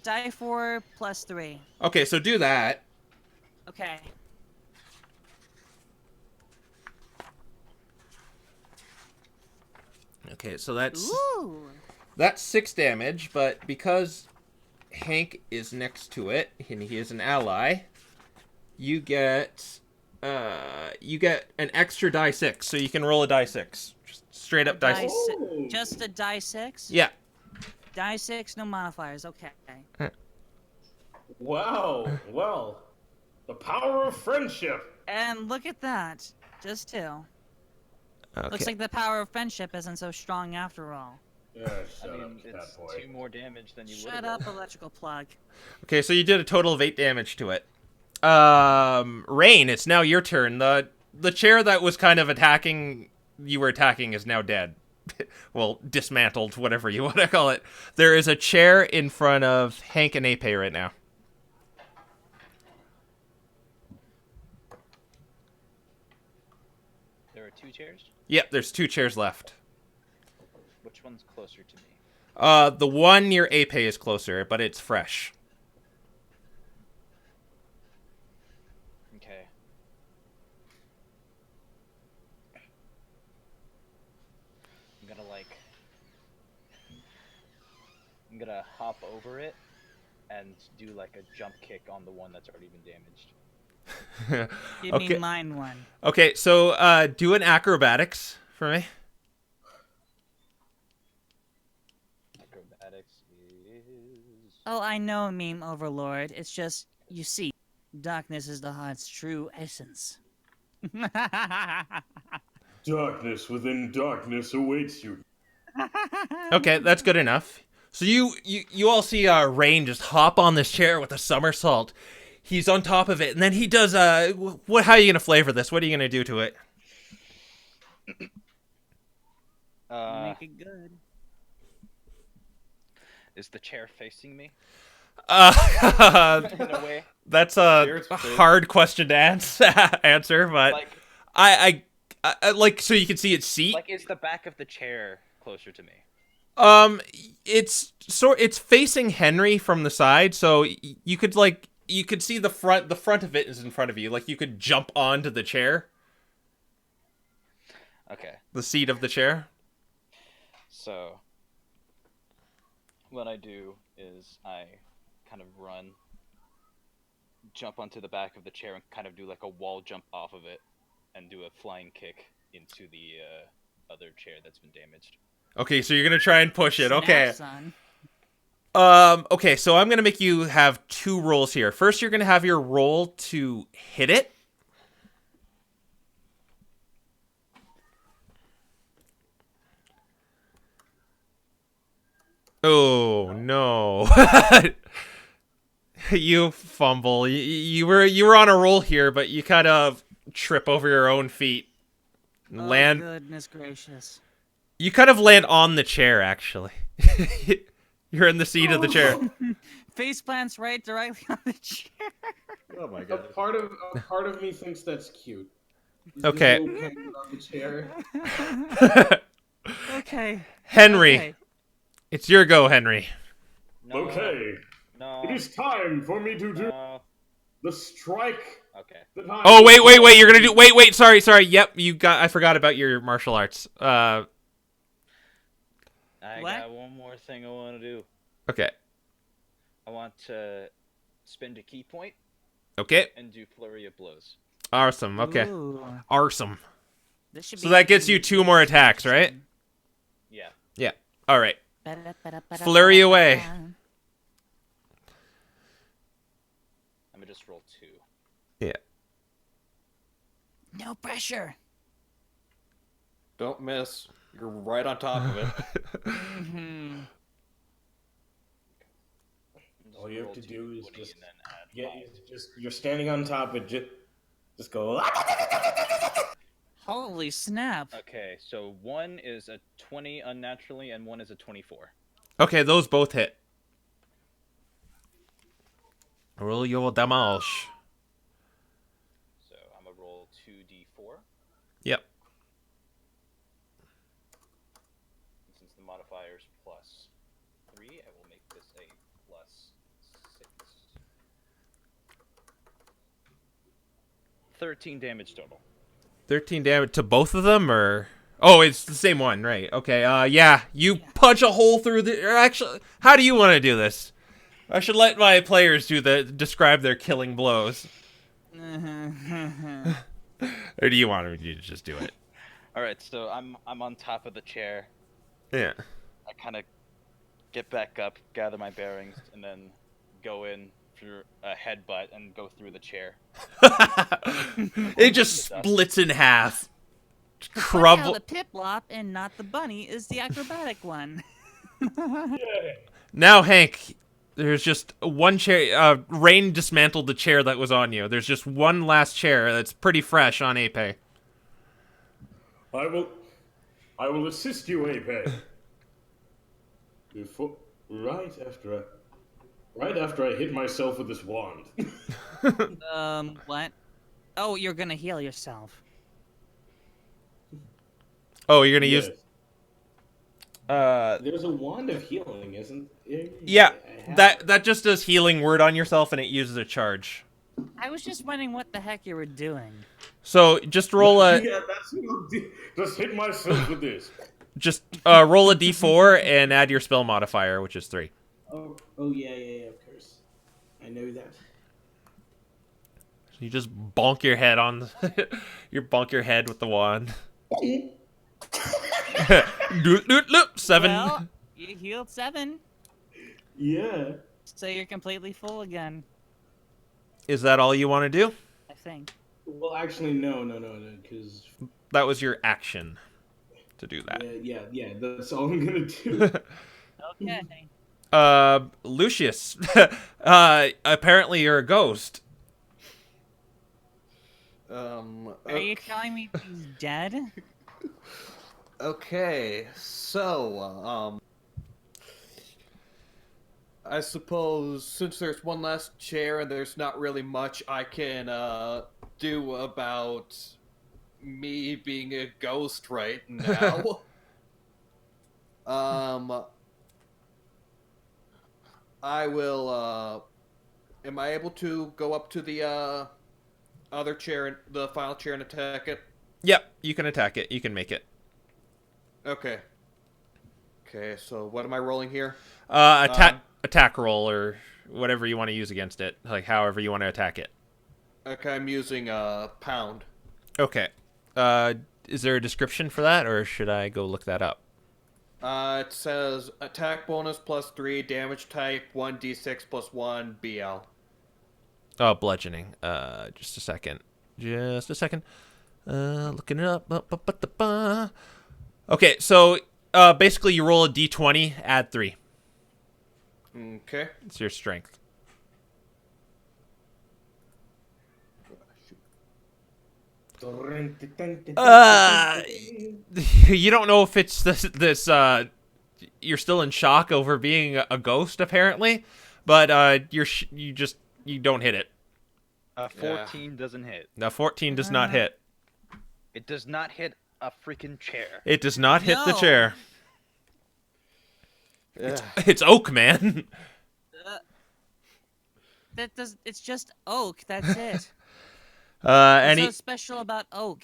Die 4 plus 3. Okay, so do that. Okay. Okay, so that's Ooh. 6 damage, but because Hank is next to it and he is an ally, you get an extra die 6, so you can roll a die 6. Just straight up die. Die si- Oh. Just a die 6? Yeah. Die 6, no modifiers. Okay. Wow. Well, the power of friendship. And look at that. Just 2. Okay. Looks like the power of friendship isn't so strong after all. Yeah, I shut mean, up, it's that boy. 2 more damage than you would. Shut up, electrical plug. Okay, so you did a total of 8 damage to it. Rain, it's now your turn. The chair that was kind of you were attacking is now dead. Well, dismantled, whatever you want to call it. There is a chair in front of Hank and Ape right now. There are 2 chairs. Yep, there's 2 chairs left. Which one's closer to me? The one near Ape is closer, but it's fresh. Okay. I'm gonna hop over it and do like a jump kick on the one that's already been damaged. Give Okay. me mine one. Okay, so do an acrobatics for me. Acrobatics is Oh, I know, meme overlord. It's just, you see, darkness is the heart's true essence. Darkness within darkness awaits you. Okay, that's good enough. So you all see Rain just hop on this chair with a somersault. He's on top of it, and then he does what? How are you gonna flavor this? What are you gonna do to it? Make it good. is the chair facing me Uh, in a way? that's a Chair's face. hard question to answer, but Like, I like so you can see its seat. like is the back of the chair closer to me? It's facing Henry from the side, so you could see the front of it is in front of you. Like you could jump onto the chair, Okay. the seat of the chair. So what I do is I kind of run, jump onto the back of the chair, and kind of do like a wall jump off of it, and do a flying kick into the other chair that's been damaged. Okay, so you're gonna try and push it. Snap, Okay. son. Okay, so I'm gonna make you have 2 rolls here. First, you're gonna have your roll to hit it. Oh no! You fumble. You were on a roll here, but you kind of trip over your own feet. Oh, Land. goodness gracious. You kind of land on the chair, actually. You're in the seat of the chair. Face plants right directly on the chair. Oh my A god. part of me thinks that's cute. Just Okay. a little penguin on the chair. Okay. Henry, Okay. it's your go, Henry. No. Okay, No. it is time for me to do No. the strike Okay. that I Oh wait, you're gonna do wait, sorry. Yep, I forgot about your martial arts. I What? got one more thing I want to do. Okay. I want to spend a key point Okay. and do flurry of blows. Awesome. Okay. Ooh, Awesome. this should So be that gets you 2 more attacks, right? Yeah. Yeah. All right. Ba-da-ba-da-ba-da-ba-da. Flurry away. I'm gonna just roll 2. Yeah. No pressure. Don't miss. You're right on top of it. Mm-hmm. All you have to do is just and then add get 5. you're standing on top of it. Just go. Holy snap. Okay, so 1 is a 20 unnaturally, and 1 is a 24. Okay, those both hit. Roll your damage. So I'm gonna roll 2d4. Yep. And since the modifier is plus 3, I will make this a plus 6. 13 damage total. 13 damage to both of them, or... Oh, it's the same one, right. Okay, yeah. You punch a hole through the... Or actually, how do you want to do this? I should let my players describe their killing blows. Or do you want me to just do it? Alright, so I'm on top of the chair. Yeah. I kind of get back up, gather my bearings, and then go in for a headbutt and go through the chair. It just splits in half. Now Crumble. the Piplup and not the bunny is the acrobatic one. Now, Hank, there's just one chair. Rain dismantled the chair that was on you. There's just one last chair that's pretty fresh on Ape. I will assist you, Ape. Right after I hit myself with this wand. What? Oh, you're gonna heal yourself. Oh, you're gonna Yes. use... There's a wand of healing, isn't there? Yeah, I have- that just does healing word on yourself, and it uses a charge. I was just wondering what the heck you were doing. So just roll a Yeah, that's what I'll do. Just hit myself with this. roll a d4 and add your spell modifier, which is 3. Oh yeah, of course. I know that. You just bonk your head on... you bonk your head with the wand. Doot, doot, doot. 7. Well, you healed 7, Yeah. so you're completely full again. Is that all you want to do? I think. Well, actually, no, because That was your action to do that. yeah, that's all I'm gonna do. Okay. Lucius. Apparently you're a ghost. Are you telling me he's dead? Okay, so, I suppose since there's one last chair and there's not really much I can, do about me being a ghost right now, I will, am I able to go up to the, other chair, the final chair, and attack it? Yep, you can attack it. You can make it. Okay. Okay, so what am I rolling here? Attack roll or whatever you want to use against it. Like however you want to attack it. Okay, I'm using pound. Okay. Is there a description for that, or should I go look that up? It says attack bonus +3, damage type 1d6 +1 BL. Oh, bludgeoning. Just a second. Looking it up. Okay, so basically you roll a d20, add 3. Okay. It's your strength. You don't know if it's this you're still in shock over being a ghost apparently, but you don't hit it. A 14 doesn't hit. Now 14 does not hit. It does not hit a freaking chair. It does not hit the No. chair. Yeah. It's oak, man. It's just oak. That's it. And What's so special about oak?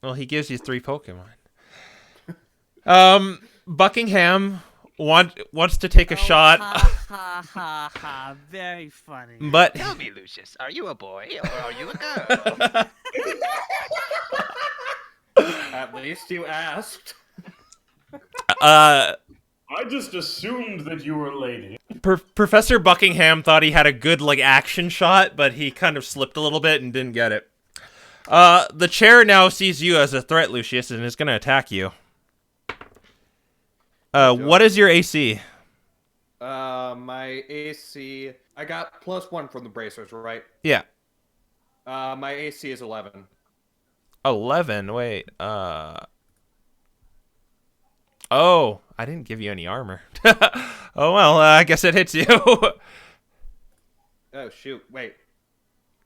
well, he gives you 3 Pokemon. Buckingham, wants to take a shot, Ha ha ha ha! Very funny. but Tell me, Lucius, are you a boy or are you a girl? At least you asked. uh, I just assumed that you were a lady. Professor Buckingham thought he had a good like action shot, but he kind of slipped a little bit and didn't get it. The chair now sees you as a threat, Lucius, and is going to attack you. What is your AC? My AC. I got +1 from the bracers, right? Yeah. My AC is 11. 11. Wait. Oh, I didn't give you any armor. Oh well, I guess it hits you. Oh shoot! Wait.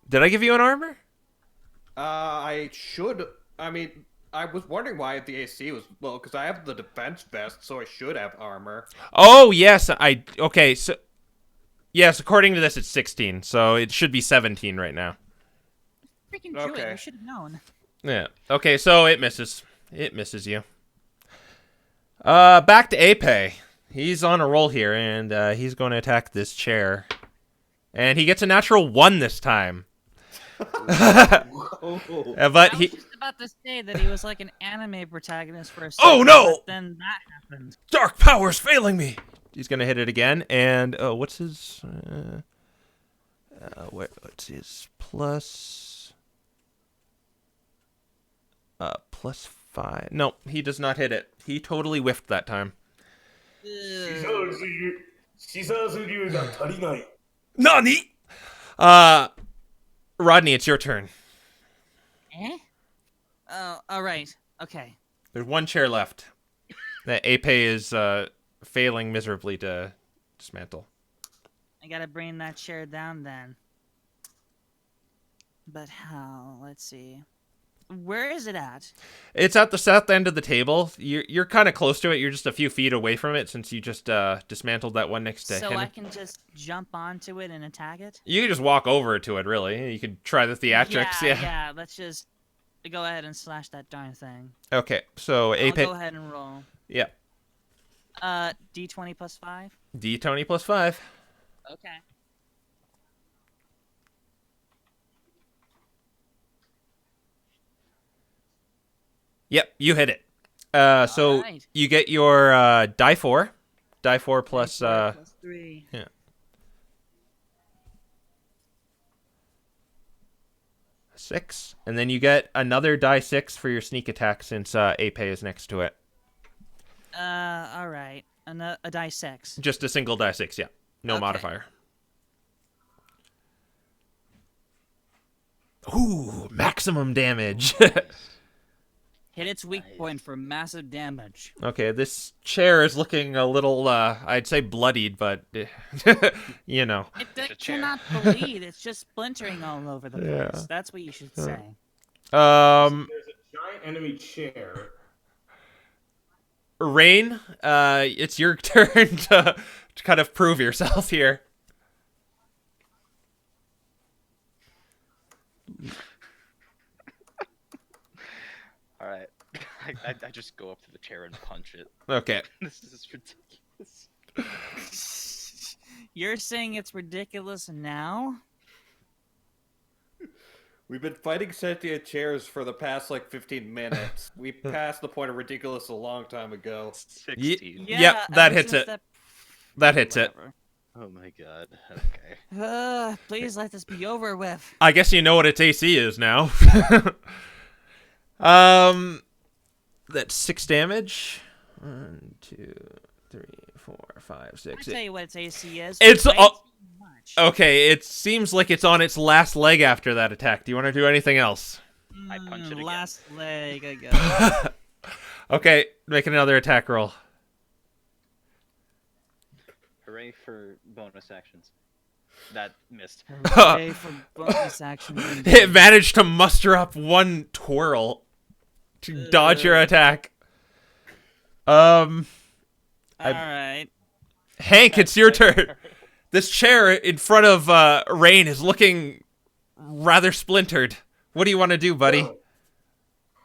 Did I give you an armor? I should. I mean, I was wondering why the AC was low because I have the defense vest, so I should have armor. Oh yes, okay. So yes, according to this, it's 16, so it should be 17 right now. Freaking Druid, Okay. you should have known. Yeah. Okay, so it misses. It misses you. Back to Ape. He's on a roll here, and he's going to attack this chair. And he gets a natural 1 this time. But I was just about to say that he was like an anime protagonist for a second. Oh, no! But then that happened. Dark power's failing me. He's going to hit it again, and what's his what's his plus +5? No, he does not hit it. He totally whiffed that time. Nani? Rodney, it's your turn. Eh? Oh, all right. Okay. There's one chair left. That Ape is failing miserably to dismantle. I gotta bring that chair down then. But how? Let's see. Where is it at? It's at the south end of the table. You're kind of close to it. You're just a few feet away from it since you just dismantled that one next to So Henry. I can just jump onto it and attack it? You can just walk over to it, really. You could try the theatrics. Yeah, let's just go ahead and slash that darn thing. Okay, so I'll Ape. go ahead and roll. Yeah. D20 plus 5. D20 plus 5. Okay. Yep, you hit it. So Alright. you get your die 4. Die 4 plus plus 3. yeah. Six, and then you get another die 6 for your sneak attack since Ape is next to it. All right. A die 6. Just a single die 6, yeah. No Okay. modifier. Ooh, maximum damage. Hit its weak point for massive damage. Okay, this chair is looking a little, I'd say bloodied, but, you know. It cannot bleed. It's just splintering all over the place. Yeah. That's what you should say. There's a giant enemy chair. Rain, it's your turn to kind of prove yourself here. All right. I just go up to the chair and punch it. Okay. This is ridiculous. You're saying it's ridiculous now? We've been fighting sentient chairs for the past 15 minutes. We passed the point of ridiculous a long time ago. 16. Yep, that hits since it. That hits it. Whatever. Oh my god. Okay. Please let this be over with. I guess you know what its AC is now. That's 6 damage. 1, 2, 3, 4, 5, 6. I'll tell you what its AC is. It's way all- too much. Okay, it seems like it's on its last leg after that attack. Do you want to do anything else? I punch it again. Last leg, I guess. Okay, make another attack roll. Hooray for bonus actions. That missed. Hooray for bonus action. It managed to muster up one twirl to dodge your attack. All right. Hank, it's your turn. This chair in front of Rain is looking rather splintered. What do you want to do, buddy?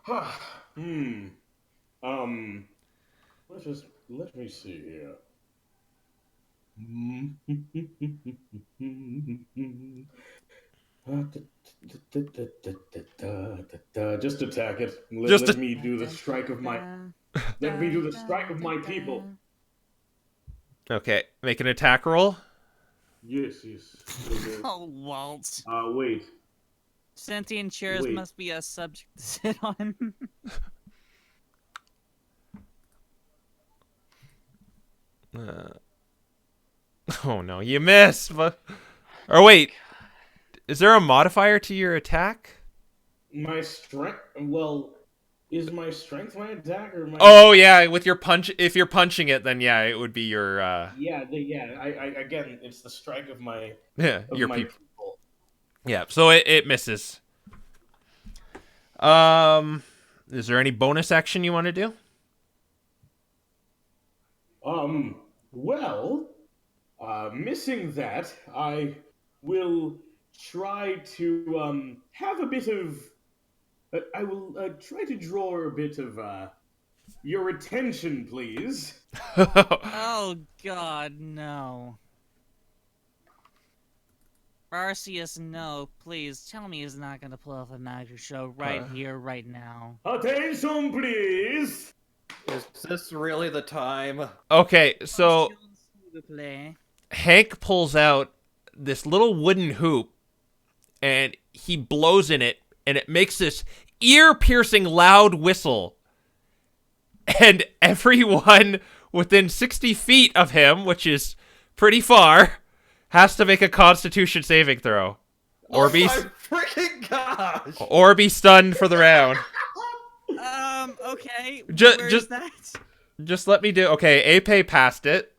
Let me see here. Just attack it. Just Let a me do the strike of my. Let me do the strike of my people. okay. Make an attack roll. Yes, yes. Oh, Walt. Wait. Sentient chairs Wait. must be a subject to sit on. Oh no, you miss. Or wait, is there a modifier to your attack? My strength. Well, is my strength my attack or my? Oh yeah, with your punch. If you're punching it, then yeah, it would be your Yeah, I again, it's the strike of my yeah of your my people. people. Yeah, so it misses. Is there any bonus action you want to do? Well, missing that, I will try to have a bit of. I will try to draw a bit of your attention, please. Oh, God, no. Arceus, no, please. Tell me he's not gonna pull off a magic show right here, right now. Attention, please. Is this really the time? Okay, so S'il vous plaît. Hank pulls out this little wooden hoop and he blows in it and it makes this ear-piercing loud whistle. And everyone within 60 feet of him, which is pretty far, has to make a Constitution saving throw. Or be Oh my freaking gosh! or be stunned for the round. Okay. Just that? Just let me do. Okay, Ape passed it.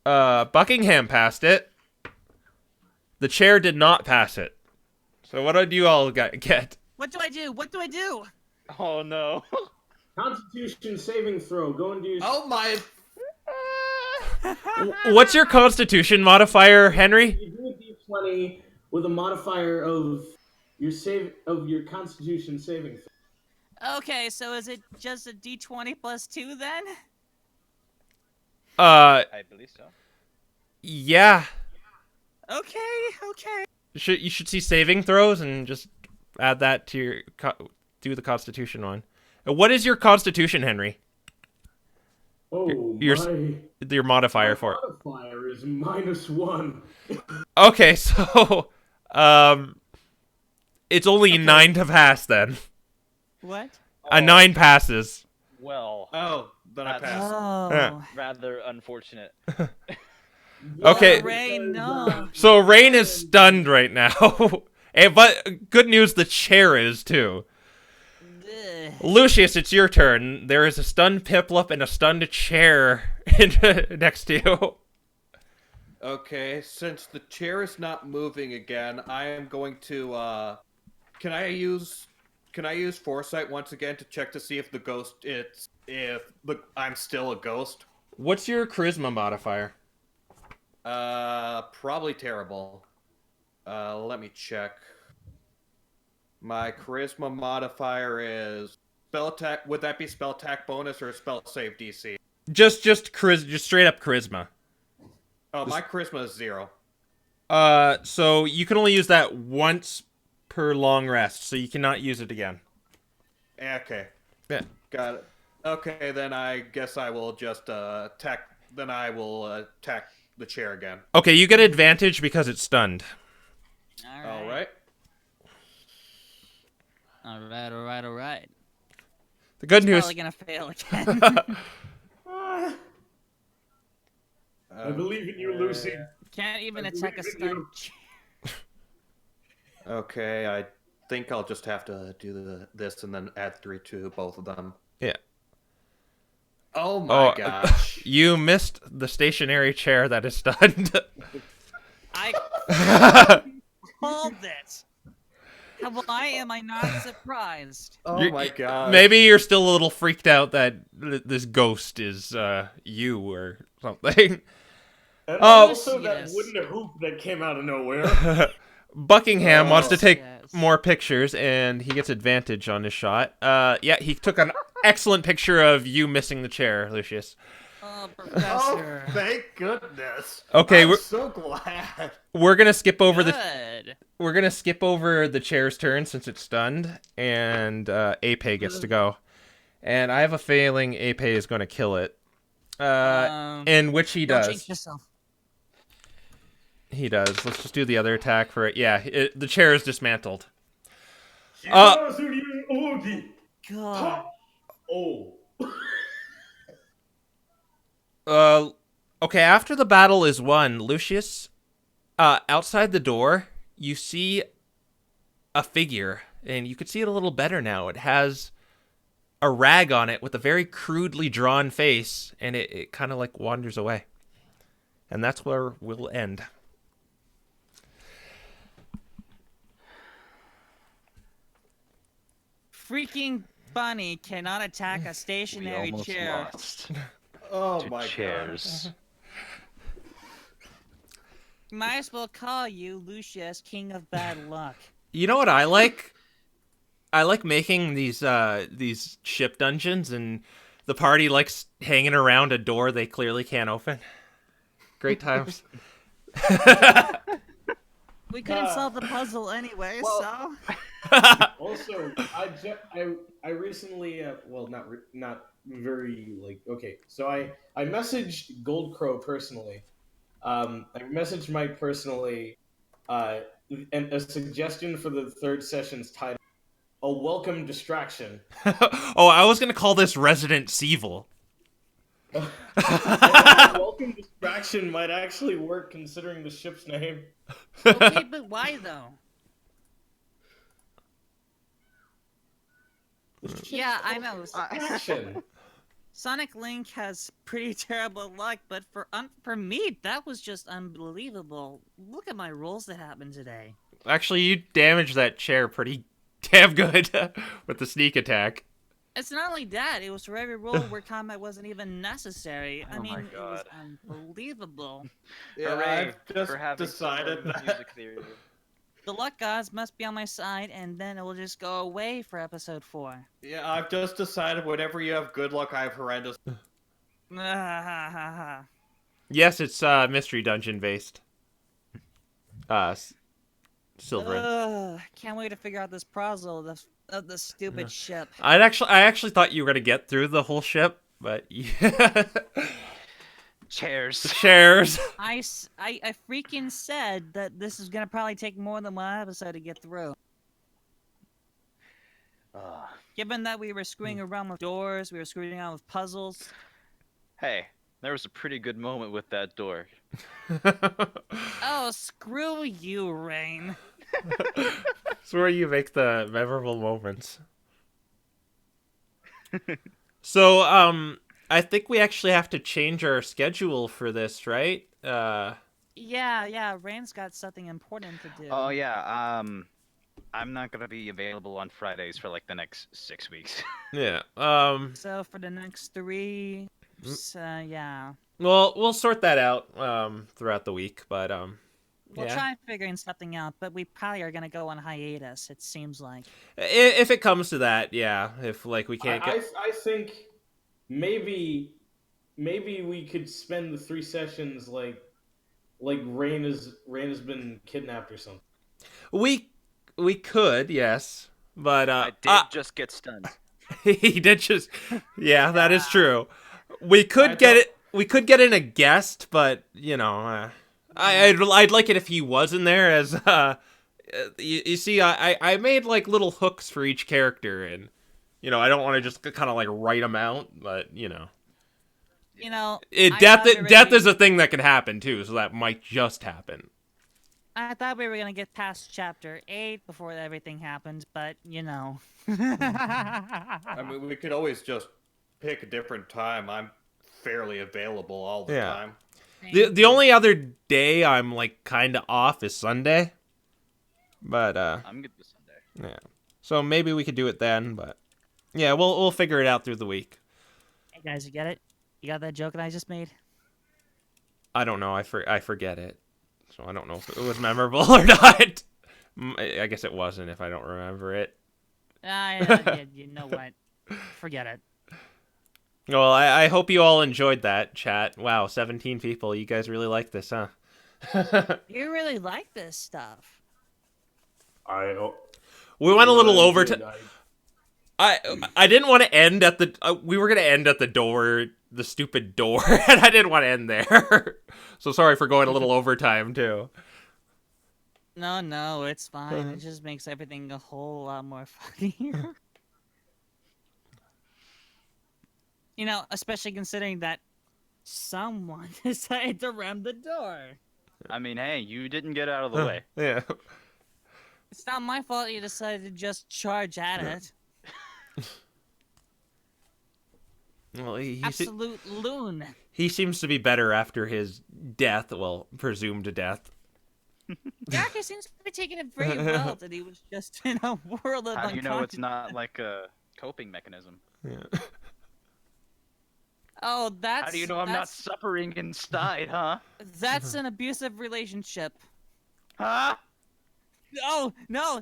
Buckingham passed it. The chair did not pass it. So what did you all get? What do I do? What do I do? Oh no. Constitution saving throw. Go and do your. Oh my! What's your Constitution modifier, Henry? You do a d20 with a modifier of your Constitution saving throw. Okay, so is it just a d20 plus 2 then? I believe so. Yeah. Okay. You should see saving throws and just add that to your do the Constitution one. What is your Constitution, Henry? Oh, Your modifier my for it. modifier is -1. Okay, so it's only 9 to pass then. What? A 9 passes. Well, Oh, then I That's- passed. Oh. Yeah. rather unfortunate. Okay. Rain, no. So Rain is stunned right now. But good news, the chair is too. Ugh. Lucius, it's your turn. There is a stunned Piplup and a stunned chair next to you. Okay, since the chair is not moving again, I am going to. Can I use foresight once again to check to see if the ghost I'm still a ghost? What's your charisma modifier? Probably terrible. Let me check. My charisma modifier is spell attack. Would that be spell attack bonus or spell save DC? Just straight up charisma. Oh, my charisma is 0. So you can only use that once per long rest, so you cannot use it again. Okay, Yeah. got it. Okay, then I guess I will just attack. Then I will attack the chair again. Okay, you get advantage because it's stunned. All right. All right. The good news. Probably gonna fail again. I believe in you, Lucy. Can't even I attack a believe in stun. you. Okay, I think I'll just have to do this and then add 3 to both of them. Yeah. Oh my gosh. You missed the stationary chair that is stunned. I called it. Why am I not surprised? Oh my god. Maybe you're still a little freaked out that this ghost is you or something. And Oh. also that Yes. wooden hoop that came out of nowhere. Buckingham wants to take Yes. more pictures, and he gets advantage on his shot. Yeah, he took an excellent picture of you missing the chair, Lucius. Oh, Oh, Professor. thank goodness. Okay, I'm so glad. we're gonna skip over the Good. chair's turn since it's stunned, and Ape gets to go. And I have a feeling Ape is going to kill it. In which he Don't jinx does. yourself. He does. Let's just do the other attack for it. Yeah, the chair is dismantled. God. Oh. Okay, after the battle is won, Lucius, outside the door, you see a figure, and you can see it a little better now. It has a rag on it with a very crudely drawn face, and it kind of like wanders away. And that's where we'll end. Freaking bunny cannot attack a We stationary almost chair. lost Oh to my chairs. Might as well call you Lucius, King of Bad Luck. You know what I like? I like making these ship dungeons, and the party likes hanging around a door they clearly can't open. Great times. We couldn't solve the puzzle anyway, so. Also, I recently well not very okay. So I messaged Goldcrow personally. I messaged Mike personally, and a suggestion for the third session's title: a welcome distraction. Oh, I was gonna call this Resident Seavil. I think welcome distraction might actually work considering the ship's name. Okay, but why though? Yeah, I know. Distraction. Sonic Link has pretty terrible luck, but for me, that was just unbelievable. Look at my rolls that happened today. Actually, you damaged that chair pretty damn good with the sneak attack. It's not only that, it was for every roll where combat wasn't even necessary. I Oh my mean, it was God. unbelievable. Yeah, Hooray I've just for having decided similar that. music theory. The luck gods must be on my side, and then it will just go away for episode 4. Yeah, I've just decided whenever you have good luck, I have horrendous. Yes, it's mystery dungeon based. Silverin. Can't wait to figure out this puzzle of the stupid ship. I actually thought you were gonna get through the whole ship, but yeah. Chairs. Chairs. I freaking said that this is gonna probably take more than one episode to get through. Given that we were screwing around with doors, we were screwing around with puzzles. Hey, there was a pretty good moment with that door. Oh, screw you, Rain. It's where you make the memorable moments. So, I think we actually have to change our schedule for this, right? Yeah, Rain's got something important to do. Oh yeah, I'm not gonna be available on Fridays for like the next 6 weeks. Yeah. So for the next 3, yeah. Well, we'll sort that out throughout the week, but We'll yeah. try figuring something out, but we probably are gonna go on hiatus, it seems like. If it comes to that, yeah. If like we can't get I think maybe we could spend the 3 sessions like Rain has been kidnapped or something. we could, yes. But I did just get stunned. he did just yeah, that is true. We could get in a guest, but you know, I'd like it if he was in there as you see I made like little hooks for each character, and you know, I don't want to just kind of like write them out, but you know. You know, Death is a thing that can happen too, so that might just happen. I thought we were gonna get past chapter 8 before everything happened, but you know. I mean, we could always just pick a different time. I'm fairly available all the Yeah. time. The only other day I'm like kind of off is Sunday. But I'm good with Sunday. yeah. So maybe we could do it then, but yeah, we'll figure it out through the week. Hey guys, you get it? You got that joke that I just made? I don't know. I forget it. So I don't know if it was memorable or not. I guess it wasn't if I don't remember it. You know what? Forget it. Well, I hope you all enjoyed that chat. Wow, 17 people. You guys really like this, huh? You really like this stuff. We went a little I over did, to. I didn't want to end at the. We were gonna end at the door, the stupid door, and I didn't want to end there. So sorry for going a little overtime too. No, it's fine. It just makes everything a whole lot more funnier. You know, especially considering that someone decided to ram the door. I mean, hey, you didn't get out of the way. Yeah. It's not my fault you decided to just charge at it. Well, Absolute loon. he seems to be better after his death. Well, presumed death. Yeah, he seems to be taking it very well that he was just in a world of How do you know it's unconscious. not like a coping mechanism? Yeah. Oh, that's. How do you know I'm not that's- suffering inside, huh? That's an abusive relationship. Huh? Oh, no.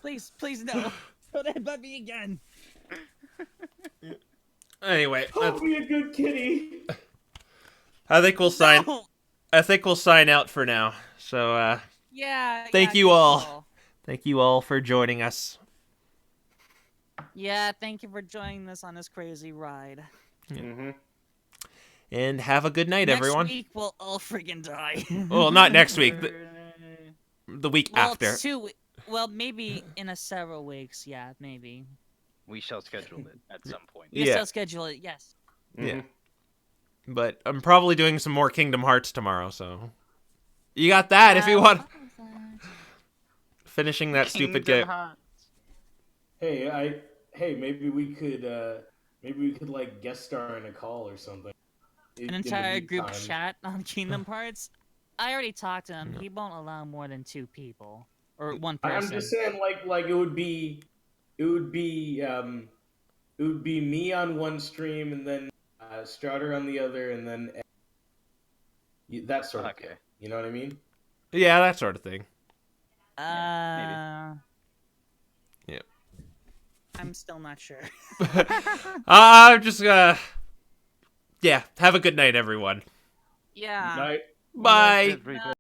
Please, no. Don't headbutt me again. Anyway, Oh, be a good kitty. I think we'll sign. No. I think we'll sign out for now. So, Yeah. Thank yeah, you good all. call. thank you all for joining us. Yeah, thank you for joining us on this crazy ride. Mm-hmm. And have a good night, Next everyone. week we'll all friggin' die. Well, not next week. The week well, after. well, maybe in a several weeks. Yeah, maybe. We shall schedule it at some point. Yes, Yeah. I'll schedule it. Yes. Yeah. But I'm probably doing some more Kingdom Hearts tomorrow, so you got that if you want. Finishing that stupid Kingdom game. Hearts. Hey, maybe we could like guest star in a call or something. An entire group chat on Kingdom Hearts. I already talked to him. He won't allow more than 2 people or 1 person. I'm just saying, like it would be me on one stream and then Strider on the other, and then that sort of thing. Okay. You know what I mean? Yeah, that sort of thing. Uh, Yep. I'm still not sure. I'm just yeah, have a good night, everyone. Yeah. Night. Bye. Everybody.